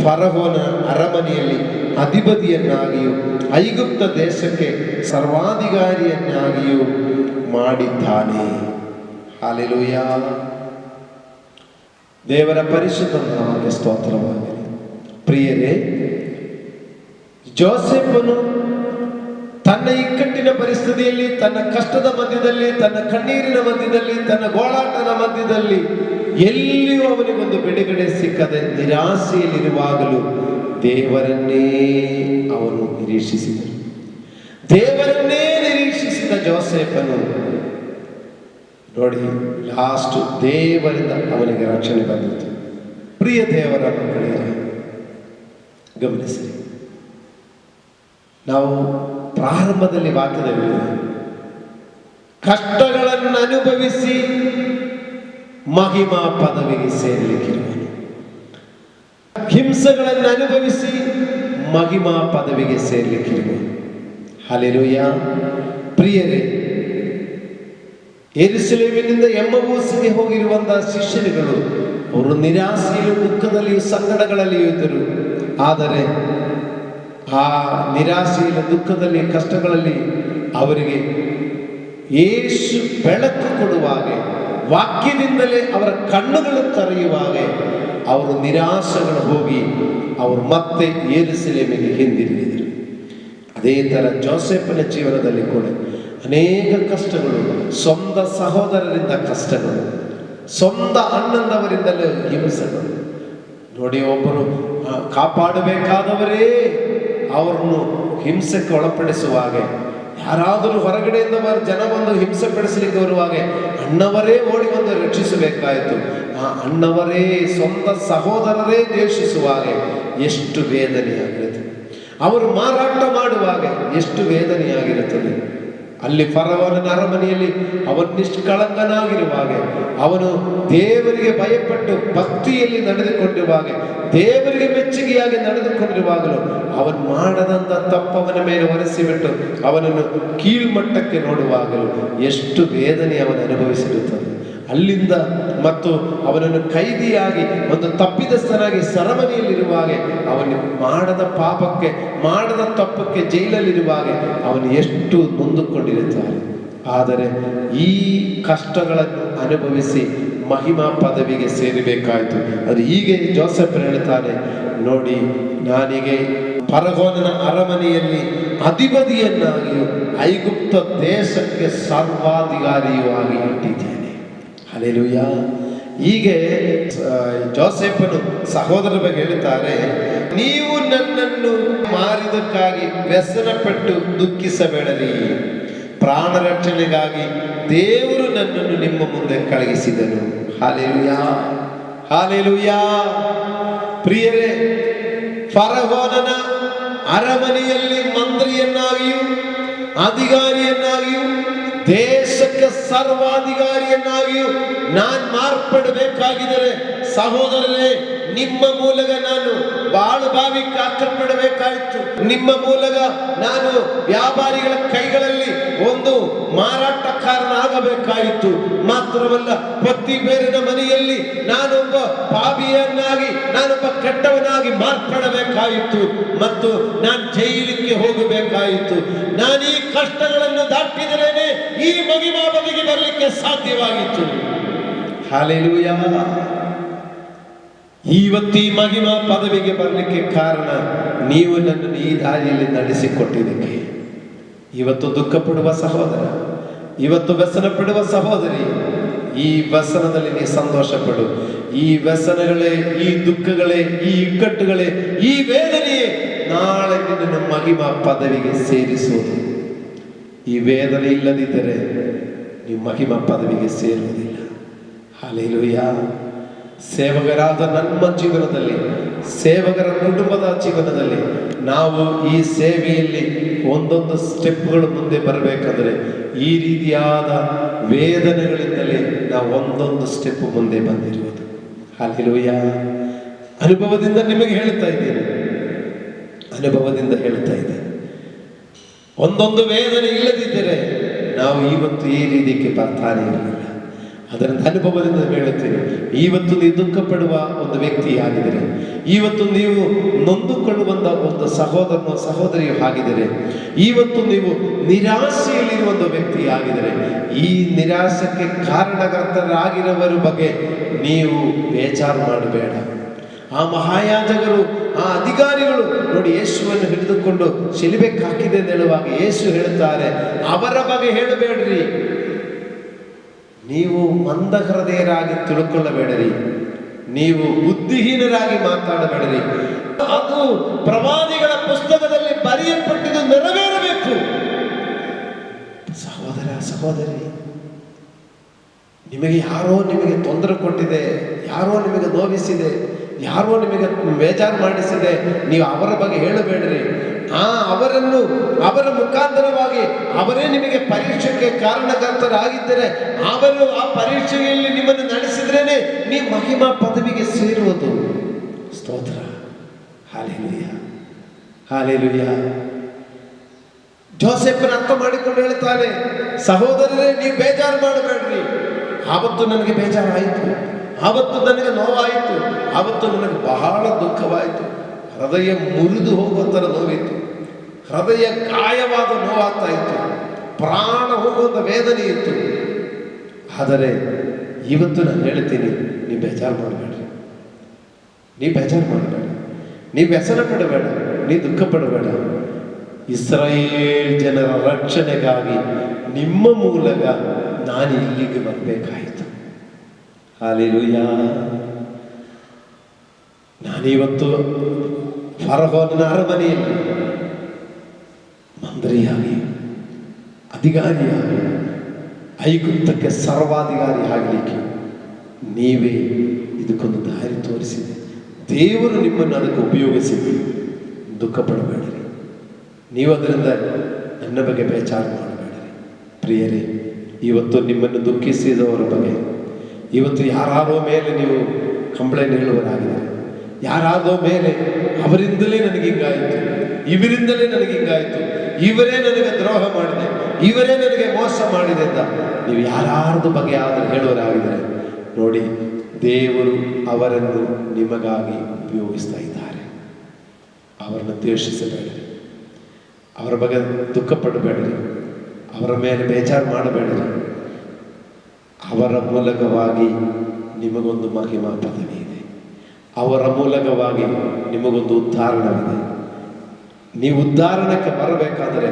ಫರೋಹನ ಅರಮನೆಯಲ್ಲಿ ಅಧಿಪತಿಯನ್ನಾಗಿಯೂ ಐಗುಪ್ತ ದೇಶಕ್ಕೆ ಸರ್ವಾಧಿಕಾರಿಯನ್ನಾಗಿಯೂ ಮಾಡಿದ್ದಾನೆ. ಹಲ್ಲೆಲೂಯಾ. ದೇವರ ಪರಿಶುದ್ಧ ನಾಮಕ್ಕೆ ಸ್ತೋತ್ರವಾಗಲಿ. ಪ್ರಿಯರೇ, ಜೋಸೆಫನು ತನ್ನ ಇಕ್ಕಟ್ಟಿನ ಪರಿಸ್ಥಿತಿಯಲ್ಲಿ, ತನ್ನ ಕಷ್ಟದ ಮಧ್ಯದಲ್ಲಿ, ತನ್ನ ಕಣ್ಣೀರಿನ ಮಧ್ಯದಲ್ಲಿ, ತನ್ನ ಗೋಳಾಟದ ಮಧ್ಯದಲ್ಲಿ ಎಲ್ಲಿಯೂ ಅವನಿಗೊಂದು ಬಿಡುಗಡೆ ಸಿಕ್ಕದೆ ನಿರಾಸೆಯಲ್ಲಿರುವಾಗಲೂ ದೇವರನ್ನೇ ಅವನು ನಿರೀಕ್ಷಿಸಿದನು. ದೇವರನ್ನೇ ನಿರೀಕ್ಷಿಸಿದ ಜೋಸೆಫನು ನೋಡಿ, ಲಾಸ್ಟ್ ದೇವರಿಂದ ಅವನಿಗೆ ರಕ್ಷಣೆ ಬಂದಿತು. ಪ್ರಿಯ ದೇವರ ಮಕ್ಕಳೇ, ಗಮನಿಸಿ, ನಾವು ಪ್ರಾರಂಭದಲ್ಲಿ ವಾಕ್ಯದಲ್ಲಿ ಕಷ್ಟಗಳನ್ನು ಅನುಭವಿಸಿ ಮಹಿಮಾ ಪದವಿಗೆ ಸೇರಲಿಕ್ಕಿರುವನು, ಹಿಂಸೆಗಳನ್ನು ಅನುಭವಿಸಿ ಮಹಿಮಾ ಪದವಿಗೆ ಸೇರಲಿಕ್ಕಿರುವನು. ಹಲ್ಲೆಲೂಯಾ. ಪ್ರಿಯರೇ, ಯೆರೂಸಲೇಮಿನಿಂದ ಎಮ್ಮವೂಸಿಗೆ ಹೋಗಿರುವಂತಹ ಶಿಷ್ಯರುಗಳು ಅವರು ನಿರಾಸೆಯಲ್ಲಿಯೂ ದುಃಖದಲ್ಲಿಯೂ ಸಂಕಟಗಳಲ್ಲಿಯೂ ಇದ್ದರು. ಆದರೆ ಆ ನಿರಾಸೆಯಲ್ಲಿ, ದುಃಖದಲ್ಲಿ, ಕಷ್ಟಗಳಲ್ಲಿ ಅವರಿಗೆ ಯೇಸು ಬೆಳಕು ಕೊಡುವಾಗ, ವಾಕ್ಯದಿಂದಲೇ ಅವರ ಕಣ್ಣುಗಳು ತೆರೆಯುವಾಗ ಅವರು ನಿರಾಸೆಗಳು ಹೋಗಿ ಅವರು ಮತ್ತೆ ಯೆರೂಸಲೇಮಿಗೆ ಹಿಂದಿರುಗಿದರು. ಅದೇ ಥರ ಜೋಸೆಫನ ಜೀವನದಲ್ಲಿ ಕೂಡ ಅನೇಕ ಕಷ್ಟಗಳು, ಸ್ವಂತ ಸಹೋದರರಿಂದ ಕಷ್ಟಗಳು, ಸ್ವಂತ ಅಣ್ಣಂದವರಿಂದಲೇ ಹಿಂಸೆಗಳು. ನೋಡಿ, ಒಬ್ಬರು ಕಾಪಾಡಬೇಕಾದವರೇ ಅವರನ್ನು ಹಿಂಸೆಗೆ ಒಳಪಡಿಸುವಾಗ, ಯಾರಾದರೂ ಹೊರಗಡೆಯಿಂದ ಜನ ಬಂದು ಹಿಂಸೆ ಪಡಿಸಲಿಕ್ಕೆ ಬರುವಾಗ ಅಣ್ಣವರೇ ಓಡಿ ಬಂದು ರಕ್ಷಿಸಬೇಕಾಯಿತು. ಆ ಅಣ್ಣವರೇ ಸ್ವಂತ ಸಹೋದರರೇ ದ್ವೇಷಿಸುವಾಗ ಎಷ್ಟು ವೇದನೆಯಾಗಿರುತ್ತದೆ. ಅವರು ಮಾರಾಟ ಮಾಡುವಾಗ ಎಷ್ಟು ವೇದನೆಯಾಗಿರುತ್ತದೆ. ಅಲ್ಲಿ ಫರೋಹನ ಅರಮನೆಯಲ್ಲಿ ಅವನು ನಿಷ್ಕಳಂಕನಾಗಿರುವಾಗ, ಅವನು ದೇವರಿಗೆ ಭಯಪಟ್ಟು ಭಕ್ತಿಯಲ್ಲಿ ನಡೆದುಕೊಂಡಿರುವಾಗ, ದೇವರಿಗೆ ಮೆಚ್ಚುಗೆಯಾಗಿ ನಡೆದುಕೊಂಡಿರುವಾಗಲೂ ಅವನು ಮಾಡದಂತ ತಪ್ಪವನ ಮೇಲೆ ಒರೆಸಿಬಿಟ್ಟು ಅವನನ್ನು ಕೀಳ್ಮಟ್ಟಕ್ಕೆ ನೋಡುವಾಗಲೂ ಎಷ್ಟು ವೇದನೆ ಅವನು ಅನುಭವಿಸಿರುತ್ತದೆ. ಅಲ್ಲಿಂದ ಮತ್ತು ಅವನನ್ನು ಕೈದಿಯಾಗಿ ಒಂದು ತಪ್ಪಿದಸ್ಥನಾಗಿ ಸರಮನೆಯಲ್ಲಿರುವಾಗ, ಅವನು ಮಾಡದ ಪಾಪಕ್ಕೆ ಮಾಡದ ತಪ್ಪಕ್ಕೆ ಜೈಲಲ್ಲಿರುವಾಗ ಅವನು ಎಷ್ಟು ನೊಂದುಕೊಂಡಿರುತ್ತಾರೆ. ಆದರೆ ಈ ಕಷ್ಟಗಳನ್ನು ಅನುಭವಿಸಿ ಮಹಿಮಾ ಪದವಿಗೆ ಸೇರಬೇಕಾಯಿತು. ಅದು ಹೀಗೆ ಜೋಸೆಫ್ ಹೇಳ್ತಾನೆ, ನೋಡಿ ನಾನಿಗೆ ಫರೋಹನ ಅರಮನೆಯಲ್ಲಿ ಅಧಿಪತಿಯನ್ನಾಗಿಯೂ ಐಗುಪ್ತ ದೇಶಕ್ಕೆ ಸರ್ವಾಧಿಕಾರಿಯೂ ಆಗಿ ಇಟ್ಟಿದ್ದೇನೆ. ಹಲ್ಲೆಲೂಯ. ಹೀಗೆ ಜೋಸೆಫನು ಸಹೋದರ ಬಗ್ಗೆ ಹೇಳುತ್ತಾರೆ, ನೀವು ನನ್ನನ್ನು ಮಾರಿದಕ್ಕಾಗಿ ವ್ಯಸನಪಟ್ಟು ದುಃಖಿಸಬೇಡರಿ, ಪ್ರಾಣ ರಕ್ಷಣೆಗಾಗಿ ದೇವರು ನನ್ನನ್ನು ನಿಮ್ಮ ಮುಂದೆ ಕಳುಹಿಸಿದನು. Hallelujah, hallelujah. ಪ್ರಿಯರೇ, ಫರೋಹನ ಅರಮನೆಯಲ್ಲಿ ಮಂತ್ರಿಯನ್ನಾಗಿಯೂ ಅಧಿಕಾರಿಯನ್ನಾಗಿಯೂ ದೇಶಕ್ಕೆ ಸರ್ವಾಧಿಕಾರಿಯನ್ನಾಗಿಯೂ ನಾನು ಮಾರ್ಪಡಬೇಕಾಗಿದ್ದರೆ ಸಹೋದರರೇ, ನಿಮ್ಮ ಮೂಲಕ ನಾನು ಬಾಳು ಬಾವಿಗೆ ಹಾಕಲ್ಪಡಬೇಕಾಯಿತು. ನಿಮ್ಮ ಮೂಲಕ ನಾನು ವ್ಯಾಪಾರಿಗಳ ಕೈಗಳಲ್ಲಿ ಒಂದು ಮಾರಾಟಗಾರನಾಗಬೇಕಾಯಿತು. ಮಾತ್ರವಲ್ಲ, ಪ್ರತಿ ಬೇರಿನ ಮನೆಯಲ್ಲಿ ನಾನೊಬ್ಬ ಪಾಪಿಯನ್ನಾಗಿ, ನಾನೊಬ್ಬ ಕೆಟ್ಟವನಾಗಿ ಮಾರ್ಪಡಬೇಕಾಯಿತು ಮತ್ತು ನಾನು ಜೈಲಿಗೆ ಹೋಗಬೇಕಾಯಿತು. ನಾನು ಈ ಕಷ್ಟಗಳನ್ನು ದಾಟಿದರೇನೆ ಈ ಮಹಿಮಾ ಪದವಿಗೆ ಬರಲಿಕ್ಕೆ ಸಾಧ್ಯವಾಗಿತ್ತು. ಹಲ್ಲೆಲೂಯ. ಇವತ್ತು ಈ ಮಹಿಮಾ ಪದವಿಗೆ ಬರಲಿಕ್ಕೆ ಕಾರಣ ನೀವು ನನ್ನನ್ನು ಈ ದಾರಿಯಲ್ಲಿ ನಡೆಸಿಕೊಟ್ಟಿದ್ದಕ್ಕೆ. ಇವತ್ತು ದುಃಖ ಪಡುವ ಸಹೋದರ, ಇವತ್ತು ವ್ಯಸನ ಪಡುವ ಸಹೋದರಿ, ಈ ವ್ಯಸನದಲ್ಲಿ ನೀ ಸಂತೋಷ ಪಡು. ಈ ವ್ಯಸನಗಳೇ, ಈ ದುಃಖಗಳೇ, ಈ ಇಕ್ಕಟ್ಟುಗಳೇ, ಈ ವೇದನೆಯೇ ನಾಳೆ ನಿನ್ನನ್ನು ಮಹಿಮಾ ಪದವಿಗೆ ಸೇರಿಸುವುದು. ಈ ವೇದನೆ ಇಲ್ಲದಿದ್ದರೆ ನೀವು ಮಹಿಮಾ ಪದವಿಗೆ ಸೇರುವುದಿಲ್ಲ. ಹಲ್ಲೆಲೂಯ. ಸೇವಕರಾದ ನಮ್ಮ ಜೀವನದಲ್ಲಿ, ಸೇವಕರ ಕುಟುಂಬದ ಜೀವನದಲ್ಲಿ ನಾವು ಈ ಸೇವೆಯಲ್ಲಿ ಒಂದೊಂದು ಸ್ಟೆಪ್ಗಳು ಮುಂದೆ ಬರಬೇಕಾದ್ರೆ ಈ ರೀತಿಯಾದ ವೇದನೆಗಳಿಂದಲೇ ನಾವು ಒಂದೊಂದು ಸ್ಟೆಪ್ ಮುಂದೆ ಬಂದಿರುವುದು. ಹಲ್ಲೆಲೂಯ. ಅನುಭವದಿಂದ ನಿಮಗೆ ಹೇಳ್ತಾ ಇದ್ದೇನೆ, ಅನುಭವದಿಂದ ಹೇಳ್ತಾ ಇದ್ದೇನೆ. ಒಂದೊಂದು ವೇದನೆ ಇಲ್ಲದಿದ್ದರೆ ನಾವು ಇವತ್ತು ಈ ರೀತಿಗೆ ಬರ್ತಾನೆ ಇರಲಿಲ್ಲ. ಅದರಿಂದ ಅನುಭವದಿಂದ ಹೇಳುತ್ತೇನೆ, ಇವತ್ತು ನೀವು ದುಃಖ ಪಡುವ ಒಂದು ವ್ಯಕ್ತಿಯಾಗಿದ್ದರೆ, ಇವತ್ತು ನೀವು ನೊಂದುಕೊಳ್ಳುವಂಥ ಒಂದು ಸಹೋದರನೋ ಸಹೋದರಿಯೋ ಆಗಿದ್ದರೆ, ಇವತ್ತು ನೀವು ನಿರಾಶೆಯಲ್ಲಿರುವ ಒಂದು ವ್ಯಕ್ತಿಯಾಗಿದ್ದರೆ, ಈ ನಿರಾಶಕ್ಕೆ ಕಾರಣಕರ್ತರಾಗಿರುವವರ ಬಗ್ಗೆ ನೀವು ಬೇಜಾರು ಮಾಡಬೇಡ. ಆ ಮಹಾಯಾಜಕರು, ಆ ಅಧಿಕಾರಿಗಳು ನೋಡಿ ಯೇಸುವನ್ನು ಹಿಡಿದುಕೊಂಡು ಶಿಲುಬೆಗೆ ಹಾಕಿದೆ ಅಂತ ಹೇಳುವಾಗ ಯೇಸು ಹೇಳುತ್ತಾರೆ, ಅವರ ಬಗ್ಗೆ ಹೇಳಬೇಡ್ರಿ, ನೀವು ಮಂದ ಹೃದಯರಾಗಿ ತಿಳ್ಕೊಳ್ಳಬೇಡರಿ, ನೀವು ಬುದ್ಧಿಹೀನರಾಗಿ ಮಾತಾಡಬೇಡರಿ. ಅದು ಪ್ರವಾದಿಗಳ ಪುಸ್ತಕದಲ್ಲಿ ಬರೆಯಲ್ಪಟ್ಟಿದ್ದು ನೆರವೇರಬೇಕು. ಸಹೋದರ ಸಹೋದರಿ, ನಿಮಗೆ ಯಾರೋ ನಿಮಗೆ ತೊಂದರೆ ಕೊಟ್ಟಿದೆ, ಯಾರೋ ನಿಮಗೆ ನೋವಿಸಿದೆ, ಯಾರೋ ನಿಮಗೆ ಬೇಜಾರು ಮಾಡಿಸಿದೆ, ನೀವು ಅವರ ಬಗ್ಗೆ ಹೇಳಬೇಡ್ರಿ. ಅವರನ್ನು, ಅವರ ಮುಖಾಂತರವಾಗಿ ಅವರೇ ನಿಮಗೆ ಪರೀಕ್ಷೆಗೆ ಕಾರಣಕರ್ತರಾಗಿದ್ದರೆ, ಅವರು ಆ ಪರೀಕ್ಷೆಯಲ್ಲಿ ನಿಮ್ಮನ್ನು ನಡೆಸಿದ್ರೇನೆ ನೀವು ಮಹಿಮಾ ಪದವಿಗೆ ಸೇರುವುದು. ಸ್ತೋತ್ರ. Hallelujah, hallelujah. ಜೋಸೆಫನ ಅರ್ಥ ಮಾಡಿಕೊಂಡು ಹೇಳ್ತಾನೆ, ಸಹೋದರರೇ ನೀವು ಬೇಜಾರು ಮಾಡಬೇಡ್ರಿ. ಆವತ್ತು ನನಗೆ ಬೇಜಾರಾಯಿತು, ಆವತ್ತು ನನಗೆ ನೋವಾಯಿತು, ಆವತ್ತು ನನಗೆ ಬಹಳ ದುಃಖವಾಯಿತು, ಹೃದಯ ಮುರಿದು ಹೋಗುವ ಥರ ನೋವಿತ್ತು, ಹೃದಯ ಗಾಯವಾದ ನೋವಾಗ್ತಾ ಇತ್ತು, ಪ್ರಾಣ ಹೋಗುವಂಥ ವೇದನೆ ಇತ್ತು. ಆದರೆ ಇವತ್ತು ನಾನು ಹೇಳ್ತೀನಿ, ನೀವು ಬೇಜಾರು ಮಾಡಬೇಡ್ರಿ, ನೀವು ಬೇಜಾರು ಮಾಡಬೇಡ, ನೀವು ವ್ಯಸನ ಪಡಬೇಡ, ನೀವು ದುಃಖ ಪಡಬೇಡ. ಇಸ್ರಾಯೇಲ್ ಜನರ ರಕ್ಷಣೆಗಾಗಿ ನಿಮ್ಮ ಮೂಲಕ ನಾನು ಇಲ್ಲಿಗೆ ಬರಬೇಕಾಯಿತು. ಹಲ್ಲೆಲೂಯ. ನಾನಿವತ್ತು ಫರೋಹನ ಅರಮನೆಯಲ್ಲಿ ಮಂತ್ರಿಯಾಗಿ, ಅಧಿಕಾರಿಯಾಗಿ, ಐಗುಪ್ತಕ್ಕೆ ಸರ್ವಾಧಿಕಾರಿ ಆಗಲಿಕ್ಕೆ ನೀವೇ ಇದಕ್ಕೊಂದು ದಾರಿ ತೋರಿಸಿದೆ. ದೇವರು ನಿಮ್ಮನ್ನು ಅದಕ್ಕೆ ಉಪಯೋಗಿಸಿದೆ. ದುಃಖ ಪಡಬೇಡಿರಿ. ನೀವು ಅದರಿಂದ ನನ್ನ ಬಗ್ಗೆ ಬೇಚಾರ ಮಾಡಬೇಡಿರಿ. ಪ್ರಿಯರೇ, ಇವತ್ತು ನಿಮ್ಮನ್ನು ದುಃಖಿಸಿದವರ ಬಗ್ಗೆ, ಇವತ್ತು ಯಾರೋ ಮೇಲೆ ನೀವು ಕಂಪ್ಲೇಂಟ್ ಹೇಳುವರಾಗಿದ್ದಾರೆ, ಯಾರಾದೋ ಮೇಲೆ ಅವರಿಂದಲೇ ನನಗೆ ಹಿಂಗಾಯಿತು, ಇವರಿಂದಲೇ ನನಗೆ ಹಿಂಗಾಯಿತು, ಇವರೇ ನನಗೆ ದ್ರೋಹ ಮಾಡಿದೆ, ಇವರೇ ನನಗೆ ಮೋಸ ಮಾಡಿದೆ ಅಂತ ನೀವು ಯಾರಾರ್ದು ಬಗ್ಗೆ ಆದರೂ ಹೇಳುವರಾಗಿದ್ದಾರೆ, ನೋಡಿ, ದೇವರು ಅವರನ್ನು ನಿಮಗಾಗಿ ಉಪಯೋಗಿಸ್ತಾ ಇದ್ದಾರೆ. ಅವರನ್ನು ದ್ವೇಷಿಸಬೇಡಿರಿ, ಅವರ ಬಗ್ಗೆ ದುಃಖ ಪಡಬೇಡಿರಿ, ಅವರ ಮೇಲೆ ಬೇಜಾರು ಮಾಡಬೇಡಿರಿ. ಅವರ ಮೂಲಕವಾಗಿ ನಿಮಗೊಂದು ಮಹಿಮಾ ಪದವಿ ಇದೆ. ಅವರ ಮೂಲಕವಾಗಿ ನಿಮಗೊಂದು ಉದ್ಧಾರಣವಿದೆ. ನೀವು ಉದ್ಧಾರಣಕ್ಕೆ ಬರಬೇಕಾದರೆ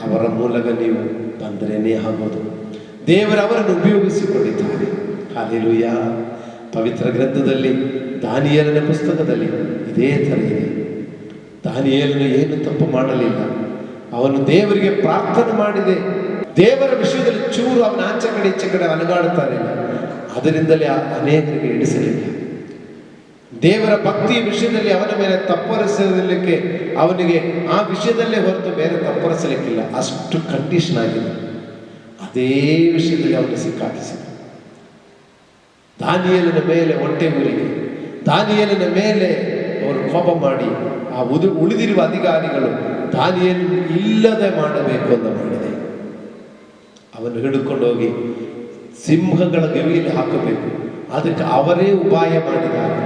ಅವರ ಮೂಲಕ ನೀವು ಬಂದರೇನೇ ಆಗೋದು. ದೇವರವರನ್ನು ಉಪಯೋಗಿಸಿಕೊಂಡಿದ್ದಾರೆ. ಹಲ್ಲೆಲೂಯ. ಪವಿತ್ರ ಗ್ರಂಥದಲ್ಲಿ ದಾನಿಯೇಲನ ಪುಸ್ತಕದಲ್ಲಿ ಇದೇ ಥರ ಇದೆ. ದಾನಿಯೇಲನು ಏನು ತಪ್ಪು ಮಾಡಲಿಲ್ಲ. ಅವನು ದೇವರಿಗೆ ಪ್ರಾರ್ಥನೆ ಮಾಡಿದೆ. ದೇವರ ವಿಷಯದಲ್ಲಿ ಚೂರು ಅವನ ಆಚೆ ಕಡೆ ಈಚೆ ಕಡೆ ಅಲುಗಾಡುತ್ತಾರೆ. ಅದರಿಂದಲೇ ಅನೇಕರಿಗೆ ಹಿಡಿಸಲಿಲ್ಲ. ದೇವರ ಭಕ್ತಿಯ ವಿಷಯದಲ್ಲಿ ಅವನ ಮೇಲೆ ತಪ್ಪರಿಸಲಿಕ್ಕೆ ಅವನಿಗೆ ಆ ವಿಷಯದಲ್ಲೇ ಹೊರತು ಬೇರೆ ತಪ್ಪರಿಸಲಿಕ್ಕಿಲ್ಲ. ಅಷ್ಟು ಕಂಡೀಷನ್ ಆಗಿದೆ. ಅದೇ ವಿಷಯದಲ್ಲಿ ಅವನು ಸಿಕ್ಕಾಕಿಸಿದ. ದಾನಿಯೇಲನ ಮೇಲೆ ಹೊಟ್ಟೆ ಊರಿಗೆ, ದಾನಿಯೇಲನ ಮೇಲೆ ಅವರು ಕೋಪ ಮಾಡಿ ಆ ಉಳಿದಿರುವ ಅಧಿಕಾರಿಗಳು ದಾನಿಯೇಲನು ಇಲ್ಲದೆ ಮಾಡಬೇಕು ಅಂತ ಮಾಡಿದೆ. ಅವನು ಹಿಡಿದುಕೊಂಡು ಹೋಗಿ ಸಿಂಹಗಳ ಗವಿಯಲ್ಲಿ ಹಾಕಬೇಕು. ಅದಕ್ಕೆ ಅವರೇ ಉಪಾಯ ಮಾಡಿದ್ದಾರೆ.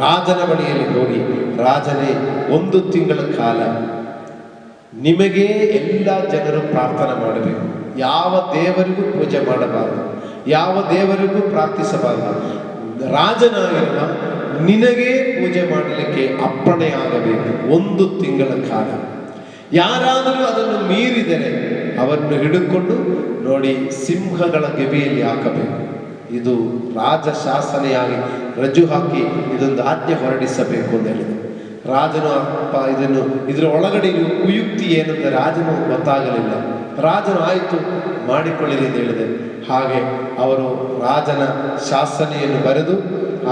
ರಾಜನ ಬಳಿಯಲ್ಲಿ ಹೋಗಿ, ರಾಜನೇ, 1 ತಿಂಗಳ ಕಾಲ ನಿಮಗೆ ಎಲ್ಲ ಜನರು ಪ್ರಾರ್ಥನೆ ಮಾಡಬೇಕು. ಯಾವ ದೇವರಿಗೂ ಪೂಜೆ ಮಾಡಬಾರದು, ಯಾವ ದೇವರಿಗೂ ಪ್ರಾರ್ಥಿಸಬಾರದು. ರಾಜನಾಗಿರುವ ನಿನಗೇ ಪೂಜೆ ಮಾಡಲಿಕ್ಕೆ ಅಪ್ಪಣೆ ಆಗಬೇಕು 1 ತಿಂಗಳ ಕಾಲ. ಯಾರಾದರೂ ಅದನ್ನು ಮೀರಿದರೆ ಅವನ್ನು ಹಿಡಿದುಕೊಂಡು ನೋಡಿ ಸಿಂಹಗಳ ಗವಿಯಲ್ಲಿ ಹಾಕಬೇಕು. ಇದು ರಾಜ ಶಾಸನೆಯಾಗಿ ರಜು ಹಾಕಿ ಇದೊಂದು ಆಜ್ಞೆ ಹೊರಡಿಸಬೇಕು ಅಂತ ಹೇಳಿದೆ. ರಾಜನು ಇದರ ಒಳಗಡೆ ಕುಯುಕ್ತಿ ಏನಂತ ರಾಜನು ಗೊತ್ತಾಗಲಿಲ್ಲ. ರಾಜನು ಆಯಿತು ಮಾಡಿಕೊಳ್ಳಿರಿ ಅಂತ ಹೇಳಿದೆ. ಹಾಗೆ ಅವರು ರಾಜನ ಶಾಸನೆಯನ್ನು ಬರೆದು,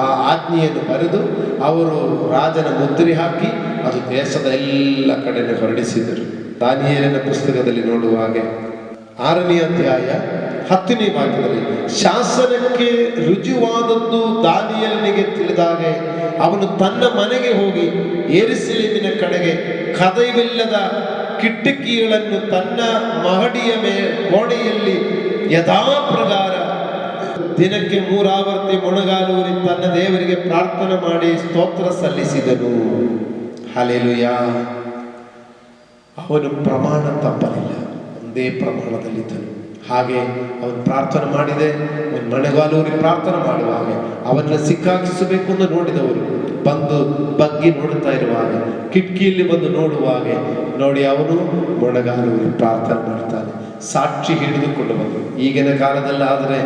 ಆ ಆಜ್ಞೆಯನ್ನು ಬರೆದು ಅವರು ರಾಜನ ಮುದ್ರೆ ಹಾಕಿ ಅದು ದೇಶದ ಎಲ್ಲ ಕಡೆಗೆ ಹೊರಡಿಸಿದರು. ದಾನಿಯೇಲನ ಪುಸ್ತಕದಲ್ಲಿ ನೋಡುವ ಹಾಗೆ 6ನೇ ಅಧ್ಯಾಯ 10ನೇ ವಾಕ್ಯದಲ್ಲಿ, ಶಾಸನಕ್ಕೆ ರುಜುವಾದದ್ದು ದಾನಿಯೇಲನಿಗೆ ತಿಳಿದಾಗ ಅವನು ತನ್ನ ಮನೆಗೆ ಹೋಗಿ ಯೆರೂಸಲೇಮಿನ ಕಡೆಗೆ ಕದವಿಲ್ಲದ ಕಿಟಕಿಗಳನ್ನು ತನ್ನ ಮಹಡಿಯ ಗೋಡೆಯಲ್ಲಿ ಯಥಾ ಪ್ರಕಾರ ದಿನಕ್ಕೆ 3 ಆವರ್ತಿ ಮೊಣಗಾಲೂರಿ ತನ್ನ ದೇವರಿಗೆ ಪ್ರಾರ್ಥನೆ ಮಾಡಿ ಸ್ತೋತ್ರ ಸಲ್ಲಿಸಿದನು. ಹಲ್ಲೆಲೂಯ. ಅವನು ಪ್ರಮಾಣ ತಪ್ಪಲಿಲ್ಲ, ಒಂದೇ ಪ್ರಮಾಣದಲ್ಲಿದ್ದನು. ಹಾಗೆ ಅವನು ಪ್ರಾರ್ಥನೆ ಮಾಡಿದೆ. ಅವನು ಮೊಣಗಾಲೂರಿ ಪ್ರಾರ್ಥನೆ ಮಾಡುವಾಗ ಅವನ್ನ ಸಿಕ್ಕಾಕಿಸಬೇಕು ಎಂದು ನೋಡಿದವರು ಬಂದು ಬಗ್ಗಿ ನೋಡುತ್ತಾ ಇರುವಾಗ, ಕಿಟಕಿಯಲ್ಲಿ ಬಂದು ನೋಡುವಾಗ ನೋಡಿ ಅವನು ಮೊಣಗಾಲೂರಿ ಪ್ರಾರ್ಥನೆ ಮಾಡ್ತಾನೆ. ಸಾಕ್ಷಿ ಹಿಡಿದುಕೊಂಡು ಬಂದರು. ಈಗಿನ ಕಾಲದಲ್ಲಾದರೆ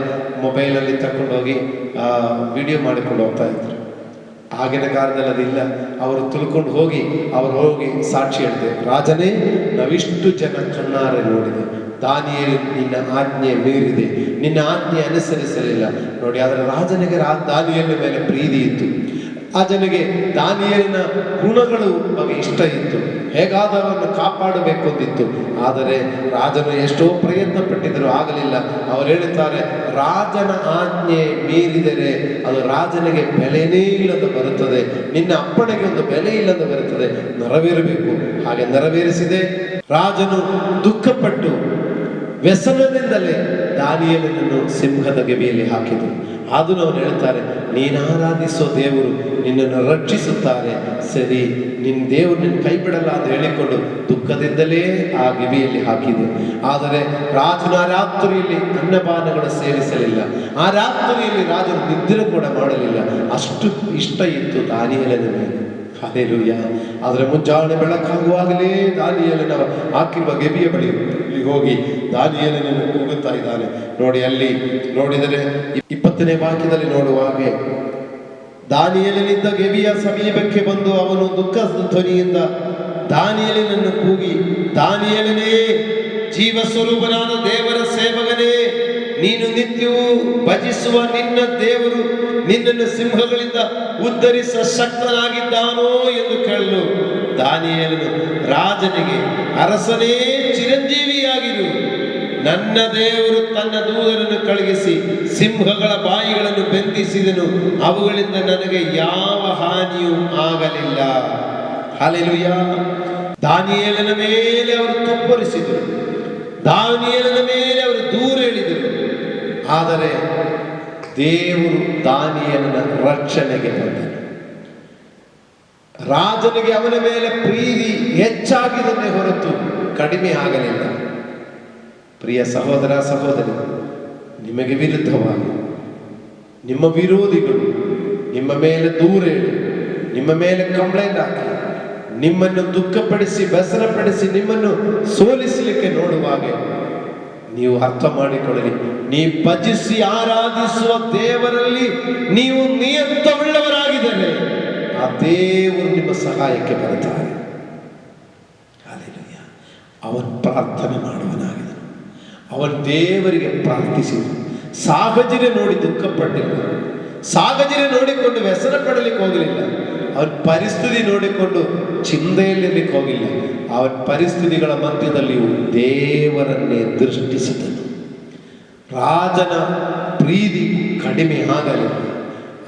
ಮೊಬೈಲಲ್ಲಿ ತಗೊಂಡೋಗಿ ವಿಡಿಯೋ ಮಾಡಿಕೊಂಡು ಹೋಗ್ತಾ ಇದ್ರು. ಆಗಿನ ಕಾಲದಲ್ಲಿ ಅದಿಲ್ಲ. ಅವರು ತುಳ್ಕೊಂಡು ಹೋಗಿ ಸಾಕ್ಷಿ ಹೇಳ್ತಾರೆ, ರಾಜನೇ, ನಾವಿಷ್ಟು ಜನ ಕಣ್ಣಾರೆ ನೋಡಿದೆ, ದಾನಿಯೇಲು ನಿನ್ನ ಆಜ್ಞೆ ಮೀರಿದೆ, ನಿನ್ನ ಆಜ್ಞೆ ಅನುಸರಿಸಲಿಲ್ಲ. ನೋಡಿ, ಆದರೆ ರಾಜನಿಗೆ ದಾನಿಯೇಲನ ಮೇಲೆ ಪ್ರೀತಿ ಇತ್ತು. ರಾಜನಿಗೆ ದಾನಿಯೇಲನ ಗುಣಗಳು ಬಗ್ಗೆ ಇಷ್ಟ ಇತ್ತು. ಹೇಗಾದವರನ್ನು ಕಾಪಾಡಬೇಕು ಅಂತಿತ್ತು. ಆದರೆ ರಾಜನು ಎಷ್ಟೋ ಪ್ರಯತ್ನ ಪಟ್ಟಿದ್ದರೂ ಆಗಲಿಲ್ಲ. ಅವರು ಹೇಳುತ್ತಾರೆ, ರಾಜನ ಆಜ್ಞೆ ಮೀರಿದರೆ ಅದು ರಾಜನಿಗೆ ಬೆಲೆನೇ ಇಲ್ಲದ ಬರುತ್ತದೆ, ನಿನ್ನ ಅಪ್ಪಣೆಗೆ ಒಂದು ಬೆಲೆ ಇಲ್ಲದ ಬರುತ್ತದೆ, ನೆರವೇರಬೇಕು. ಹಾಗೆ ನೆರವೇರಿಸಿದೆ. ರಾಜನು ದುಃಖಪಟ್ಟು ವ್ಯಸನದಿಂದಲೇ ದಾನಿಯೇಲನನ್ನು ಸಿಂಹದ ಗವಿಯಲ್ಲಿ ಹಾಕಿದರು. ಆದರೂ ಅವನು ಹೇಳ್ತಾರೆ, ನೀನು ಆರಾಧಿಸೋ ದೇವರು ನಿನ್ನನ್ನು ರಕ್ಷಿಸುತ್ತಾರೆ, ಸರಿ, ನಿನ್ನ ದೇವರು ನಿನ್ನ ಕೈ ಬಿಡಲ್ಲ ಅಂತ ಹೇಳಿಕೊಂಡು ದುಃಖದಿಂದಲೇ ಆ ಗವಿಯಲ್ಲಿ ಹಾಕಿದೆ. ಆದರೆ ರಾಜನ ಆ ರಾತ್ರಿಯಲ್ಲಿ ಅನ್ನಪಾನಗಳು ಸೇವಿಸಲಿಲ್ಲ. ಆ ರಾತ್ರಿಯಲ್ಲಿ ರಾಜನು ನಿದ್ರೆ ಕೂಡ ಮಾಡಲಿಲ್ಲ. ಅಷ್ಟು ಇಷ್ಟ ಇತ್ತು ದಾನಿಯೇಲನ ಮೇಲೆ. ಹಲ್ಲೆಲೂಯ. ಆದರೆ ಮುಂಜಾನೆ ಬೆಳಕಾಗುವಾಗಲೇ ದಾನಿಯೇಲನ ಹಾಕಿರುವ ಗವಿಯ ಬಳಿ ಹೋಗಿ ದಾನಿಯೇಲನನ್ನು ಕೂಗುತ್ತಾ ಇದ್ದಾನೆ. ನೋಡಿ, ಅಲ್ಲಿ ನೋಡಿದರೆ 20ನೇ ವಾಕ್ಯದಲ್ಲಿ ನೋಡುವಾಗ, ದಾನಿಯೇಲನಿಂದ ಗವಿಯ ಸಮೀಪಕ್ಕೆ ಬಂದು ಅವನು ದುಃಖ ಧ್ವನಿಯಿಂದ ದಾನಿಯೇಲನನ್ನು ಕೂಗಿ, ದಾನಿಯೇಲನೇ, ಜೀವ ಸ್ವರೂಪನಾದ ದೇವರ ಸೇವಕನೇ, ನೀನು ನಿತ್ಯವೂ ಭಜಿಸುವ ನಿನ್ನ ದೇವರು ನಿನ್ನನ್ನು ಸಿಂಹಗಳಿಂದ ಉದ್ಧರಿಸ ಶಕ್ತನಾಗಿದ್ದಾನೋ ಎಂದು ಕೇಳಲು, ದಾನಿಯೇಲನು ರಾಜನಿಗೆ, ಅರಸನೇ, ಚಿರಂಜೀವಿಯಾಗಿರು. ನನ್ನ ದೇವರು ತನ್ನ ದೂತರನ್ನು ಕಳುಹಿಸಿ ಸಿಂಹಗಳ ಬಾಯಿಗಳನ್ನು ಬಂಧಿಸಿದನು, ಅವುಗಳಿಂದ ನನಗೆ ಯಾವ ಹಾನಿಯೂ ಆಗಲಿಲ್ಲ. ಹಲ್ಲೆಲೂಯಾ. ದಾನಿಯೇಲನ ಮೇಲೆ ಅವರು ತುಪ್ಪರಿಸಿದರು, ದಾನಿಯೇಲನ ಮೇಲೆ ಅವರು ದೂರ ಹೇಳಿದರು. ಆದರೆ ದೇವರು ದಾನಿಯೇಲನ ರಕ್ಷಣೆಗೆ ಬಂದನು. ರಾಜನಿಗೆ ಅವನ ಮೇಲೆ ಪ್ರೀತಿ ಹೆಚ್ಚಾಗಿದನ್ನೇ ಹೊರತು ಕಡಿಮೆ ಆಗಲಿಲ್ಲ. ಪ್ರಿಯ ಸಹೋದರ ಸಹೋದರಿ, ನಿಮಗೆ ವಿರುದ್ಧವಾಗಿ ನಿಮ್ಮ ವಿರೋಧಿಗಳು ನಿಮ್ಮ ಮೇಲೆ ದೂರ ಹೇಳಿ, ನಿಮ್ಮ ಮೇಲೆ ಕಂಪ್ಲೇಂಟ್ ಹಾಕಿ, ನಿಮ್ಮನ್ನು ದುಃಖಪಡಿಸಿ ಬೇಸರಪಡಿಸಿ ನಿಮ್ಮನ್ನು ಸೋಲಿಸಲಿಕ್ಕೆ ನೋಡುವಾಗ ನೀವು ಅರ್ಥ ಮಾಡಿಕೊಳ್ಳಲಿ, ನೀವು ಭಜಿಸಿ ಆರಾಧಿಸುವ ದೇವರಲ್ಲಿ ನೀವು ನಿಯತ್ತವುಳ್ಳವರಾಗಿದ್ದರೆ ಆ ದೇವರು ನಿಮ್ಮ ಸಹಾಯಕ್ಕೆ ಬರುತ್ತಾರೆ. ಹಲ್ಲೆಲೂಯಾ. ಅವನು ಪ್ರಾರ್ಥನೆ ಮಾಡುವನಾಗಿದ್ದನು, ಅವನು ದೇವರಿಗೆ ಪ್ರಾರ್ಥಿಸಿದನು. ಸಾಹಚರ್ಯ ನೋಡಿ ದುಃಖಪಟ್ಟಿಲ್ಲ, ಸಾಹಚರ್ಯ ನೋಡಿಕೊಂಡು ವ್ಯಸನ ಪಡಲಿಕ್ಕೆ ಹೋಗಲಿಲ್ಲ, ಅವನ ಪರಿಸ್ಥಿತಿ ನೋಡಿಕೊಂಡು ಚಿಂತೆಯಲ್ಲಿರಲಿಕ್ಕೆ ಹೋಗಿಲ್ಲ. ಅವನ ಪರಿಸ್ಥಿತಿಗಳ ಮಧ್ಯದಲ್ಲಿಯೂ ದೇವರನ್ನೇ ದೃಷ್ಟಿಸಿದನು. ರಾಜನ ಪ್ರೀತಿ ಕಡಿಮೆ ಆಗಲಿಲ್ಲ.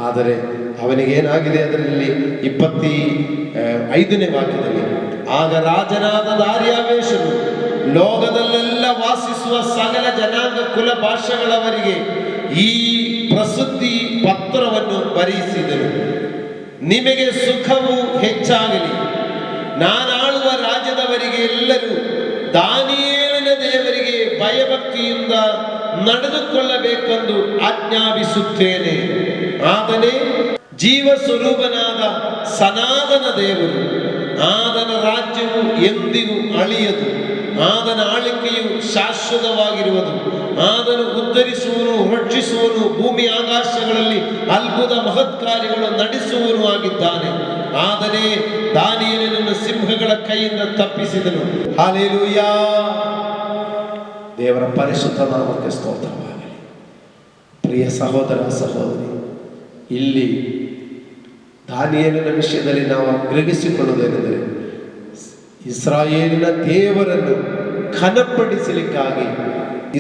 ಆದರೆ ಅವನಿಗೇನಾಗಿದೆ ಅದರಲ್ಲಿ 25ನೇ ವಾಕ್ಯದಲ್ಲಿ, ಆಗ ರಾಜನಾದ ದಾರ್ಯಾವೇಶನು ಲೋಕದಲ್ಲೆಲ್ಲ ವಾಸಿಸುವ ಸಕಲ ಜನಾಂಗ ಕುಲ ಭಾಷೆಗಳವರಿಗೆ ಈ ಪ್ರಸಿದ್ಧಿ ಪತ್ರವನ್ನು ಬರೆಯಿಸಿದನು. ನಿಮಗೆ ಸುಖವು ಹೆಚ್ಚಾಗಲಿ, ನಾನಾಳುವ ರಾಜ್ಯದವರಿಗೆ ಎಲ್ಲರೂ ದಾನಿಯೇಲನ ದೇವರಿಗೆ ಭಯಭಕ್ತಿಯಿಂದ ನಡೆದುಕೊಳ್ಳಬೇಕೆಂದು ಆಜ್ಞಾಪಿಸುತ್ತೇನೆ. ಆತನೇ ಜೀವ ಸ್ವರೂಪನಾದ ಸನಾತನ ದೇವರು, ಆತನ ರಾಜ್ಯವು ಎಂದಿಗೂ ಅಳಿಯದು, ಆತನ ಆಳ್ವಿಕೆಯು ಶಾಶ್ವತವಾಗಿರುವುದು. ಆತನು ಉದ್ಧರಿಸುವನು, ರಕ್ಷಿಸುವನು, ಭೂಮಿ ಆಕಾಶಗಳಲ್ಲಿ ಅದ್ಭುತ ಮಹತ್ಕಾರ್ಯಗಳು ನಡೆಸುವನು ಆಗಿದ್ದಾನೆ. ಆತನೇ ದಾನಿಯೇಲನನ್ನು ಸಿಂಹಗಳ ಕೈಯಿಂದ ತಪ್ಪಿಸಿದನು. ಹಲ್ಲೆಲೂಯಾ. ದೇವರ ಪರಿಶುದ್ಧ ನಾಮಕ್ಕೆ ಸ್ತೋತ್ರವಾಗಲಿ. ಪ್ರಿಯ ಸಹೋದರ ಸಹೋದರಿ, ಇಲ್ಲಿ ದಾನಿಯೇಲನ ವಿಷಯದಲ್ಲಿ ನಾವು ಗ್ರಹಿಸಿಕೊಳ್ಳುವುದೇನೆಂದರೆ, ಇಸ್ರಾಯೇಲಿನ ದೇವರನ್ನು ಘನಪಡಿಸಲಿಕ್ಕಾಗಿ,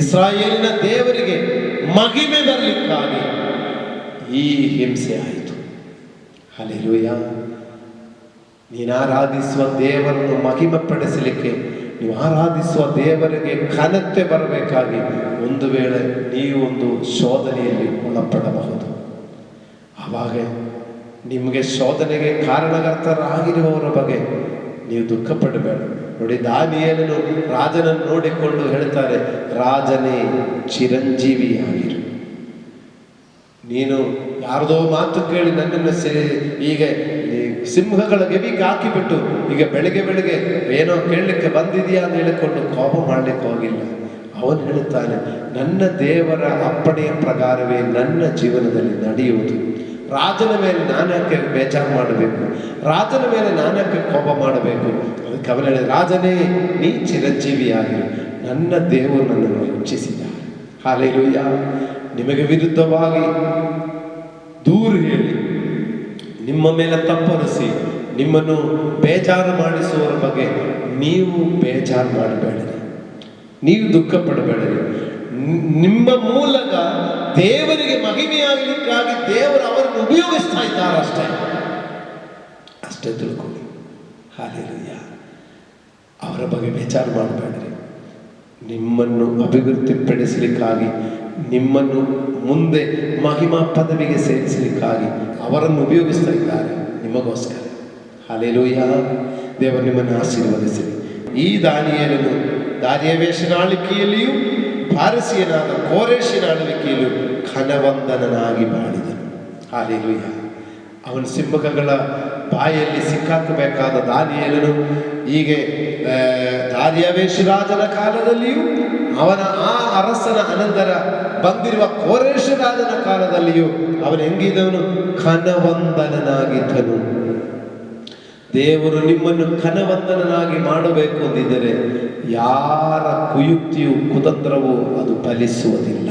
ಇಸ್ರಾಯೇಲಿನ ದೇವರಿಗೆ ಮಹಿಮೆ ಬರಲಿಕ್ಕಾಗಿ ಈ ಹಿಂಸೆ ಆಯಿತು. ಹಲ್ಲೆಲೂಯಾ. ನೀನು ಆರಾಧಿಸುವ ದೇವರನ್ನು ಮಹಿಮೆ ಪಡಿಸಲಿಕ್ಕೆ, ನೀವು ಆರಾಧಿಸುವ ದೇವರಿಗೆ ಘನತೆ ಬರಬೇಕಾಗಿ ಒಂದು ವೇಳೆ ನೀವು ಒಂದು ಶೋಧನೆಯಲ್ಲಿ ಒಳಪಡಬಹುದು. ಆವಾಗ ನಿಮಗೆ ಶೋಧನೆಗೆ ಕಾರಣಕರ್ತರಾಗಿರುವವರ ಬಗ್ಗೆ ನೀವು ದುಃಖ ಪಡಬೇಡ. ನೋಡಿ, ದಾನಿಯೇಲನು ರಾಜನನ್ನು ನೋಡಿಕೊಂಡು ಹೇಳ್ತಾರೆ, ರಾಜನೇ ಚಿರಂಜೀವಿಯಾಗಿರು. ನೀನು ಯಾರದೋ ಮಾತು ಕೇಳಿ ನನ್ನನ್ನು ಈಗ ಸಿಂಹಗಳ ಗೆವಿಗೆ ಹಾಕಿಬಿಟ್ಟು ಈಗ ಬೆಳಗ್ಗೆ ಬೆಳಗ್ಗೆ ಏನೋ ಕೇಳಲಿಕ್ಕೆ ಬಂದಿದೆಯಾ ಅಂತ ಹೇಳಿಕೊಂಡು ಕೋಪ ಮಾಡಲಿಕ್ಕೆ ಹೋಗಿಲ್ಲ. ಅವನು ಹೇಳುತ್ತಾನೆ, ನನ್ನ ದೇವರ ಅಪ್ಪಣೆಯ ಪ್ರಕಾರವೇ ನನ್ನ ಜೀವನದಲ್ಲಿ ನಡೆಯುವುದು. ರಾಜನ ಮೇಲೆ ನಾನಕ್ಕೆ ಬೇಜಾರು ಮಾಡಬೇಕು, ರಾಜನ ಮೇಲೆ ನಾನಕ್ಕೆ ಕೋಪ ಮಾಡಬೇಕು. ಅದಕ್ಕೆ ಅವನು ಹೇಳಿದ, ರಾಜನೇ ನೀ ಚಿರಂಜೀವಿಯಾಗಿರು, ನನ್ನ ದೇವರು ನನ್ನನ್ನು ರಕ್ಷಿಸಿದ್ದಾರೆ. ಹಲ್ಲೆಲೂಯಾ. ನಿಮಗೆ ವಿರುದ್ಧವಾಗಿ ದೂರ ಹೇಳಿ, ನಿಮ್ಮ ಮೇಲೆ ತಪ್ಪರಿಸಿ, ನಿಮ್ಮನ್ನು ಬೇಜಾರು ಮಾಡಿಸುವವರ ಬಗ್ಗೆ ನೀವು ಬೇಜಾರು ಮಾಡಬೇಡಿರಿ, ನೀವು ದುಃಖ ಪಡಬೇಡಿರಿ. ನಿಮ್ಮ ಮೂಲಕ ದೇವರಿಗೆ ಮಹಿಮೆಯಾಗಲಿಕ್ಕಾಗಿ ದೇವರು ಅವರನ್ನು ಉಪಯೋಗಿಸ್ತಾ ಇದ್ದಾರೆ, ಅಷ್ಟೇ ತಿಳ್ಕೊಳ್ಳಿ. ಹಲ್ಲೆಲೂಯಾ. ಅವರ ಬಗ್ಗೆ ಬೇಜಾರು ಮಾಡಬೇಡ್ರಿ. ನಿಮ್ಮನ್ನು ಅಭಿವೃದ್ಧಿಪಡಿಸಲಿಕ್ಕಾಗಿ, ನಿಮ್ಮನ್ನು ಮುಂದೆ ಮಹಿಮಾ ಪದವಿಗೆ ಸೇರಿಸಲಿಕ್ಕಾಗಿ ಅವರನ್ನು ಉಪಯೋಗಿಸ್ತಾ ಇದ್ದಾರೆ ನಿಮಗೋಸ್ಕರ. ಹಲ್ಲೆಲೂಯಾ. ದೇವರು ನಿಮ್ಮನ್ನು ಆಶೀರ್ವದಿಸಲಿ. ಈ ದಾನಿಯೇಲನು ದಾರ್ಯಾವೇಶನ ಆಳ್ವಿಕೆಯಲ್ಲಿಯೂ ಪಾರಸಿಯನಾದ ಕೋರೆಷನ ಆಳ್ವಿಕೆಯಲ್ಲೂ ಘನವಂದನನಾಗಿ ಬಾಳಿದನು. ಹಲ್ಲೆಲೂಯಾ. ಅವನ ಸಿಂಹಗಳ ಬಾಯಲ್ಲಿ ಸಿಕ್ಕಾಕಬೇಕಾದ ದಾನಿಯೇಲನು ಹೀಗೆ ದಾರ್ಯಾವೇಶ ರಾಜನ ಕಾಲದಲ್ಲಿಯೂ ಅವನ ಆ ಅರಸನ ಅನಂತರ ಬಂದಿರುವ ಕೋರೆಷ ರಾಜನ ಕಾಲದಲ್ಲಿಯೂ ಅವನು ಹೆಂಗಿದವನು? ಘನವಂದನನಾಗಿದ್ದನು. ದೇವರು ನಿಮ್ಮನ್ನು ಘನವಂತನಾಗಿ ಮಾಡಬೇಕು ಅಂದಿದ್ದರೆ ಯಾರ ಕುಯುಕ್ತಿಯು ಕುತಂತ್ರವೂ ಅದು ಫಲಿಸುವುದಿಲ್ಲ.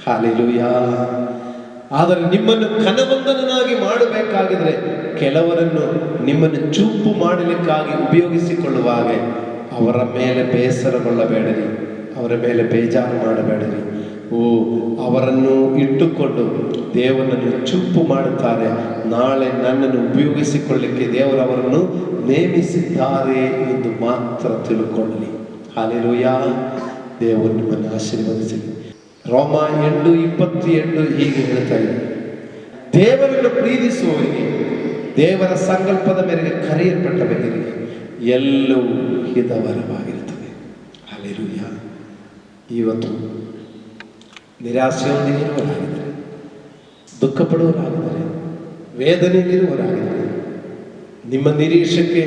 ಹಲ್ಲೆಲೂಯಾ. ಆದರೆ ನಿಮ್ಮನ್ನು ಘನವಂತನಾಗಿ ಮಾಡಬೇಕಾಗಿದ್ರೆ ಕೆಲವರನ್ನು ನಿಮ್ಮನ್ನು ಚೂಪು ಮಾಡಲಿಕ್ಕಾಗಿ ಉಪಯೋಗಿಸಿಕೊಳ್ಳುವಾಗ ಅವರ ಮೇಲೆ ಬೇಸರಗೊಳ್ಳಬೇಡಿರಿ, ಅವರ ಮೇಲೆ ಬೇಜಾರು ಮಾಡಬೇಡಿರಿ. ಅವರನ್ನು ಇಟ್ಟುಕೊಂಡು ದೇವರನ್ನು ಚುಪ್ಪು ಮಾಡುತ್ತಾರೆ, ನಾಳೆ ನನ್ನನ್ನು ಉಪಯೋಗಿಸಿಕೊಳ್ಳಲಿಕ್ಕೆ ದೇವರು ಅವರನ್ನು ನೇಮಿಸಿದ್ದಾರೆ ಎಂದು ಮಾತ್ರ ತಿಳ್ಕೊಳ್ಳಿ. ಹಲ್ಲೆಲೂಯಾ. ದೇವರು ನಿಮ್ಮನ್ನು ಆಶೀರ್ವದಿಸಲಿ. ರೋಮ 8:28 ಹೀಗೆ ಹೇಳ್ತಾ ಇದೆ, ದೇವರನ್ನು ಪ್ರೀತಿಸುವವರಿಗೆ, ದೇವರ ಸಂಕಲ್ಪದ ಮೇರೆಗೆ ಕರೆಯಲ್ಪಟ್ಟ ವ್ಯಕ್ತಿಗೆ ಎಲ್ಲವೂ ಹಿತವರವಾಗಿರುತ್ತದೆ. ಹಲ್ಲೆಲೂಯಾ. ಇವತ್ತು ನಿರಾಶೆಯೊಂದಿಗೆ ಇರುವವರಾಗಿದ್ದಾರೆ, ದುಃಖ ಪಡುವವರಾಗಿದ್ದಾರೆ, ವೇದನೆಯಲ್ಲಿರುವವರಾಗಿದ್ದಾರೆ, ನಿಮ್ಮ ನಿರೀಕ್ಷೆಗೆ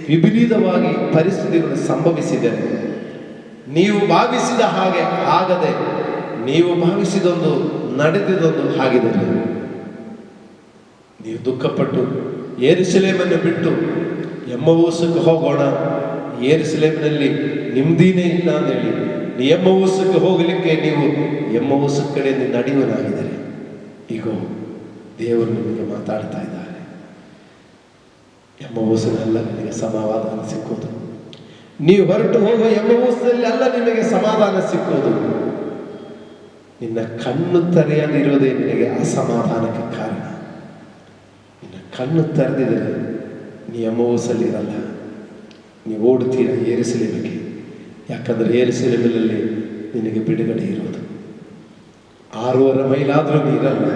ವಿಪರೀತವಾಗಿ ಪರಿಸ್ಥಿತಿಗಳು ಸಂಭವಿಸಿದರೆ, ನೀವು ಭಾವಿಸಿದ ಹಾಗೆ ಆಗದೆ ನೀವು ಭಾವಿಸಿದೊಂದು ನಡೆದಿದೊಂದು ಆಗಿದರೆ, ನೀವು ದುಃಖಪಟ್ಟು ಯೆರೂಸಲೇಮನ್ನು ಬಿಟ್ಟು ಎಮ್ಮವೂಸಕ್ಕೆ ಹೋಗೋಣ, ಯೆರೂಸಲೇಮಿನಲ್ಲಿ ನೆಮ್ಮದಿನೇ ಇಲ್ಲ ಅಂತೇಳಿ ಎಮ್ಮವೂಸಕ್ಕೆ ಹೋಗಲಿಕ್ಕೆ ನೀವು ಎಮ್ಮವೂಸ ಕಡೆಯಿಂದ ನಡೆಯುವನಾಗಿದ್ದಾರೆ, ಈಗ ದೇವರು ನಿಮಗೆ ಮಾತಾಡ್ತಾ ಇದ್ದಾರೆ. ಎಮ್ಮವೂಸನೆಲ್ಲ ನಿಮಗೆ ಸಮಾಧಾನ ಸಿಕ್ಕೋದು, ನೀವು ಹೊರಟು ಹೋಗುವ ಎಮ್ಮವೂಸದಲ್ಲಿ ಅಲ್ಲ ನಿಮಗೆ ಸಮಾಧಾನ ಸಿಕ್ಕೋದು. ನಿನ್ನ ಕಣ್ಣು ತೆರೆಯದಿರುವುದೇ ನಿನಗೆ ಅಸಮಾಧಾನಕ್ಕೆ ಕಾರಣ. ನಿನ್ನ ಕಣ್ಣು ತೆರೆದಿದರೆ ನೀ ಎಮ್ಮವೂಸಲ್ಲಿರಲ್ಲ, ನೀವು ಓಡ್ತೀರ ಯೆರೂಸಲೇಮಿಗೆ. ಯಾಕಂದರೆ ಯೆರೂಸಲೇಮಿನಲ್ಲಿ ನಿನಗೆ ಬಿಡುಗಡೆ ಇರೋದು. 6.5 ಮೈಲಾದರೂ ನೀ ಇರಲ್ಲ,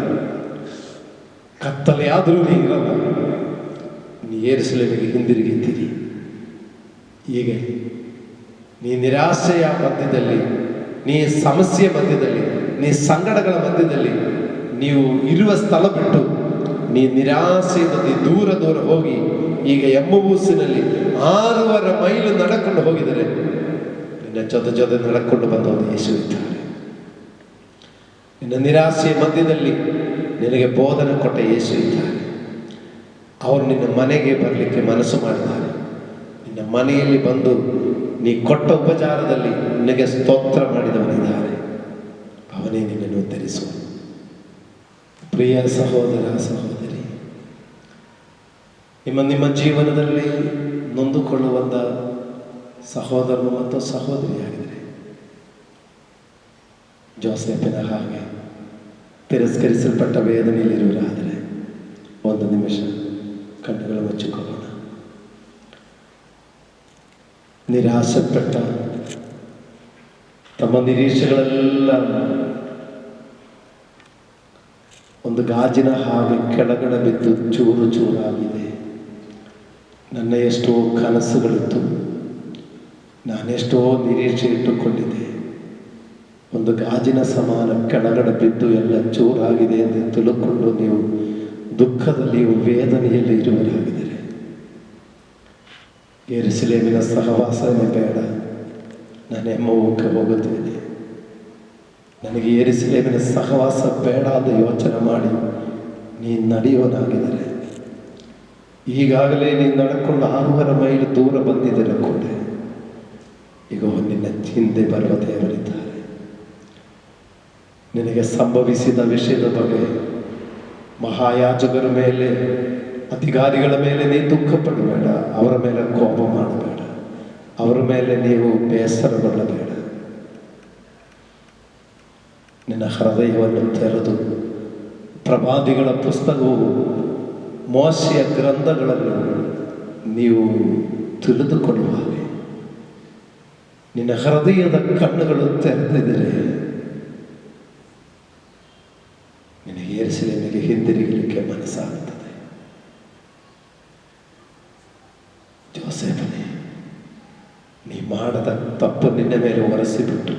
ಕತ್ತಲೆ ಆದರೂ ನೀ ಇರಲ್ಲ, ನೀ ಯೆರೂಸಲೇಮಿಗೆ ಹಿಂದಿರುಗಿದ್ದೀರಿ. ಹೀಗೆ ನೀ ನಿರಾಶೆಯ ಮಧ್ಯದಲ್ಲಿ, ನೀ ಸಮಸ್ಯೆ ಮಧ್ಯದಲ್ಲಿ, ನೀ ಸಂಕಟಗಳ ಮಧ್ಯದಲ್ಲಿ ನೀವು ಇರುವ ಸ್ಥಳ ಬಿಟ್ಟು ನೀ ನಿರಾಸೆಯಿಂದ ದೂರ ದೂರ ಹೋಗಿ ಈಗ ಎಮ್ಮವೂಸಿನಲ್ಲಿ 6.5 ಮೈಲು ನಡ್ಕೊಂಡು ಹೋಗಿದರೆ ನಿನ್ನ ಜೊತೆ ನಡ್ಕೊಂಡು ಬಂದವರು ಯೇಸು ಇದ್ದಾರೆ. ನಿನ್ನ ನಿರಾಸೆಯ ಮಧ್ಯದಲ್ಲಿ ನಿನಗೆ ಬೋಧನೆ ಕೊಟ್ಟ ಯೇಸು ಇದ್ದಾರೆ. ಅವರು ನಿನ್ನ ಮನೆಗೆ ಬರಲಿಕ್ಕೆ ಮನಸ್ಸು ಮಾಡಿದ್ದಾರೆ. ನಿನ್ನ ಮನೆಯಲ್ಲಿ ಬಂದು ನೀ ಕೊಟ್ಟ ಉಪಚಾರದಲ್ಲಿ ನಿನಗೆ ಸ್ತೋತ್ರ ಮಾಡಿದವನಿದ್ದಾರೆ. ಅವನೇ ನಿನ್ನನ್ನು ಉದ್ಧರಿಸುವ. ಪ್ರಿಯ ಸಹೋದರ ಸಹೋದರಿ, ನಿಮ್ಮ ಜೀವನದಲ್ಲಿ ನೊಂದುಕೊಳ್ಳುವಂಥ ಸಹೋದರನು ಮತ್ತು ಸಹೋದರಿಯಾಗಿದ್ದಾರೆ. ಜೋಸೆಫಿನ ಹಾಗೆ ತಿರಸ್ಕರಿಸಲ್ಪಟ್ಟ ವೇದನೆಯಲ್ಲಿರುವರಾದರೆ ಒಂದು ನಿಮಿಷ ಕಣ್ಣುಗಳು ಮುಚ್ಚಿಕೊಳ್ಳೋಣ. ನಿರಾಶೆಪಟ್ಟ ತಮ್ಮ ನಿರೀಕ್ಷೆಗಳೆಲ್ಲ ಒಂದು ಗಾಜಿನ ಹಾಗೆ ಕೆಳಗಡೆ ಬಿದ್ದು ಚೂರು ಚೂರಾಗಿದೆ. ನನ್ನ ಎಷ್ಟೋ ಕನಸುಗಳಿತ್ತು, ನಾನೆಷ್ಟೋ ನಿರೀಕ್ಷೆ ಇಟ್ಟುಕೊಂಡಿದ್ದೆ, ಒಂದು ಗಾಜಿನ ಸಮಾನ ಕೆಳಗಡೆ ಬಿದ್ದು ಎಲ್ಲ ಚೂರಾಗಿದೆ ಎಂದು ತಿಳ್ಕೊಂಡು ನೀವು ದುಃಖದಲ್ಲಿ ವೇದನೆಯಲ್ಲಿ ಇರುವವರಾಗಿದ್ದಾರೆ. ಯೆರೂಸಲೇಮಿನ ಸಹವಾಸವೇ ಬೇಡ, ನಾನು ಎಮ್ಮವೂಕ್ಕೆ ಹೋಗುತ್ತೇನೆ, ನನಗೆ ಯೆರೂಸಲೇಮಿನ ಸಹವಾಸ ಬೇಡ ಅಂತ ಯೋಚನೆ ಮಾಡಿ ನೀನು ನಡೆಯೋನಾಗಿದ್ದಾರೆ. ಈಗಾಗಲೇ ನೀನು ನಡ್ಕೊಂಡು 6.5 ಮೈಲು ದೂರ ಬಂದಿದ್ದರೆ ಕೂಡ ಈಗ ನಿನ್ನ ಹಿಂದೆ ಬರುವ ದೇವರಿದ್ದಾರೆ. ನಿನಗೆ ಸಂಭವಿಸಿದ ವಿಷಯದ ಬಗ್ಗೆ ಮಹಾಯಾಜಕರ ಮೇಲೆ, ಅಧಿಕಾರಿಗಳ ಮೇಲೆ ನೀ ದುಃಖ ಪಡಬೇಡ, ಅವರ ಮೇಲೆ ಕೋಪ ಮಾಡಬೇಡ, ಅವರ ಮೇಲೆ ನೀವು ಬೇಸರಗೊಳ್ಳಬೇಡ. ನಿನ್ನ ಹೃದಯವನ್ನು ತೆರೆದು ಪ್ರವಾದಿಗಳ ಪುಸ್ತಕವು, ಮೋಶೆಯ ಗ್ರಂಥಗಳನ್ನು ನೀವು ತಿಳಿದುಕೊಳ್ಳುವಾಗ ನಿನ್ನ ಹೃದಯದ ಕಣ್ಣುಗಳು ತೆರೆದಿದ್ದರೆ ನಿನಗೆ ಯೆರೂಸಲೇಮಿಗೆ ಹಿಂದಿರುಗಲಿಕ್ಕೆ ಮನಸ್ಸಾಗುತ್ತದೆ. ಜೋಸೆಫನೇ, ನೀ ಮಾಡದ ತಪ್ಪು ನಿನ್ನ ಮೇಲೆ ಒರೆಸಿಬಿಟ್ಟು,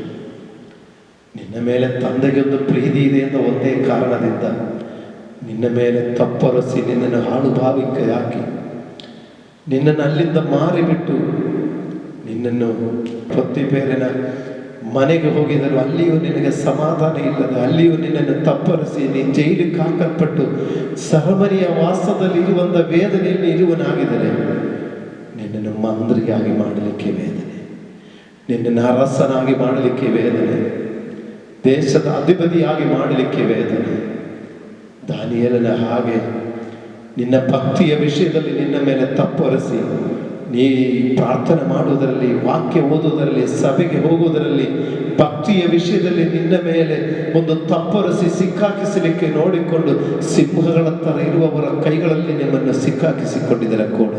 ನಿನ್ನ ಮೇಲೆ ತಂದೆಗೊಂದು ಪ್ರೀತಿ ಇದೆ ಎಂದ ಒಂದೇ ಕಾರಣದಿಂದ ನಿನ್ನ ಮೇಲೆ ತಪ್ಪರಸಿ ನಿನ್ನನ್ನು ಹಾಳು ಭಾವಿಕೆ ಹಾಕಿ ನಿನ್ನನ್ನು ಅಲ್ಲಿಂದ ಮಾರಿಬಿಟ್ಟು ನಿನ್ನನ್ನು ಪೊತ್ತಿಪೇರಿನ ಮನೆಗೆ ಹೋಗಿದರೂ ಅಲ್ಲಿಯೂ ನಿನಗೆ ಸಮಾಧಾನ ಇಲ್ಲದೆ, ಅಲ್ಲಿಯೂ ನಿನ್ನನ್ನು ತಪ್ಪರಿಸಿ ನೀನು ಜೈಲಿಗೆ ಹಾಕಲ್ಪಟ್ಟು ಸಹಮನಿಯ ವಾಸದಲ್ಲಿ ಇರುವಂಥ ವೇದನೆಯಲ್ಲಿ ಇರುವನಾಗಿದ್ದರೆ ನಿನ್ನನ್ನು ಮಂತ್ರಿಯಾಗಿ ಮಾಡಲಿಕ್ಕೆ ವೇದನೆ, ನಿನ್ನನ್ನು ಅರಸನಾಗಿ ಮಾಡಲಿಕ್ಕೆ ವೇದನೆ, ದೇಶದ ಅಧಿಪತಿಯಾಗಿ ಮಾಡಲಿಕ್ಕೆ ವೇದನೆ. ದಾನಿಯೇಲನ ಹಾಗೆ ನಿನ್ನ ಭಕ್ತಿಯ ವಿಷಯದಲ್ಲಿ ನಿನ್ನ ಮೇಲೆ ತಪ್ಪೊರೆಸಿ ನೀ ಪ್ರಾರ್ಥನೆ ಮಾಡುವುದರಲ್ಲಿ, ವಾಕ್ಯ ಓದುವುದರಲ್ಲಿ, ಸಭೆಗೆ ಹೋಗುವುದರಲ್ಲಿ, ಭಕ್ತಿಯ ವಿಷಯದಲ್ಲಿ ನಿನ್ನ ಮೇಲೆ ಒಂದು ತಪ್ಪೊರೆಸಿ ಸಿಕ್ಕಾಕಿಸಲಿಕ್ಕೆ ನೋಡಿಕೊಂಡು ಸಿಂಹಗಳ ಥರ ಇರುವವರ ಕೈಗಳಲ್ಲಿ ನಿಮ್ಮನ್ನು ಸಿಕ್ಕಾಕಿಸಿಕೊಂಡಿದ್ದರ ಕೂಡ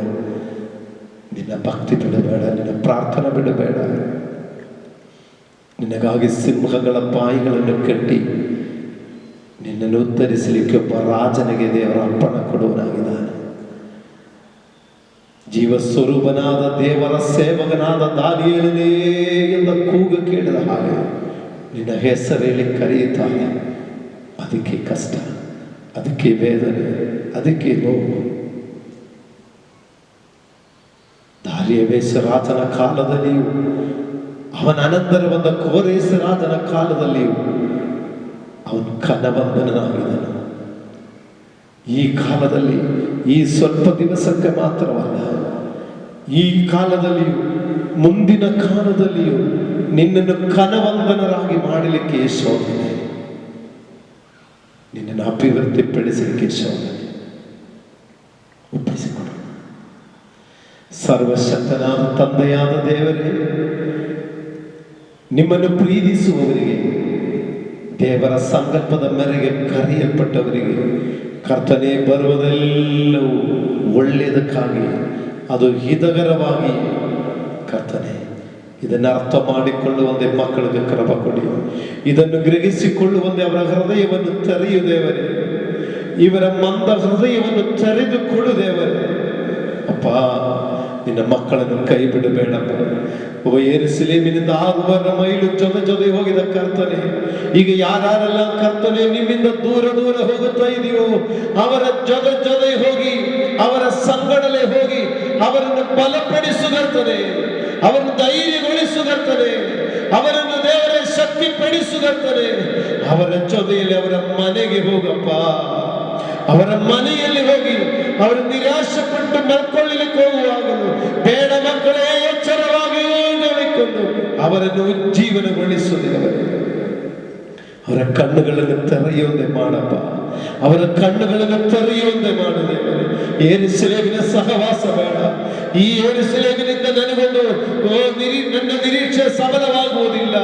ನಿನ್ನ ಭಕ್ತಿ ಬಿಡಬೇಡ, ನಿನ್ನ ಪ್ರಾರ್ಥನೆ ಬಿಡಬೇಡ. ನಿನಗಾಗಿ ಸಿಂಹಗಳ ಬಾಯಿಗಳನ್ನು ಕಟ್ಟಿ ನಿನ್ನನ್ನು ಉತ್ತರಿಸಲಿಕ್ಕೆ ಒಬ್ಬ ರಾಜನಿಗೆ ದೇವರ ಅಪ್ಪಣೆ ಕೊಡುವನಾಗಿದ್ದಾನೆ. ಜೀವ ಸ್ವರೂಪನಾದ ದೇವರ ಸೇವಕನಾದ ದಾನಿಯೇಲನೇ ಎಂದ ಕೂಗು ಕೇಳಿದ ಹಾಗೆ ನಿನ್ನ ಹೆಸರೇಳಿ ಕರೆಯುತ್ತಾನೆ. ಅದಕ್ಕೆ ಕಷ್ಟ, ಅದಕ್ಕೆ ವೇದನೆ, ಅದಕ್ಕೆ ನೋವು. ದಾರಿಯವೇಶ ರಾಜನ ಕಾಲದಲ್ಲಿಯೂ ಅವನ ಅನಂತರ ಬಂದ ಕೋರೇಶ ರಾಜನ ಕಾಲದಲ್ಲಿಯೂ ಅವನು ಕನವಂದನಾಗಿದ್ದನು. ಈ ಕಾಲದಲ್ಲಿ ಈ ಸ್ವಲ್ಪ ದಿವಸಕ್ಕೆ ಮಾತ್ರವಲ್ಲ, ಈ ಕಾಲದಲ್ಲಿಯೂ ಮುಂದಿನ ಕಾಲದಲ್ಲಿಯೂ ನಿನ್ನನ್ನು ಕನವಂದನರಾಗಿ ಮಾಡಲಿಕ್ಕೆ ಶೋಧನೆ, ನಿನ್ನನ್ನು ಅಭಿವೃದ್ಧಿಪಡಿಸಲಿಕ್ಕೆ ಶೋಧನೆ. ಒಪ್ಪಿಸಿಕೊಡು. ಸರ್ವಶಕ್ತನಾದ ತಂದೆಯಾದ ದೇವರೇ, ನಿಮ್ಮನ್ನು ಪ್ರೀತಿಸುವವರಿಗೆ, ದೇವರ ಸಂಕಲ್ಪದ ಮೇರೆಗೆ ಕರೆಯಲ್ಪಟ್ಟವರಿಗೆ ಕರ್ತನೆ ಬರುವುದೆಲ್ಲವೂ ಒಳ್ಳೆಯದಕ್ಕಾಗಿ, ಅದು ಹಿತಕರವಾಗಿ. ಕರ್ತನೆ, ಇದನ್ನು ಅರ್ಥ ಮಾಡಿಕೊಳ್ಳುವಂತೆ ಮಕ್ಕಳಿಗೆ ಕೃಪೆ ಕೊಡಿ. ಇದನ್ನು ಗ್ರಹಿಸಿಕೊಳ್ಳುವಂತೆ ಅವರ ಹೃದಯವನ್ನು ತೆರೆಯು ದೇವರೇ. ಇವರ ಮಂದ ಹೃದಯವನ್ನು ತೆರೆದುಕೊಳ್ಳು ದೇವರೇ. ಅಪ್ಪ, ನಿನ್ನ ಮಕ್ಕಳನ್ನು ಕೈ ಬಿಡಬೇಡಪ್ಪ. ಒಬ್ಬ ಯೆರೂಸಲೇಮಿನಿಂದ 6 ಮೈಲು ಜೊತೆ ಹೋಗಿದ ಕರ್ತನೆ, ಈಗ ಯಾರೆಲ್ಲ ಕರ್ತನೆ ನಿಮ್ಮಿಂದ ದೂರ ಹೋಗುತ್ತಾ ಇದೆಯೋ ಅವರ ಜೊತೆ ಹೋಗಿ, ಅವರ ಸಂಗಡಲೇ ಹೋಗಿ ಅವರನ್ನು ಬಲಪಡಿಸುಗರ್ತನೆ, ಅವರನ್ನು ಧೈರ್ಯಗೊಳಿಸುಗರ್ತನೆ, ಅವರನ್ನು ದೇವರ ಶಕ್ತಿ ಪಡಿಸುಗರ್ತನೆ. ಅವರ ಜೊತೆಯಲ್ಲಿ ಅವರ ಮನೆಗೆ ಹೋಗಪ್ಪ, ಅವರ ಮನೆಯಲ್ಲಿ ಹೋಗಿ ಅವರು ನಿರಾಶೆ ಪಟ್ಟು ಮಲ್ಕೊಳ್ಳಲಿಕ್ಕೆ ಹೋಗುವಾಗಲೂ ಬೇಡ ಮಕ್ಕಳೇ, ಎಚ್ಚರವಾಗಿ ನೋಡಿಕೊಂಡು ಅವರನ್ನು ಉಜ್ಜೀವನಗೊಳಿಸುವುದಿಲ್ಲ. ಅವರ ಕಣ್ಣುಗಳನ್ನು ತೆರೆಯುವಂತೆ ಮಾಡಪ್ಪ, ಅವರ ಕಣ್ಣುಗಳನ್ನು ತೆರೆಯುವಂತೆ ಮಾಡಿದೆ. ಯೆರೂಸಲೇಮಿನ ಸಹವಾಸ ಬೇಡ. ಈ ಯೆರೂಸಲೇಮಿನಿಂದ ನನಗೊಂದು ನನ್ನ ನಿರೀಕ್ಷೆ ಸಫಲವಾಗುವುದಿಲ್ಲ.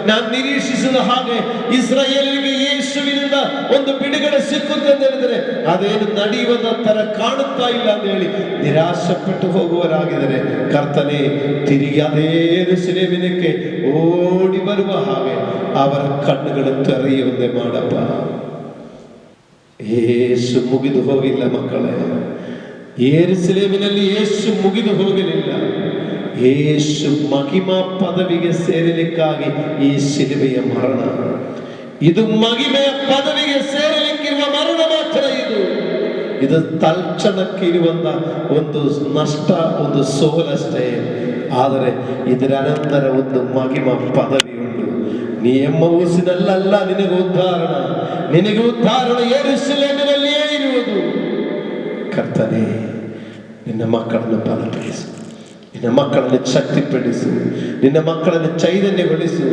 ನಾನು ನಿರೀಕ್ಷಿಸಿದ ಹಾಗೆ ಇಸ್ರಾಯೇಲಿಗೆ ಯೇಸುವಿನಿಂದ ಒಂದು ಬಿಡುಗಡೆ ಸಿಕ್ಕುತ್ತೆ ಅಂತ ಹೇಳಿದರೆ ಅದೇನು ನಡೆಯುವುದ ತರ ಕಾಣುತ್ತಾ ಇಲ್ಲ ಅಂತ ಹೇಳಿ ನಿರಾಶೆ ಪಟ್ಟು ಹೋಗುವರಾಗಿದ್ದಾರೆ. ಕರ್ತನೆ, ತಿರುಗಿ ಅದೇ ಯೆರೂಸಲೇಮಿನಕ್ಕೆ ಓಡಿ ಬರುವ ಹಾಗೆ ಅವರ ಕಣ್ಣುಗಳು ತೆರೆಯುವಂತೆ ಮಾಡಪ್ಪ. ಯೇಸು ಮುಗಿದು ಹೋಗಿಲ್ಲ ಮಕ್ಕಳೇ. ಯೆರೂಸಲೇಮಿನಲ್ಲಿ ಯೇಸು ಮುಗಿದು ಹೋಗಲಿಲ್ಲ. ಯೇಸು ಮಹಿಮಾ ಪದವಿಗೆ ಸೇರಲಿಕ್ಕಾಗಿ ಈ ಶಿಲುಬೆಯ ಮರಣ, ಇದು ಮಹಿಮೆಯ ಪದವಿಗೆ ಸೇರಲಿಕ್ಕಿರುವ ಮರಣ ಮಾತ್ರ. ಇದು ತಲ್ಕ್ಷಣಕ್ಕೆ ಇರುವಂತ ಒಂದು ನಷ್ಟ, ಒಂದು ಸೋಲಷ್ಟೇ. ಆದರೆ ಇದರ ಅನಂತರ ಒಂದು ಮಹಿಮಾ ಪದವಿ ಉಂಟು. ನೀ ಎಮ್ಮೂಸಿನಲ್ಲ, ನಿನಗೆ ಉದ್ಧಾರಣ ಯೆರೂಸಲೇಮಿನಲ್ಲಿಯೇ ಇರುವುದು. ಕರ್ತನೇ, ನಿನ್ನ ಮಕ್ಕಳನ್ನು ಬಲಪಡಿಸು, ನಿನ್ನ ಮಕ್ಕಳನ್ನು ಶಕ್ತಿಪಡಿಸು, ನಿನ್ನ ಮಕ್ಕಳನ್ನು ಚೈತನ್ಯಗೊಳಿಸು,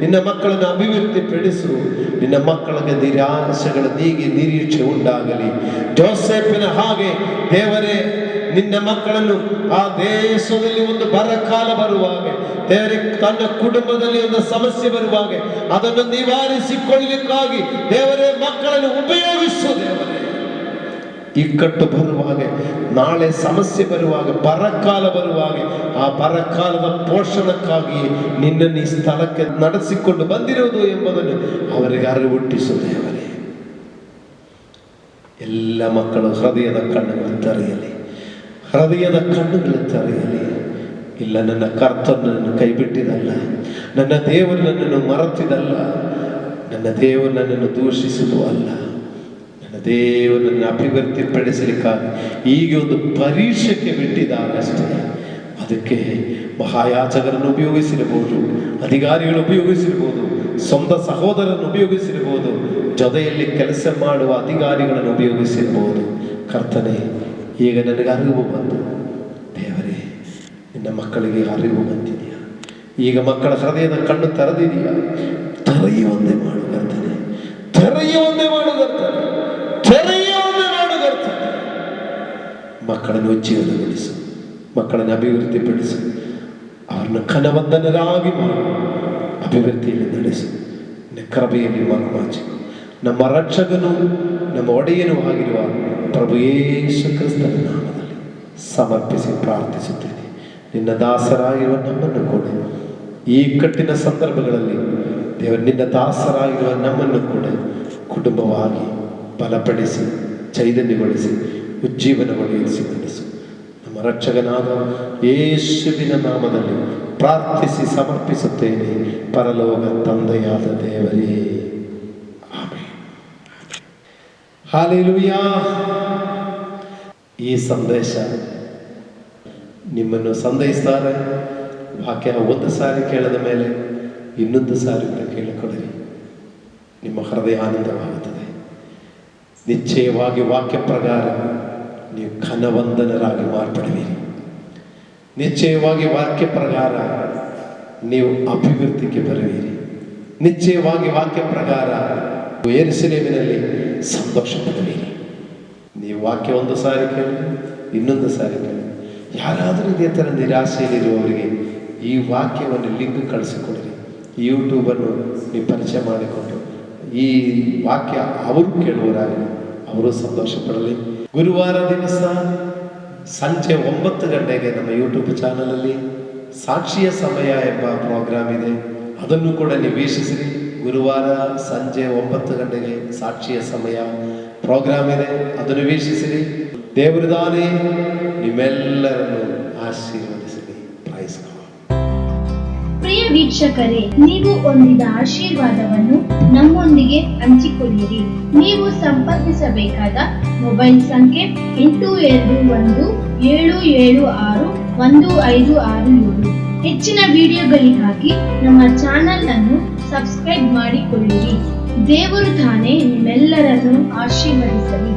ನಿನ್ನ ಮಕ್ಕಳನ್ನು ಅಭಿವೃದ್ಧಿಪಡಿಸು. ನಿನ್ನ ಮಕ್ಕಳಿಗೆ ನಿರಾಶೆಗಳ ನೀಗಿ ನಿರೀಕ್ಷೆ ಉಂಟಾಗಲಿ. ಜೋಸೆಫಿನ ಹಾಗೆ ದೇವರೇ, ನಿನ್ನ ಮಕ್ಕಳನ್ನು ಆ ದೇಶದಲ್ಲಿ ಒಂದು ಬರಕಾಲ ಬರುವಾಗ, ದೇವರೇ ತನ್ನ ಕುಟುಂಬದಲ್ಲಿ ಒಂದು ಸಮಸ್ಯೆ ಬರುವಾಗ ಅದನ್ನು ನಿವಾರಿಸಿಕೊಳ್ಳಲಿಕ್ಕಾಗಿ ದೇವರೇ ಮಕ್ಕಳನ್ನು ಉಪಯೋಗಿಸು. ದೇವರೇ, ಇಕ್ಕಟ್ಟು ಬರುವಾಗ, ನಾಳೆ ಸಮಸ್ಯೆ ಬರುವಾಗ, ಬರಕಾಲ ಬರುವಾಗ, ಆ ಬರಕಾಲದ ಪೋಷಣಕ್ಕಾಗಿ ನಿನ್ನನ್ನು ಈ ಸ್ಥಳಕ್ಕೆ ನಡೆಸಿಕೊಂಡು ಬಂದಿರುವುದು ಎಂಬುದನ್ನು ಅವರಿಗೆ ಅರಿವು ಹುಟ್ಟಿಸು. ದೇವರೇ, ಎಲ್ಲ ಮಕ್ಕಳು ಹೃದಯದ ಕಣ್ಣುಗಳು ತೆರೆಯಲಿ, ಹೃದಯದ ಕಣ್ಣುಗಳು ತೆರೆಯಲಿ. ಇಲ್ಲ, ನನ್ನ ಕರ್ತನನ್ನು ಕೈ ಬಿಟ್ಟಿದಲ್ಲ, ನನ್ನ ದೇವರು ನನ್ನನ್ನು ಮರೆತಿದಲ್ಲ, ನನ್ನ ದೇವರು ನನ್ನನ್ನು ದೂಷಿಸುವುದು ಅಲ್ಲ, ನನ್ನ ದೇವರನ್ನು ಅಭಿವೃದ್ಧಿಪಡಿಸಲಿಕ್ಕಾಗಿ ಈಗ ಒಂದು ಪರೀಕ್ಷೆಗೆ ಬಿಟ್ಟಿದ್ದಾನಷ್ಟೇ. ಅದಕ್ಕೆ ಮಹಾಯಾಜಕರನ್ನು ಉಪಯೋಗಿಸಿರಬಹುದು, ಅಧಿಕಾರಿಗಳು ಉಪಯೋಗಿಸಿರಬಹುದು, ಸ್ವಂತ ಸಹೋದರನ್ನು ಉಪಯೋಗಿಸಿರಬಹುದು, ಜೊತೆಯಲ್ಲಿ ಕೆಲಸ ಮಾಡುವ ಅಧಿಕಾರಿಗಳನ್ನು ಉಪಯೋಗಿಸಿರಬಹುದು. ಕರ್ತನೆ, ಈಗ ನನಗೆ ಅರಿವು ಬಂತು. ದೇವರೇ, ನಿನ್ನ ಮಕ್ಕಳಿಗೆ ಅರಿವು ಬಂದಿದೆಯಾ? ಈಗ ಮಕ್ಕಳ ಹೃದಯದ ಕಣ್ಣು ತೆರೆದಿದೆಯಾ? ತೆರೆಯುವಂತೆ ಮಾಡು ಕರ್ತನೆ, ತೆರೆಯುವಂತೆ ಮಾಡು ಕರ್ತನೆ, ತೆರೆಯುವಂತೆ ಮಾಡು ಕರ್ತನೆ. ಮಕ್ಕಳನ್ನು ಉಜ್ಜೀವನಗೊಳಿಸು, ಮಕ್ಕಳನ್ನು ಅಭಿವೃದ್ಧಿಪಡಿಸು, ಅವರನ್ನು ಘನವಂದನರಾಗಿ ಮಾಡು, ಅಭಿವೃದ್ಧಿಯಲ್ಲಿ ನಡೆಸು. ಕೃಪೆಯಲ್ಲಿ ಮಗಮಾಚಿಕು. ನಮ್ಮ ರಕ್ಷಕನು ನಮ್ಮ ಒಡೆಯನೂ ಆಗಿರುವ ಪ್ರಭು ಯೇಸು ಕ್ರಿಸ್ತನ ನಾಮದಲ್ಲಿ ಸಮರ್ಪಿಸಿ ಪ್ರಾರ್ಥಿಸುತ್ತೇನೆ. ನಿನ್ನ ದಾಸರಾಗಿರುವ ನಮ್ಮನ್ನು ಕೂಡ ಈ ಕಟ್ಟಿನ ಸಂದರ್ಭಗಳಲ್ಲಿ ದೇವರು, ನಿನ್ನ ದಾಸರಾಗಿರುವ ನಮ್ಮನ್ನು ಕೂಡ ಕುಟುಂಬವಾಗಿ ಬಲಪಡಿಸಿ, ಚೈತನ್ಯಗೊಳಿಸಿ, ಉಜ್ಜೀವನಗೊಳಿಸಿ ನಡೆಸು. ನಮ್ಮ ರಕ್ಷಕನಾದ ಯೇಸುವಿನ ನಾಮದಲ್ಲಿ ಪ್ರಾರ್ಥಿಸಿ ಸಮರ್ಪಿಸುತ್ತೇನೆ, ಪರಲೋಕ ತಂದೆಯಾದ ದೇವರೇ, ಆಮೆನ್. ಹಲ್ಲೆಲೂಯಾ. ಈ ಸಂದೇಶ ನಿಮ್ಮನ್ನು ಸಂದೇಹಿಸ್ತಾರೆ. ವಾಕ್ಯ ಒಂದು ಸಾರಿ ಕೇಳಿದ ಮೇಲೆ ಇನ್ನೊಂದು ಸಾರಿ ಕೂಡ ಕೇಳಿಕೊಡಿರಿ, ನಿಮ್ಮ ಹೃದಯ ಆನಂದವಾಗುತ್ತದೆ. ನಿಶ್ಚಯವಾಗಿ ವಾಕ್ಯ ಪ್ರಕಾರ ನೀವು ಘನವಂದನರಾಗಿ ಮಾರ್ಪಡುವಿರಿ. ನಿಶ್ಚಯವಾಗಿ ವಾಕ್ಯ ಪ್ರಕಾರ ನೀವು ಅಭಿವೃದ್ಧಿಗೆ ಬರುವಿರಿ. ನಿಶ್ಚಯವಾಗಿ ವಾಕ್ಯ ಪ್ರಕಾರ ಯೆರೂಸಲೇಮಿನಲ್ಲಿ ಸಂತೋಷ ಪಡುವಿರಿ. ನೀವು ವಾಕ್ಯ ಒಂದು ಸಾರಿ ಕೇಳಿ, ಇನ್ನೊಂದು ಸಾರಿ ಕೇಳಿ. ಯಾರಾದರೂ ಇದೇ ಥರ ನಿರಾಶೆಯಲ್ಲಿರುವವರಿಗೆ ಈ ವಾಕ್ಯವನ್ನು ಲಿಂಕ್ ಕಳಿಸಿಕೊಡಿರಿ. ಯೂಟ್ಯೂಬನ್ನು ನೀವು ಪರಿಚಯ ಮಾಡಿಕೊಂಡು ಈ ವಾಕ್ಯ ಅವರು ಕೇಳುವರಾಗಿ ಅವರು ಸಂತೋಷ ಪಡಲಿ. ಗುರುವಾರ ದಿವಸ ಸಂಜೆ 9 ಗಂಟೆಗೆ ನಮ್ಮ ಯೂಟ್ಯೂಬ್ ಚಾನಲಲ್ಲಿ ಸಾಕ್ಷಿಯ ಸಮಯ ಎಂಬ ಪ್ರೋಗ್ರಾಮ್ ಇದೆ, ಅದನ್ನು ಕೂಡ ನೀವು ವೀಕ್ಷಿಸಿರಿ. ಗುರುವಾರ ಸಂಜೆ 9 ಗಂಟೆಗೆ ಸಾಕ್ಷಿಯ ಸಮಯ ಪ್ರೋಗ್ರಾಮ್ ಇದೆ, ಅದನ್ನು ವೀಕ್ಷಿಸಿರಿ. ದೇವರು ತಾನೇ ನಿಮ್ಮೆಲ್ಲರನ್ನು ಆಶೀರ್ವದಿಸಲಿ. Praise God. ಪ್ರಿಯ ವೀಕ್ಷಕರೇ, ನೀವು ಹೊಂದಿದ ಆಶೀರ್ವಾದವನ್ನು ನಮ್ಮೊಂದಿಗೆ ಹಂಚಿಕೊಳ್ಳಿರಿ. ನೀವು ಸಂಪರ್ಕಿಸಬೇಕಾದ ಮೊಬೈಲ್ ಸಂಖ್ಯೆ 8217761567. ಹೆಚ್ಚಿನ ವಿಡಿಯೋಗಳಿಗಾಗಿ ನಮ್ಮ ಚಾನೆಲ್ ಅನ್ನು ಸಬ್ಸ್ಕ್ರೈಬ್ ಮಾಡಿಕೊಳ್ಳಿರಿ. ದೇವರು ತಾನೇ ನಿಮ್ಮೆಲ್ಲರನ್ನು ಆಶೀರ್ವದಿಸಲಿ.